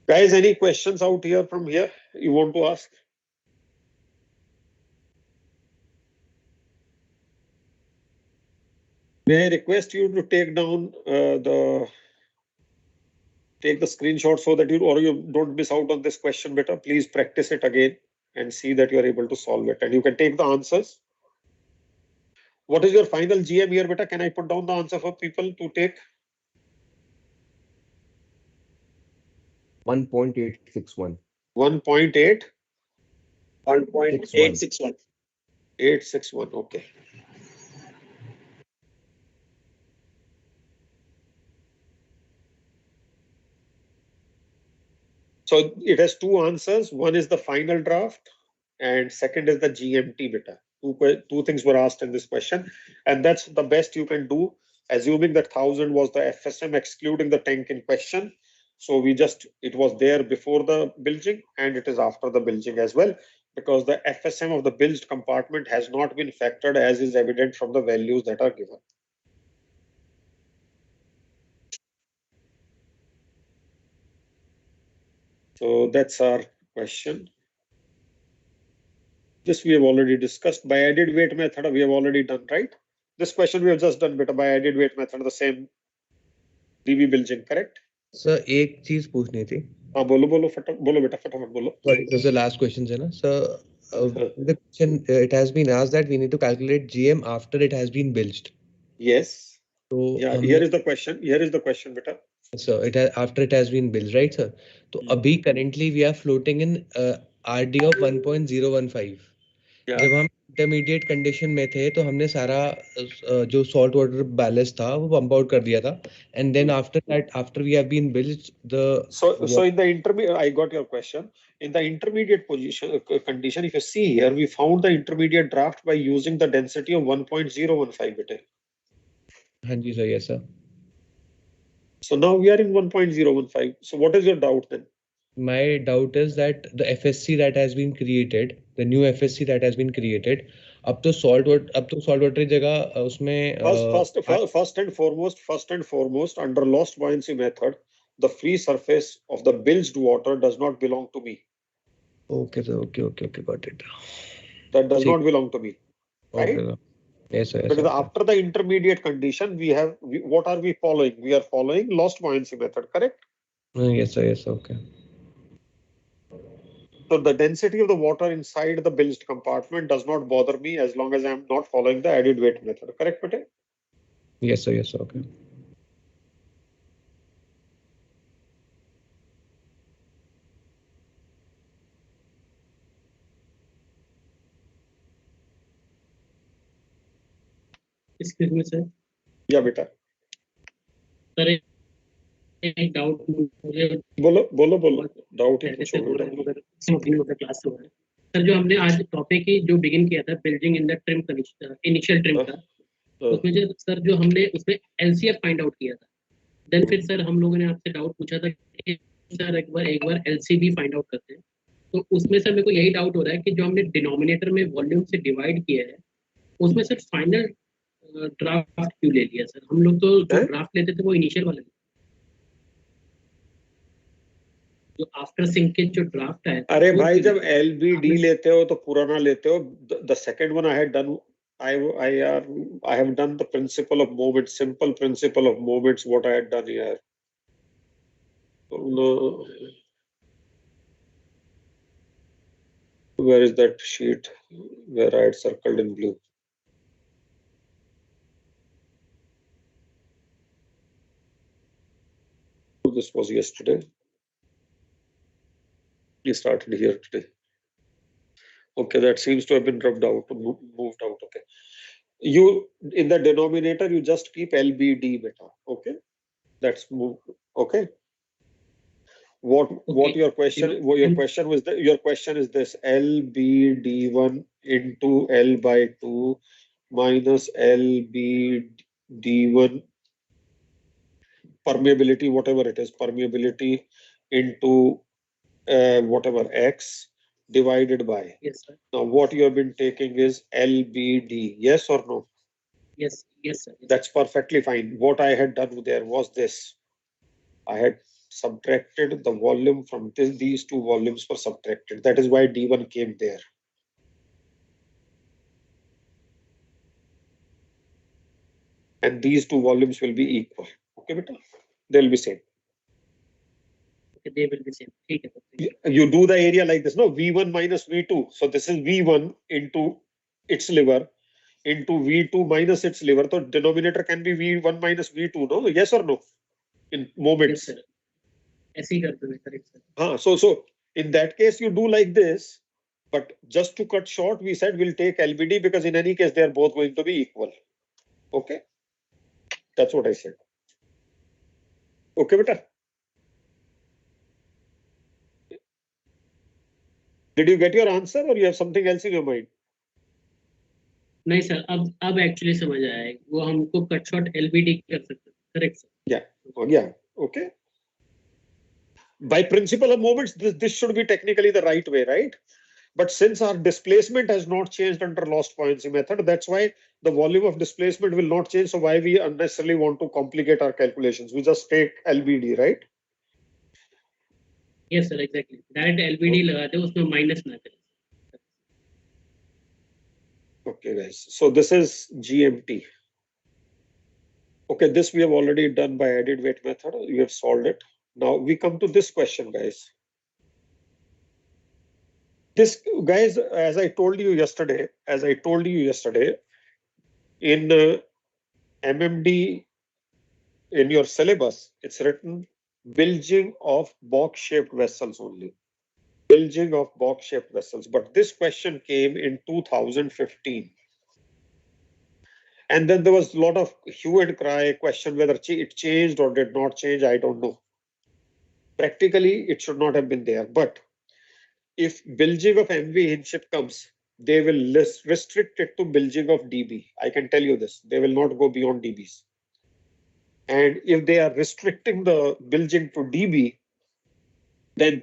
Guys, any questions out here from here you want to ask? May I request you to take down take the screenshot so that you don't miss out on this question better. Please practice it again and see that you are able to solve it. And you can take the answers. What is your final GM here, beta? Can I put down the answer for people to take? 1.861. 1.8? 1.861. 861, okay. So it has two answers. One is the final draft and second is the GMT beta. Two things were asked in this question, and that's the best you can do, assuming that 1000 was the FSM excluding the tank in question. So it was there before the bilging and it is after the bilging as well, because the FSM of the bilged compartment has not been factored as is evident from the values that are given. So that's our question. This we have already discussed. By added weight method, we have already done, right? This question we have just done, beta, by added weight method, the same DV bilging, correct? Sir एक चीज पूछनी थी. हाँ बोलो बेटा फटाफट बोलो. Sorry, this is the last question, है ना? So the question it has been asked that we need to calculate GM after it has been bilged. Yes. So yeah, here is the question. Here is the question, beta. So it has after it has been bilged, right, sir? So अभी currently we are floating in RD of 1.015. जब हम intermediate condition में थे तो हमने सारा जो salt water balance था वो पंप आउट कर दिया था, and then after that after we have been build the so in the intermediate, I got your question. In the intermediate position condition, if you see here, we found the intermediate draft by using the density of 1.015 beta. हाँ जी sir, yes sir. So now we are in 1.015. So what is your doubt then? My doubt is that the FSC that has been created, the new FSC that has been created, अब तो salt water की जगह उसमें first and foremost, under lost buoyancy method, the free surface of the bilged water does not belong to me. Okay sir, okay, got it. That does not belong to me, right? Okay sir. Yes sir, yes Because sir. after the intermediate condition, what are we following? We are following lost buoyancy method, correct? Yes sir, okay. So the density of the water inside the bilged compartment does not bother me as long as I am not following the added weight method, correct, Pate? Yes sir, okay. Excuse me, sir. Yeah, beta. Sir, एक doubt मुझे बोलो doubt ही पूछो बेटा. Class से sir, जो हमने आज topic ही जो बिगिन किया था building in the trim initial trim का, उसमें जो सर जो हमने उसमें एलसीएफ फाइंड आउट किया था, देन फिर सर हम लोगों ने आपसे डाउट पूछा था कि सर एक बार एलसीबी फाइंड आउट करते हैं, तो उसमें सर मेरे को यही डाउट हो रहा है कि जो हमने डिनोमिनेटर में वॉल्यूम से डिवाइड किया है उसमें सर फाइनल ड्राफ्ट क्यों ले लिया सर? हम लोग तो जो ड्राफ्ट लेते थे वो इनिशियल वाला. जो आफ्टर सिंकेज जो ड्राफ्ट है, अरे भाई जब LBD लेते हो तो पुराना लेते हो. The second one I had done, I have done the principle of moments, simple principle of moments, what I had done here. No. Where is that sheet where I had circled in blue? This was yesterday. We started here today. Okay, that seems to have been rubbed out, moved out. Okay. You, in the denominator, you just keep LBD beta. Okay. That's move. Okay. What your question? Your question was your question is this: LBD1 into L by 2 minus LBD1 permeability, whatever it is, permeability into whatever X divided by. Yes, sir. Now, what you have been taking is LBD. Yes or no? Yes, yes, sir. That's perfectly fine. What I had done there was this. I had subtracted the volume from these two volumes were subtracted. That is why D1 came there. And these two volumes will be equal. Okay, beta? They'll be same. Okay, they will be same. Okay. You do the area like this, no? V1 minus V2. So this is V1 into its liver into V2 minus its liver. So denominator can be V1 minus V2, no? Yes or no? In moments. Yes, sir. ऐसे ही करते हैं, correct, sir. So in that case, you do like this. But just to cut short, we said we'll take LBD because in any case, they are both going to be equal. Okay? That's what I said. Okay, beta? Did you get your answer or you have something else in your mind? नहीं sir, अब actually समझ आया है, वो हमको cut short LBD कर सकते हैं, correct sir? Yeah. Okay. By principle of moments, this should be technically the right way, right? But since our displacement has not changed under lost buoyancy method, that's why the volume of displacement will not change. So why we unnecessarily want to complicate our calculations? We just take LBD, right? Yes, sir, exactly. Direct LBD लगाते हैं, उसमें minus ना करें. Okay, guys. So this is GMT. Okay, this we have already done by added weight method. We have solved it. Now we come to this question, guys. This, guys, as I told you yesterday, in MMD, in your syllabus, it's written bilging of box-shaped vessels only. Bilging of box-shaped vessels. But this question came in 2015. And then there was a lot of hue and cry question whether it changed or did not change. I don't know. Practically, it should not have been there. But if bilging of MV hinge comes, they will restrict it to bilging of DB. I can tell you this. They will not go beyond DBs. And if they are restricting the bilging to DB, then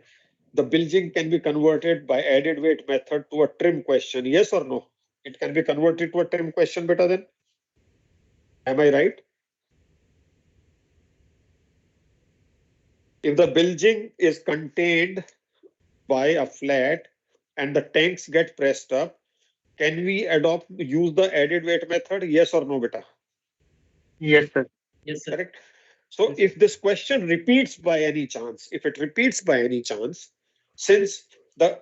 the bilging can be converted by added weight method to a trim question. Yes or no? It can be converted to a trim question better than. Am I right? If the bilging is contained by a flat and the tanks get pressed up, can we use the added weight method? Yes or no, beta? Yes, sir. Yes, sir. Correct. So if this question repeats by any chance, since the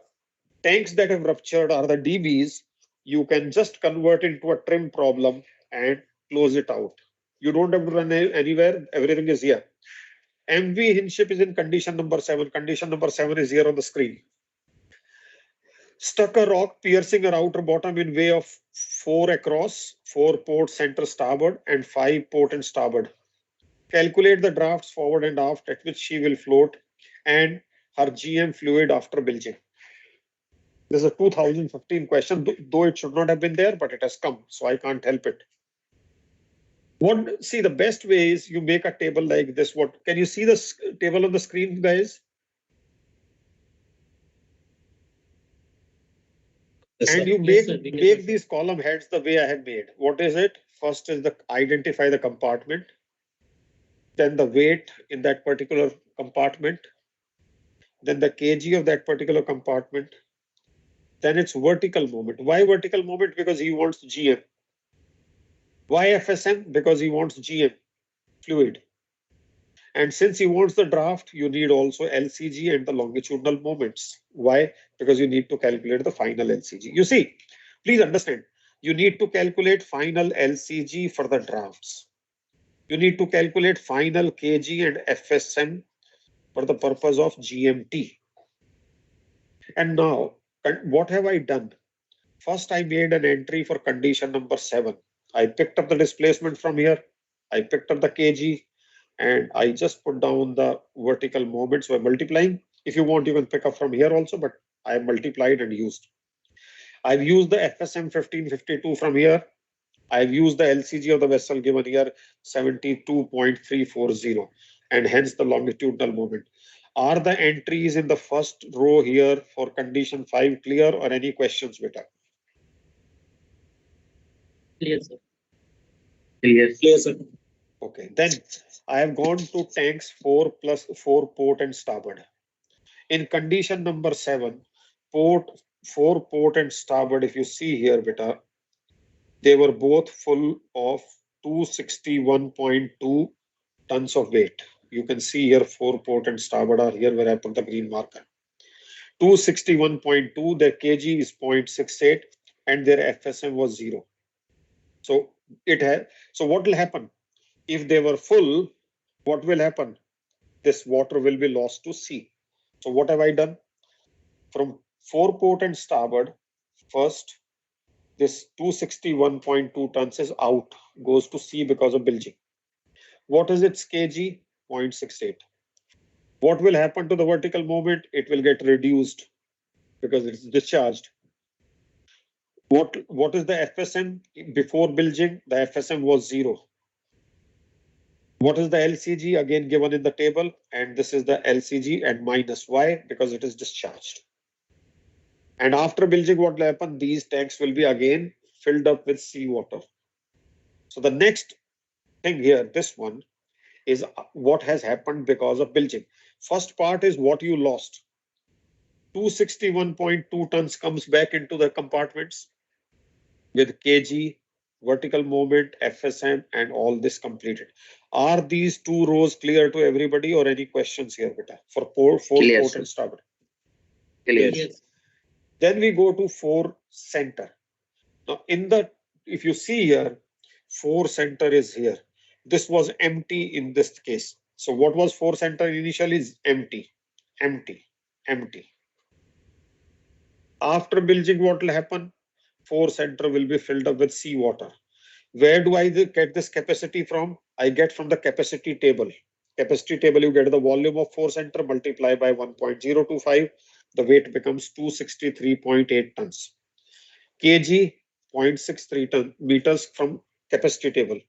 tanks that have ruptured are the DBs, you can just convert into a trim problem and close it out. You don't have to run anywhere. Everything is here. MV hinship is in condition number 7. Condition number 7 is here on the screen. Stuck a rock piercing our outer bottom in way of 4 across, 4 port center starboard and 5 port and starboard. Calculate the drafts forward and aft at which she will float and her GM fluid after bilging. This is a 2015 question, though it should not have been there, but it has come, so I can't help it. See, the best way is you make a table like this. Can you see the table on the screen, guys? Yes, and you make these column heads the way I have made. What is it? First is identify the compartment, then the weight in that particular compartment, then the kg of that particular compartment, then its vertical moment. Why vertical moment? Because he wants GM. Why FSM? Because he wants GM, fluid. And since he wants the draft, you need also LCG and the longitudinal moments. Why? Because you need to calculate the final LCG. You see, please understand, you need to calculate final LCG for the drafts. You need to calculate final kg and FSM for the purpose of GMT. And now, what have I done? First, I made an entry for condition number 7. I picked up the displacement from here. I picked up the kg and I just put down the vertical moments by multiplying. If you want, you can pick up from here also, but I multiplied and used. I've used the FSM 1552 from here. I've used the LCG of the vessel given here 72.340 and hence the longitudinal moment. Are the entries in the first row here for condition 5 clear or any questions, beta? Clear, sir. Clear, sir. Okay, then I have gone to tanks 4 plus 4 port and starboard. In condition number 7, port 4 port and starboard, if you see here, beta, they were both full of 261.2 tons of weight. You can see here 4 port and starboard are here where I put the green marker. 261.2, their kg is 0.68 and their FSM was 0. So what will happen? If they were full, what will happen? This water will be lost to sea. So what have I done? From 4 port and starboard, first, this 261.2 tons is out, goes to sea because of bilging. What is its kg? 0.68. What will happen to the vertical moment? It will get reduced because it's discharged. What is the FSM? Before bilging, the FSM was 0. What is the LCG? Again given in the table, and this is the LCG and minus. Why? Because it is discharged. And after bilging, what will happen? These tanks will be again filled up with seawater. So the next thing here, this one, is what has happened because of bilging. First part is what you lost. 261.2 tons comes back into the compartments with kg, vertical moment, FSM, and all this completed. Are these 2 rows clear to everybody or any questions here, beta? For 4 Clear, port sir. and starboard. Clear. Yes. Then we go to 4 center. Now if you see here, 4 center is here. This was empty in this case. So what was 4 center initially is empty. After bilging, what will happen? 4 center will be filled up with seawater. Where do I get this capacity from? I get from the capacity table. Capacity table, you get the volume of 4 center, multiply by 1.025. The weight becomes 263.8 tons. Kg, 0.63 meters from capacity table.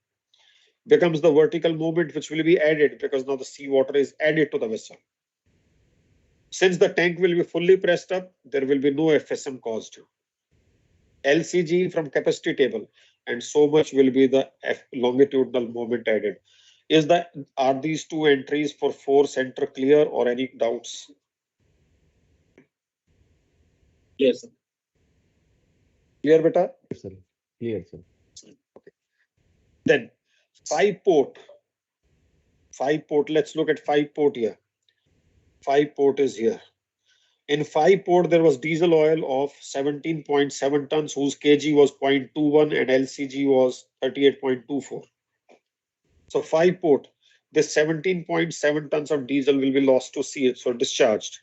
Becomes the vertical movement which will be added because now the seawater is added to the vessel. Since the tank will be fully pressed up, there will be no FSM caused. LCG from capacity table, and so much will be the longitudinal moment added. Are these 2 entries for 4 center clear or any doubts? Yes, sir. Clear, beta? Yes, sir. Clear, sir. Okay. Then 5 port. 5 port. Let's look at 5 port here. 5 port is here. In 5 port, there was diesel oil of 17.7 tons, whose kg was 0.21 and LCG was 38.24. So 5 port, this 17.7 tons of diesel will be lost to sea, so discharged.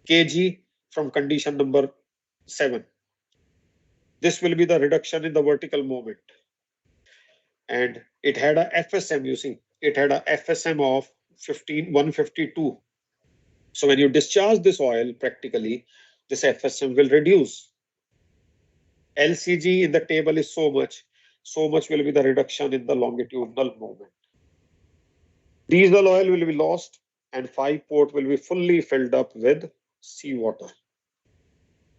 Kg from condition number 7. This will be the reduction in the vertical moment. And it had a FSM, you see, it had a FSM of 152. So when you discharge this oil, practically, this FSM will reduce. LCG in the table is so much will be the reduction in the longitudinal moment. Diesel oil will be lost and 5 port will be fully filled up with seawater.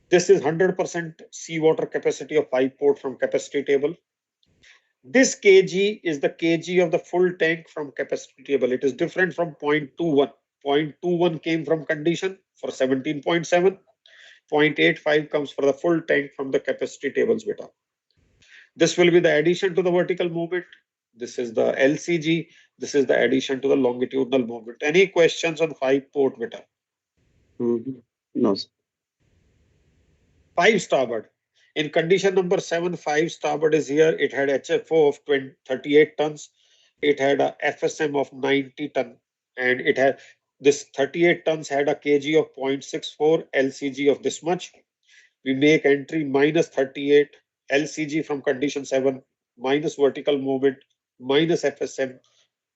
This is 100% seawater capacity of 5 port from capacity table. This kg is the kg of the full tank from capacity table. It is different from 0.21. 0.21 came from condition for 17.7. 0.85 comes for the full tank from the capacity tables beta. This will be the addition to the vertical movement. This is the LCG. This is the addition to the longitudinal movement. Any questions on 5 port beta? No, sir. 5 starboard. In condition number 7, 5 starboard is here. It had HFO of 38 tons. It had a FSM of 90 ton. And it had this 38 tons had a kg of 0.64, LCG of this much. We make entry minus 38 LCG from condition 7, minus vertical movement, minus FSM,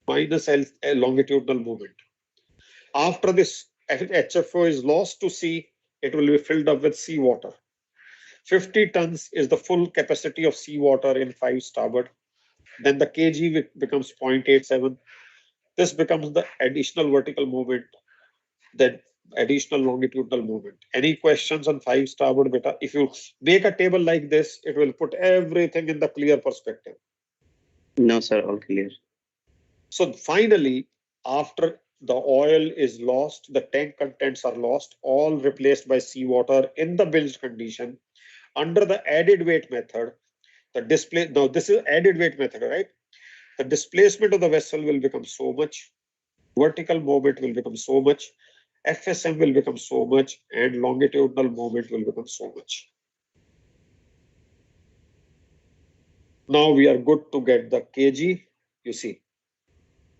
minus longitudinal movement. After this HFO is lost to sea, it will be filled up with seawater. 50 tons is the full capacity of seawater in 5 starboard. Then the kg becomes 0.87. This becomes the additional vertical movement, then additional longitudinal movement. Any questions on 5 starboard beta? If you make a table like this, it will put everything in the clear perspective. No, sir, all clear. So finally, after the oil is lost, the tank contents are lost, all replaced by seawater in the bilged condition. Under the added weight method, the display, now this is added weight method, right? The displacement of the vessel will become so much, vertical movement will become so much, FSM will become so much, and longitudinal movement will become so much. Now we are good to get the kg, you see.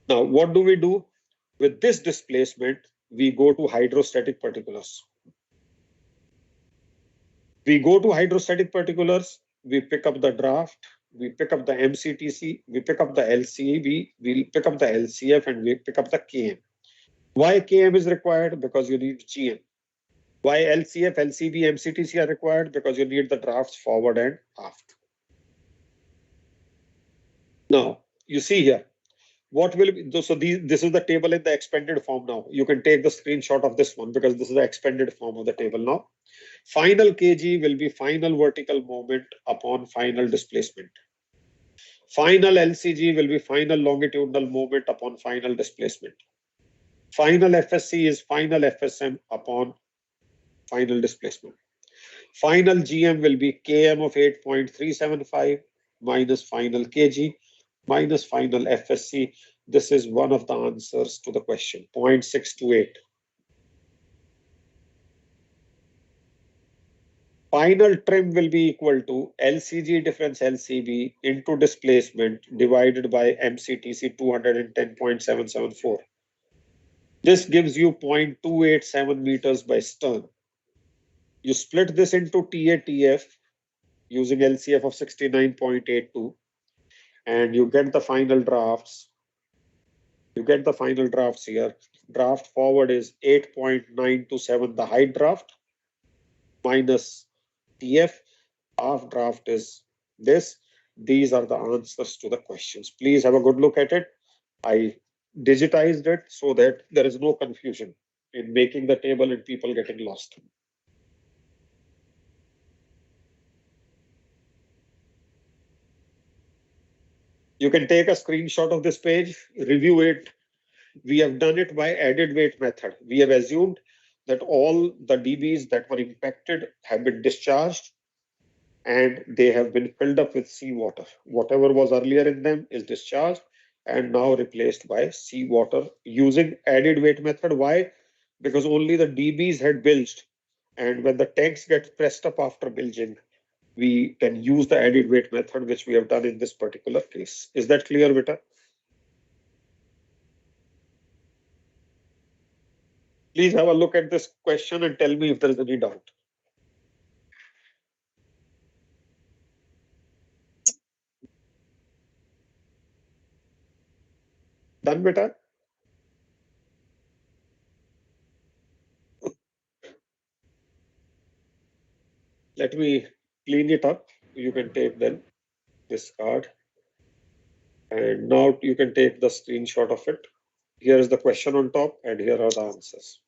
Now what do we do? With this displacement, we go to hydrostatic particulars. We go to hydrostatic particulars, we pick up the draft, we pick up the MCTC, we pick up the LCB, we pick up the LCF, and we pick up the KM. Why KM is required? Because you need GM. Why LCF, LCB, MCTC are required? Because you need the drafts forward and aft. Now, you see here, what will be, so this is the table in the expanded form now. You can take the screenshot of this one because this is the expanded form of the table now. Final kg will be final vertical movement upon final displacement. Final LCG will be final longitudinal movement upon final displacement. Final FSC is final FSM upon final displacement. Final GM will be KM of 8.375 minus final kg minus final FSC. This is one of the answers to the question, 0.628. Final trim will be equal to LCG difference LCB into displacement divided by MCTC 210.774. This gives you 0.287 meters by stern. You split this into TATF using LCF of 69.82 and you get the final drafts. You get the final drafts here. Draft forward is 8.927, the height draft, minus TF. Half draft is this. These are the answers to the questions. Please have a good look at it. I digitized it so that there is no confusion in making the table and people getting lost. You can take a screenshot of this page, review it. We have done it by added weight method. We have assumed that all the DBs that were impacted have been discharged and they have been filled up with seawater. Whatever was earlier in them is discharged and now replaced by seawater using added weight method. Why? Because only the DBs had bilged, and when the tanks get pressed up after bilging, we can use the added weight method, which we have done in this particular case. Is that clear, Vita? Please have a look at this question and tell me if there is any doubt. Done, Vita? Let me clean it up. You can take then this card. And now you can take the screenshot of it. Here is the question on top and here are the answers.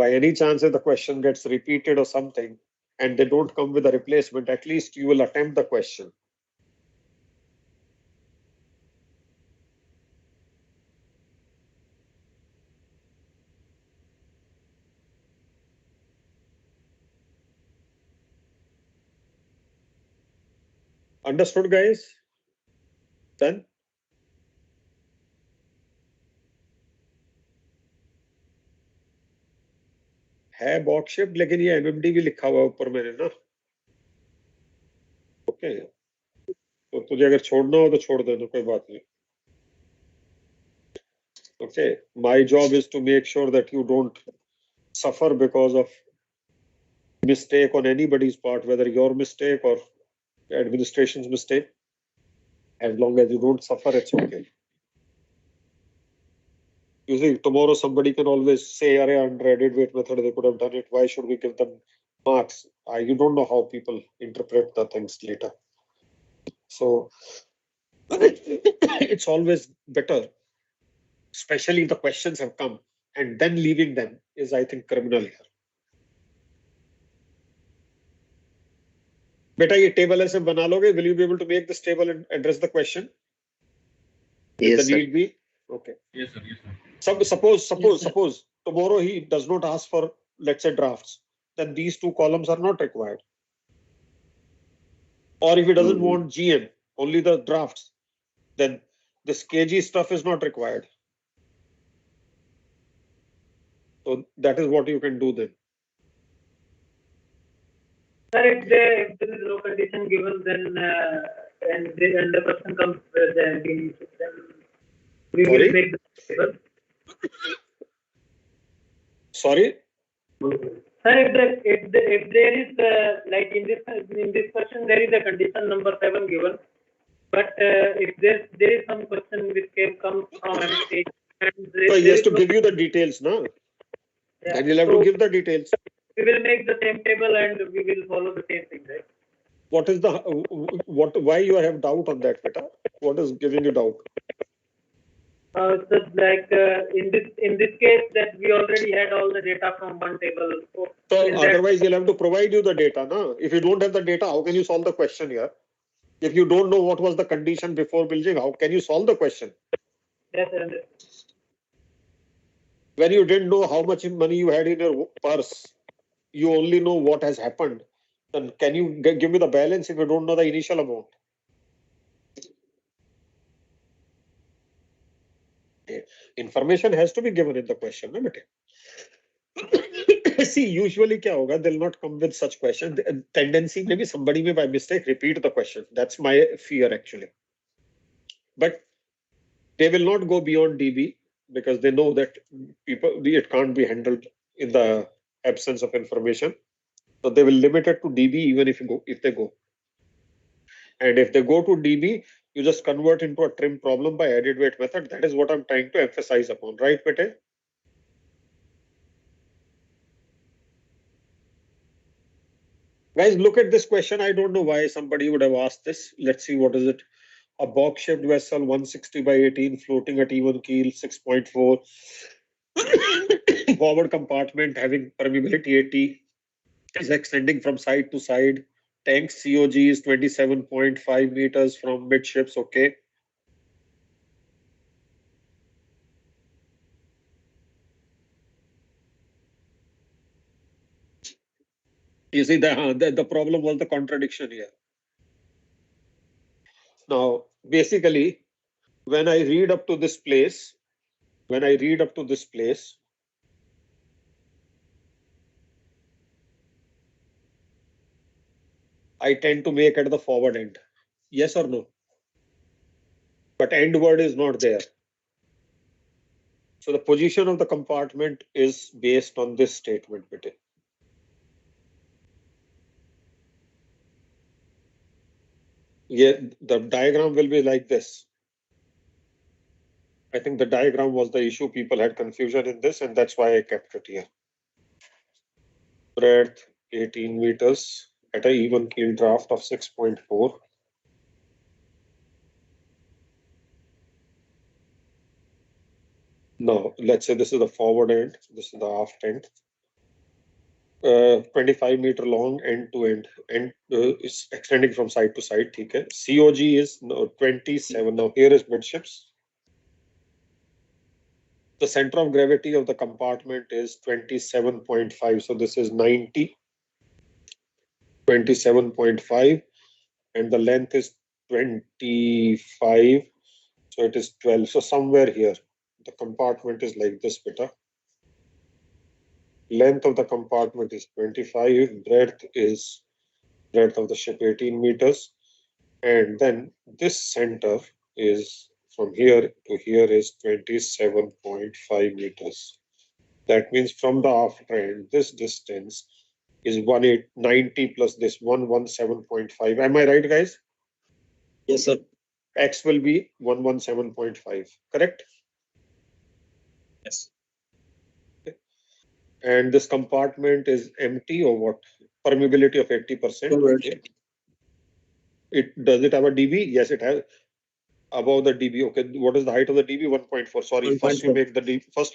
By any chance, if the question gets repeated or something, and they don't come with a replacement, at least you will attempt the question. Understood, guys? Then? है box ship, लेकिन ये MMD भी लिखा हुआ है ऊपर मैंने ना. ओके, तो तुझे अगर छोड़ना हो तो छोड़ देना, कोई बात नहीं. Okay, my job is to make sure that you don't suffer because of mistake on anybody's part, whether your mistake or administration's mistake. As long as you don't suffer, it's okay. You see, tomorrow somebody can always say, "Arey, under added weight method, they could have done it. Why should we give them marks?" You don't know how people interpret the things later. So it's always better, especially if the questions have come, and then leaving them is, I think, criminal here. बेटा ये table ऐसे बना लोगे? Will you be able to make this table and address the question? If the Yes, sir. need be. Okay. Yes, sir. Yes, sir. Suppose tomorrow he does not ask for, let's say, drafts, then these two columns are not required. Or if he doesn't want GM, only the drafts, then this KG stuff is not required. So that is what you can do then. Sir, if there is no condition given, then and the person comes with then we Sorry? will make the table. Sorry? Sir, if there is like in this question there is a condition number 7 given, but if there is some question which can come from an state and So he has to give you the details, no? Yeah. Then you'll have to give the details. We will make the same table and we will follow the same thing, right? What is the why you have doubt on that, beta? What is giving you doubt? So like in this case that we already had all the data from one table. So otherwise you'll have to provide you the data, no? If you don't have the data, how can you solve the question here? If you don't know what was the condition before building, how can you solve the question? Yes, sir. When you didn't know how much money you had in your purse, you only know what has happened. Then can you give me the balance if you don't know the initial amount? Information has to be given in the question, no? See, usually क्या होगा, they'll not come with such question. The tendency maybe somebody may by mistake repeat the question. That's my fear actually. But they will not go beyond DB because they know that it can't be handled in the absence of information. So they will limit it to DB even if they go. And if they go to DB, you just convert into a trim problem by added weight method. That is what I'm trying to emphasize upon, right, Pete? Guys, look at this question. I don't know why somebody would have asked this. Let's see, what is it? A box-shaped vessel, 160 by 18, floating at even keel, 6.4. Forward compartment having permeability 80, is extending from side to side. Tank COG is 27.5 meters from midships. Okay. You see, the problem was the contradiction here. Now, basically, when I read up to this place, I tend to make at the forward end. Yes or no? But end word is not there. So the position of the compartment is based on this statement, Bete. Yeah, the diagram will be like this. I think the diagram was the issue. People had confusion in this, and that's why I kept it here. Breadth 18 meters at an even keel draft of 6.4. Now, let's say this is the forward end, this is the aft end. 25 meter long end to end, and is extending from side to side. Okay. COG is now 27. Now here is midships. The center of gravity of the compartment is 27.5. So this is 90, 27.5, and the length is 25. So it is 12. So somewhere here, the compartment is like this, beta. Length of the compartment is 25. Breadth of the ship 18 meters. And then this center is from here to here is 27.5 meters. That means from the after end, this distance is 1890 plus this 117.5. Am I right, guys? Yes, sir. X will be 117.5, correct? Yes. And this compartment is empty or what? Permeability of 80%. Okay. Does it have a dB? Yes, it has. Above the dB. Okay, what is the height of the dB? 1.4. Sorry, 1.4. first you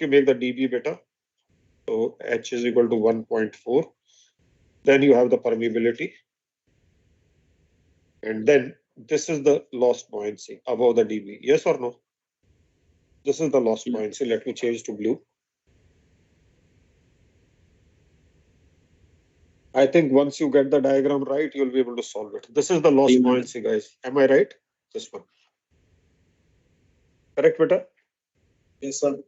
make the dB beta. So H is equal to 1.4. Then you have the permeability. And then this is the lost buoyancy above the dB. Yes or no? This is the lost buoyancy. Let me change to blue. I think once you get the diagram right, you'll be able to solve it. This is the lost buoyancy, guys. Am I right? This one. Correct, beta? Yes, sir.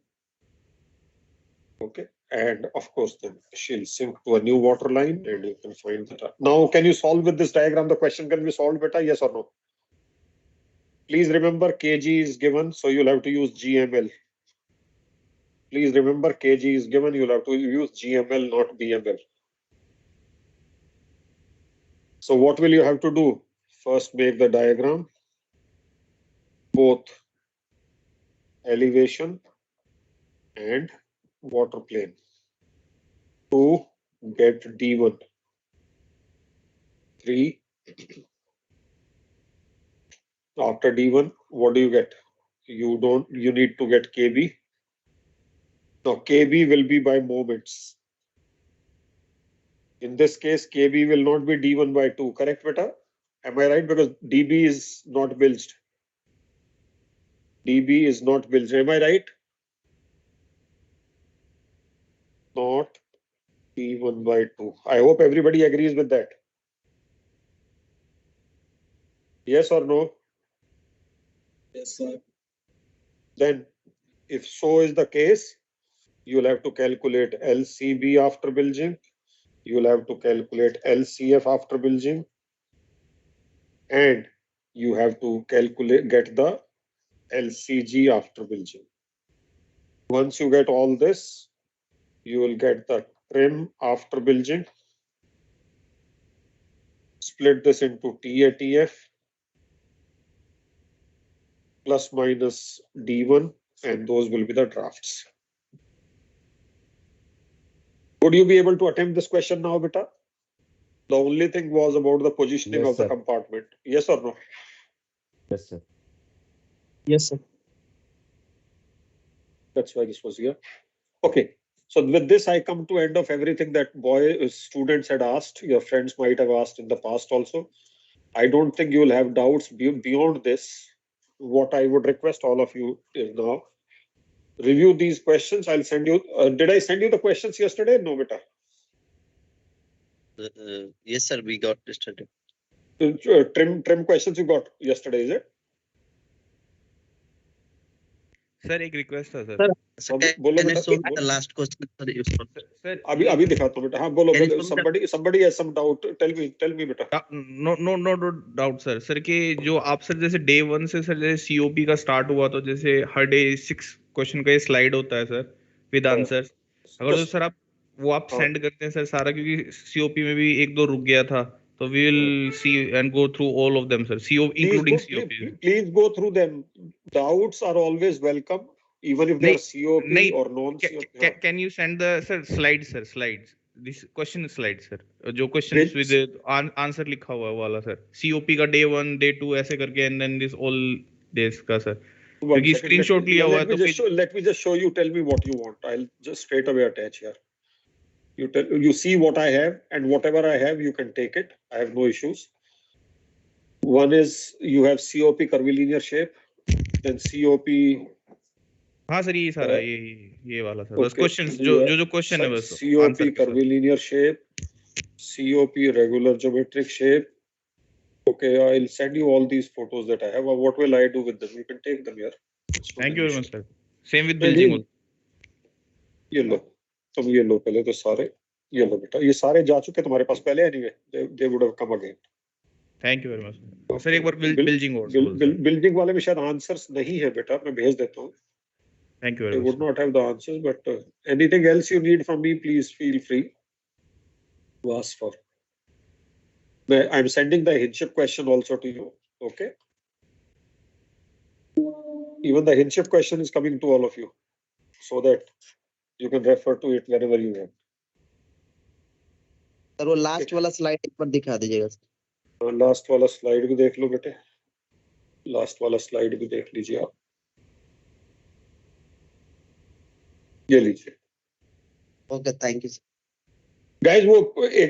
Okay. And of course, then she'll sink to a new water line and you can find that. Now, can you solve with this diagram? The question can be solved, beta? Yes or no? Please remember kg is given, so you'll have to use GML. Please remember kg is given, you'll have to use GML, not BML. So what will you have to do? First, make the diagram, both elevation and water plane to get D1. 3. After D1, what do you get? You need to get KB. Now KB will be by moments. In this case, KB will not be D1 by 2. Correct, beta? Am I right? Because DB is not bilged. DB is not bilged. Am I right? Not D1 by 2. I hope everybody agrees with that. Yes or no? Yes, sir. Then, if so is the case, you'll have to calculate LCB after bilging. You'll have to calculate LCF after bilging. And you have to get the LCG after bilging. Once you get all this, you will get the trim after bilging. Split this into TATF plus minus D1, and those will be the drafts. Would you be able to attempt this question now, beta? The only thing was about the positioning Yes, of the sir. compartment. Yes or no? Yes, sir. Yes, sir. That's why this was here. Okay. So with this, I come to end of everything that students had asked. Your friends might have asked in the past also. I don't think you will have doubts beyond this. What I would request all of you is now review these questions. I'll send you. Did I send you the questions yesterday? No, beta. Yes, sir. We got yesterday. Trim questions you got yesterday, is it? Sir एक request था sir बोलो बेटा, the last question sir अभी दिखाता हूँ बेटा. हाँ बोलो. Somebody has some doubt. Tell me बेटा. नो डाउट सर कि जो आप सर जैसे डे 1 से सर जैसे सीओपी का स्टार्ट हुआ तो जैसे हर डे 6 क्वेश्चन का ये स्लाइड होता है सर विद आंसर. अगर तो सर आप सेंड करते हैं सर सारा, क्योंकि सीओपी में भी 1-2 रुक गया था, तो we will see and go through all of them sir, CO including COP. Please go through them. Doubts are always welcome, even if they are COP or non-COP. Can you send the sir slides this question slide sir, जो questions with answer लिखा हुआ वाला sir, COP का day 1 day 2 ऐसे करके and then this all days का sir, क्योंकि screenshot लिया हुआ है तो let me just show you. Tell me what you want. I'll just straight away attach here. You see what I have, and whatever I have, you can take it. I have no issues. One is you have COP curvilinear shape, then COP. हाँ sir ये सारा ये वाला sir बस Okay. Questions जो question है बस COP answer के साथ curvilinear shape, COP regular geometric shape. Okay, I'll send you all these photos that I have. What will I do with them? You can take them here. Thank you very much sir same with building ये लो, तुम ये लो पहले तो सारे, ये लो बेटा, ये सारे जा चुके तुम्हारे पास पहले anyway, they would have come again. Thank you very much sir एक बार बिल्डिंग वाले में शायद आंसर्स नहीं है बेटा, मैं भेज देता हूँ। Thank you I very would much not have the answers, but anything else you need from me, please feel free to ask for. I'm sending the Hinship question also to you. Okay. Even the Hinship question is coming to all of you, so that you can refer to it whenever you want. Sir वो last वाला slide एक बार दिखा दीजिएगा। Last वाला slide भी देख लो बेटे, last वाला स्लाइड भी देख लीजिए आप, ये लीजिए। Okay thank you. गाइस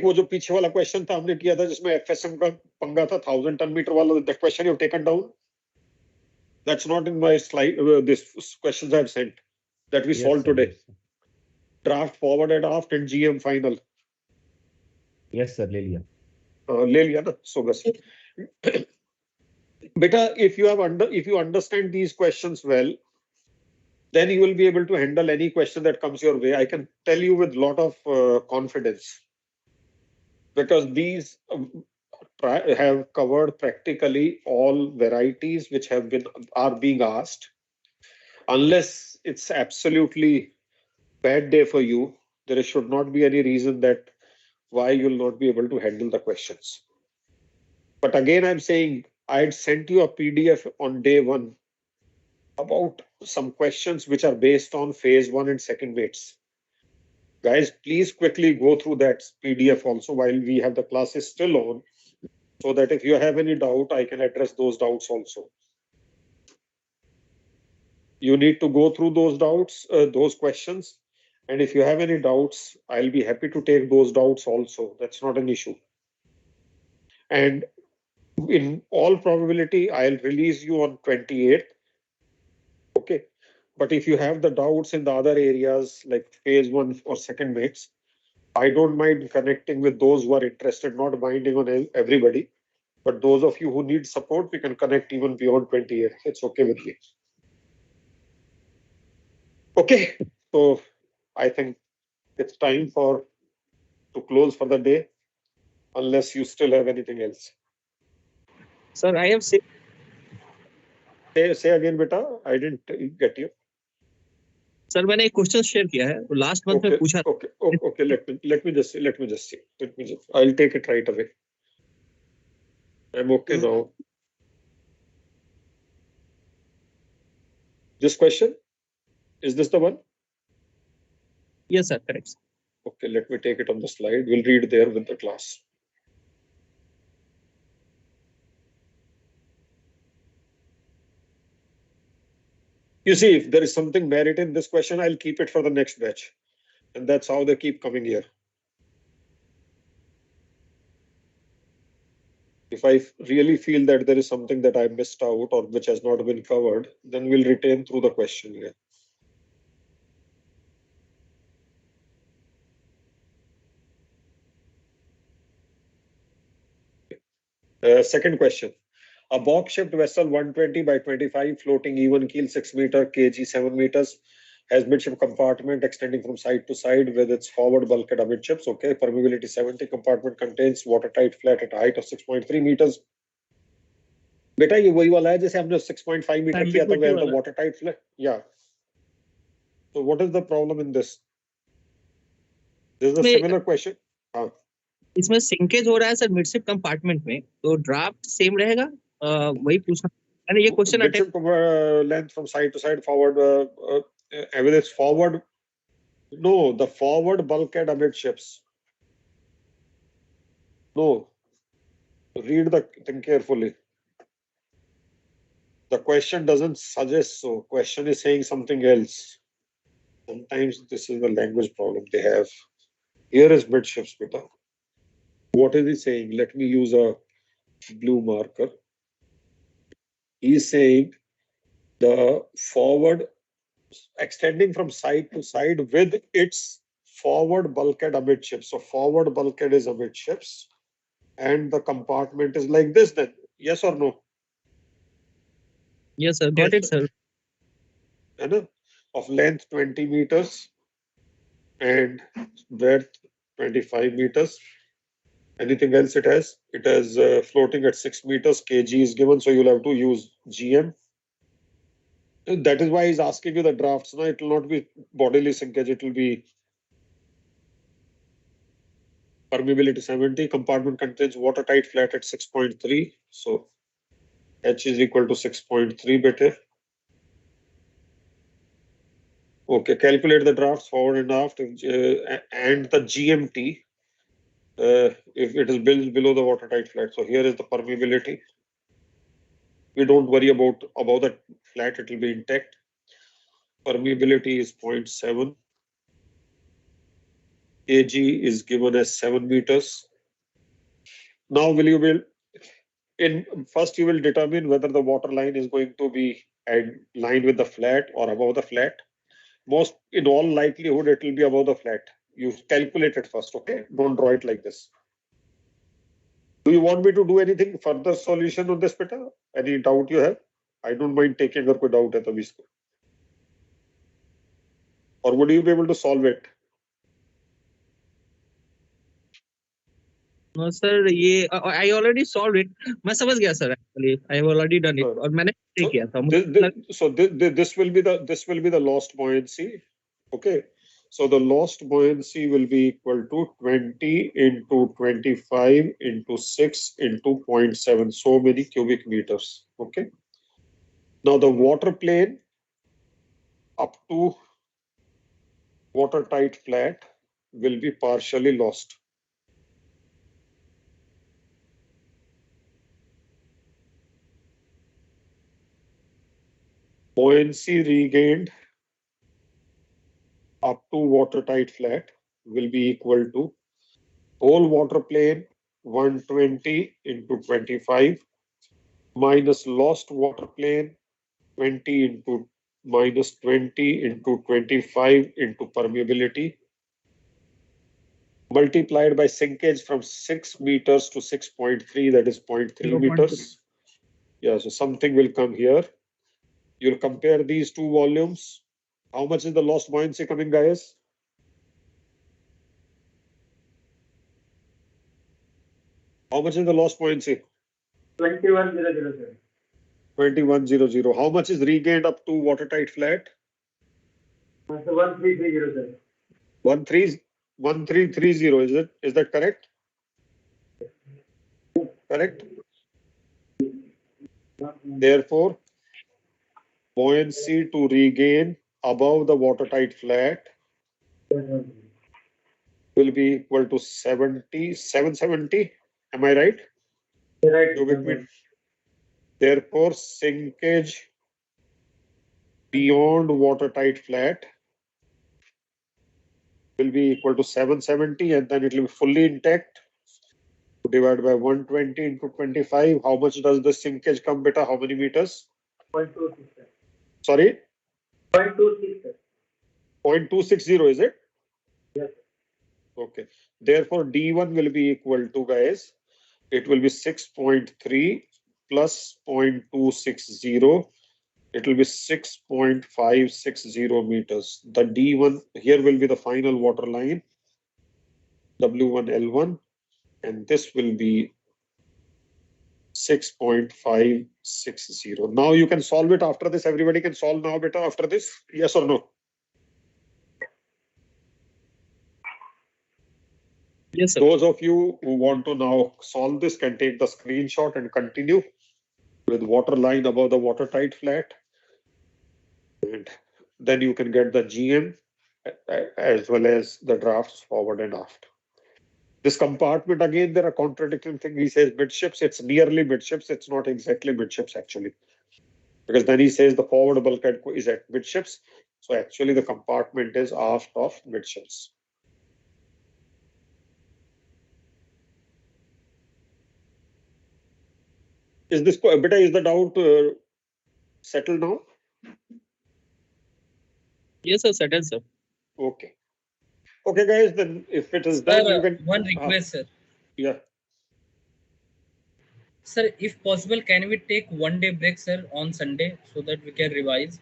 वो जो पीछे वाला क्वेश्चन था हमने किया था जिसमें एफएसएम का पंगा था 1000 टन मीटर वाला, that question you have taken down, that's not in my slide, this questions I have sent that we solve today, draft forward and aft and GM final. Yes sir ले लिया, ले लिया ना, सो बस बेटा if you understand these questions well, then you will be able to handle any question that comes your way. I can tell you with lot of confidence, because these have covered practically all varieties which are being asked. Unless it's absolutely bad day for you, there should not be any reason that why you'll not be able to handle the questions. But again, I'm saying I'd sent you a PDF on day 1 about some questions which are based on phase 1 and second weights. Guys, please quickly go through that PDF also while we have the classes still on, so that if you have any doubt, I can address those doubts also. You need to go through those doubts, those questions, and if you have any doubts, I'll be happy to take those doubts also. That's not an issue. And in all probability, I'll release you on 28th. Okay. But if you have the doubts in the other areas like phase 1 or second weights, I don't mind connecting with those who are interested, not binding on everybody. But those of you who need support, we can connect even beyond 28th. It's okay with me. Okay. So I think it's time to close for the day, unless you still have anything else. Sir, I have seen. Say again, beta. I didn't get you. Sir मैंने एक question share किया है, वो last month में पूछा। Okay. Let me just see. I'll take it right away. I'm okay now. This question, is this the one? Yes sir, correct. Okay, let me take it on the slide. We'll read there with the class. You see, if there is something merit in this question, I'll keep it for the next batch. And that's how they keep coming here. If I really feel that there is something that I missed out or which has not been covered, then we'll retain through the question here. Second question. A box-shaped vessel 120 by 25 floating even keel 6 meter, kg 7 meters, has midship compartment extending from side to side with its forward bulkhead amidships. Okay, permeability 70, compartment contains watertight flat at a height of 6.3 meters. बेटा ये वही वाला है जैसे हमने 6.5 metre किया था where the watertight flat. Yeah. So what is the problem in this? This is a similar question. हाँ. इसमें सिंकेज हो रहा है सर मिडशिप कंपार्टमेंट में, तो ड्राफ्ट सेम रहेगा, वही पूछना। अरे ये question midship length from side to side forward with its forward. No, the forward bulkhead amidships. No. Read the thing carefully. The question doesn't suggest so. Question is saying something else. Sometimes this is the language problem they have. Here is midships, beta. What is he saying? Let me use a blue marker. He's saying the forward extending from side to side with its forward bulkhead amidships. So forward bulkhead is amidships, and the compartment is like this. Then yes or no? Yes, sir. Got it, sir. Of length 20 meters and breadth 25 meters. Anything else it has? It has floating at 6 meters. Kg is given, so you'll have to use GM. That is why he's asking you the drafts. Now it will not be bodily sinkage. It will be permeability 70. Compartment contains watertight flat at 6.3. So H is equal to 6.3 beta. Okay, calculate the drafts forward and aft and the GMT if it is built below the watertight flat. So here is the permeability. We don't worry about the flat, it will be intact. Permeability is 0.7. Kg is given as 7 meters. Now first you will determine whether the water line is going to be at line with the flat or above the flat. Most in all likelihood it will be above the flat. You calculate it first, okay? Don't draw it like this. Do you want me to do anything further solution on this, beta? Any doubt you have? I don't mind taking अगर कोई doubt है तभी इसको. Or would you be able to solve it? No, sir. ये I already solved it. मैं समझ गया sir. Actually, I have already done it. और मैंने नहीं किया था. This will be the lost buoyancy. Okay. So the lost buoyancy will be equal to 20 into 25 into 6 into 0.7. So many cubic meters. Okay. Now the water plane up to watertight flat will be partially lost. Buoyancy regained up to watertight flat will be equal to whole water plane 120 into 25 minus lost water plane 20 into minus 20 into 25 into permeability multiplied by sinkage from 6 meters to 6.3, that is 0.3 meters. Yeah, so something will come here. You'll compare these two volumes. How much is the lost buoyancy coming, guys? How much is the lost buoyancy? 21,000. 2100. How much is regained up to watertight flat? 1330. 1330. Is that correct? Correct. Therefore, buoyancy to regain above the watertight flat will be equal to 770. Am I right? Right. Therefore, sinkage beyond watertight flat will be equal to 770 and then it will be fully intact. Divided by 120 into 25. How much does the sinkage come, beta? How many meters? 0.26. Sorry? 0.26. 0.260, is it? Yes. Okay. Therefore, D1 will be equal to, guys, it will be 6.3 plus 0.260. It will be 6.560 meters. The D1 here will be the final water line, W1, L1, and this will be 6.560. Now you can solve it after this. Everybody can solve now, beta, after this. Yes or no? Yes, sir. Those of you who want to now solve this can take the screenshot and continue with water line above the watertight flat. And then you can get the GM as well as the drafts forward and aft. This compartment, again, there are contradicting things. He says midships, it's nearly midships. It's not exactly midships, actually. Because then he says the forward bulkhead is at midships. So actually the compartment is aft of midships. Is this beta? Is the doubt settled now? Yes, sir. Settled, sir. Okay. Okay, guys. Then if it is done, you can. One request, sir. Yeah. Sir, if possible, can we take 1 day break, sir, on Sunday so that we can revise?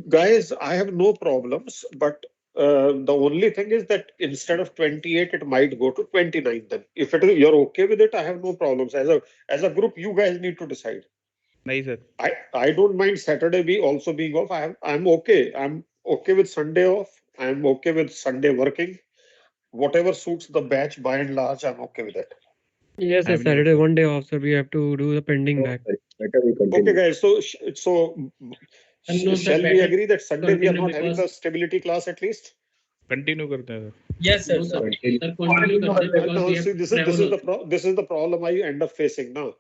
Guys, I have no problems, but the only thing is that instead of 28, it might go to 29 then. If you're okay with it, I have no problems. As a group, you guys need to decide. Nahi, sir. I don't mind Saturday also being off. I'm okay. I'm okay with Sunday off. I'm okay with Sunday working. Whatever suits the batch, by and large, I'm okay with it. Yes, sir. Saturday, 1 day off, sir. We have to do the pending back. Better we continue. Okay, guys. Shall we agree that Sunday we are not having the stability class at least? Continue करते हैं, sir. Yes, sir. No, sir. Sir, continue करते हैं because we have See, this is the problem I end up facing now.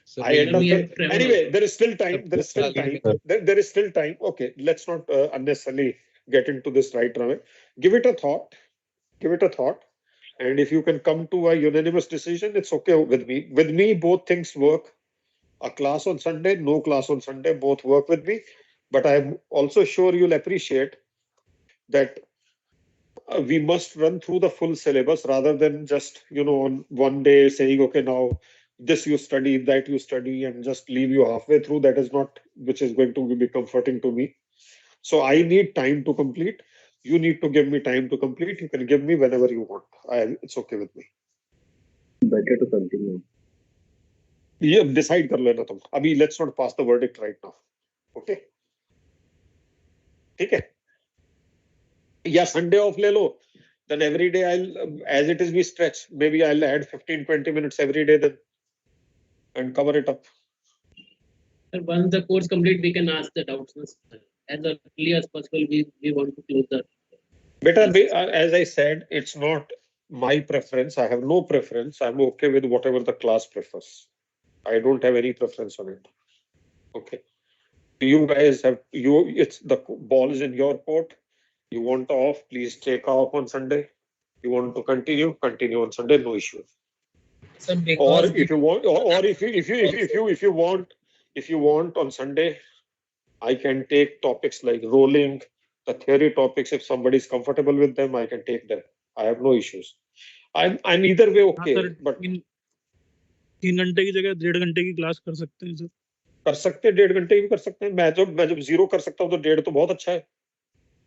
So I end up we have travel anyway. also. There is still time. There is still time. There is still time. Okay, let's not unnecessarily get into this right now. Give it a thought. Give it a thought. And if you can come to a unanimous decision, it's okay with me. With me, both things work. A class on Sunday, no class on Sunday, both work with me. But I'm also sure you'll appreciate that we must run through the full syllabus rather than just, on one day saying, okay, now this you study, that you study, and just leave you halfway through. That is not, which is going to be comforting to me. So I need time to complete. You need to give me time to complete. You can give me whenever you want. It's okay with me. Better to continue. Yeah, decide कर लेना तुम. अभी let's not pass the verdict right now. Okay? ठीक है? या Sunday off ले लो. Then every day as it is we stretch. Maybe I'll add 15-20 minutes every day then and cover it up. Sir, once the course complete, we can ask the doubts. As early as possible, we want to close the. Better, as I said, it's not my preference. I have no preference. I'm okay with whatever the class prefers. I don't have any preference on it. Okay. You guys it's the ball is in your court. You want off, please take off on Sunday. You want to continue on Sunday, no issue. Sir, Or if you want, or if you want on Sunday, I can take topics like rolling, the theory topics. If somebody is comfortable with them, I can take them. I have no issues. I'm either way okay. But 3 घंटे की जगह 1.5 घंटे की class कर सकते हैं sir. कर सकते हैं, 1.5 घंटे भी कर सकते हैं. मैं जब 0 कर सकता हूँ तो 1.5 तो बहुत अच्छा है.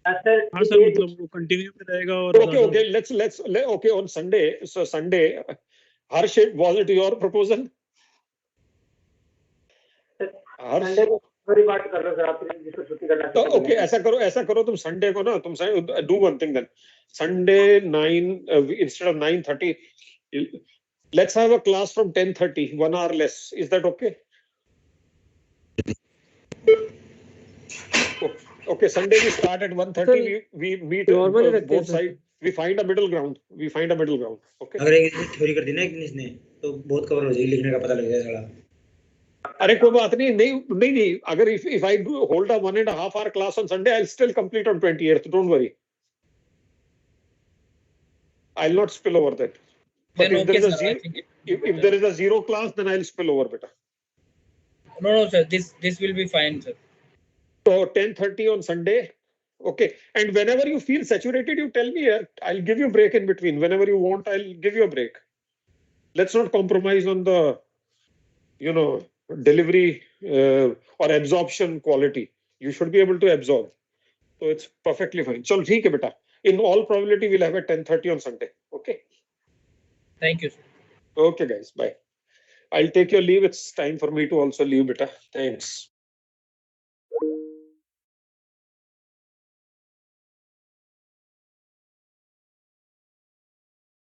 हाँ सर, मतलब वो कंटिन्यू में रहेगा. और okay, let's okay on Sunday. So Sunday, Harsh, was it your proposal? Harsh, बात कर रहे हो सर, आप जिसको छुट्टी करना तो okay, ऐसा करो तुम Sunday को ना, तुम do one thing then. Sunday 9 instead of 9:30, let's have a class from 10:30, 1 hour less. Is that okay? Okay, Sunday we start at 1:30. We meet both sides. We find a middle ground. Okay. अगर एक theory कर दी ना एक दिन इसने तो बहुत cover हो जाएगी, लिखने का पता लग जाएगा साला. अरे कोई बात नहीं. अगर if I hold a 1.5 hour class on Sunday, I'll still complete on 28th. Don't worry. I'll not spill over that. But if there is a 0 class, then I'll spill over better. No, sir. This will be fine, sir. So 10:30 on Sunday. Okay. And whenever you feel saturated, you tell me. I'll give you a break in between. Whenever you want, I'll give you a break. Let's not compromise on the, delivery or absorption quality. You should be able to absorb. So it's perfectly fine. So, ठीक है बेटा. In all probability, we'll have at 10:30 on Sunday. Okay. Thank you, sir. Okay, guys. Bye. I'll take your leave. It's time for me to also leave, beta. Thanks.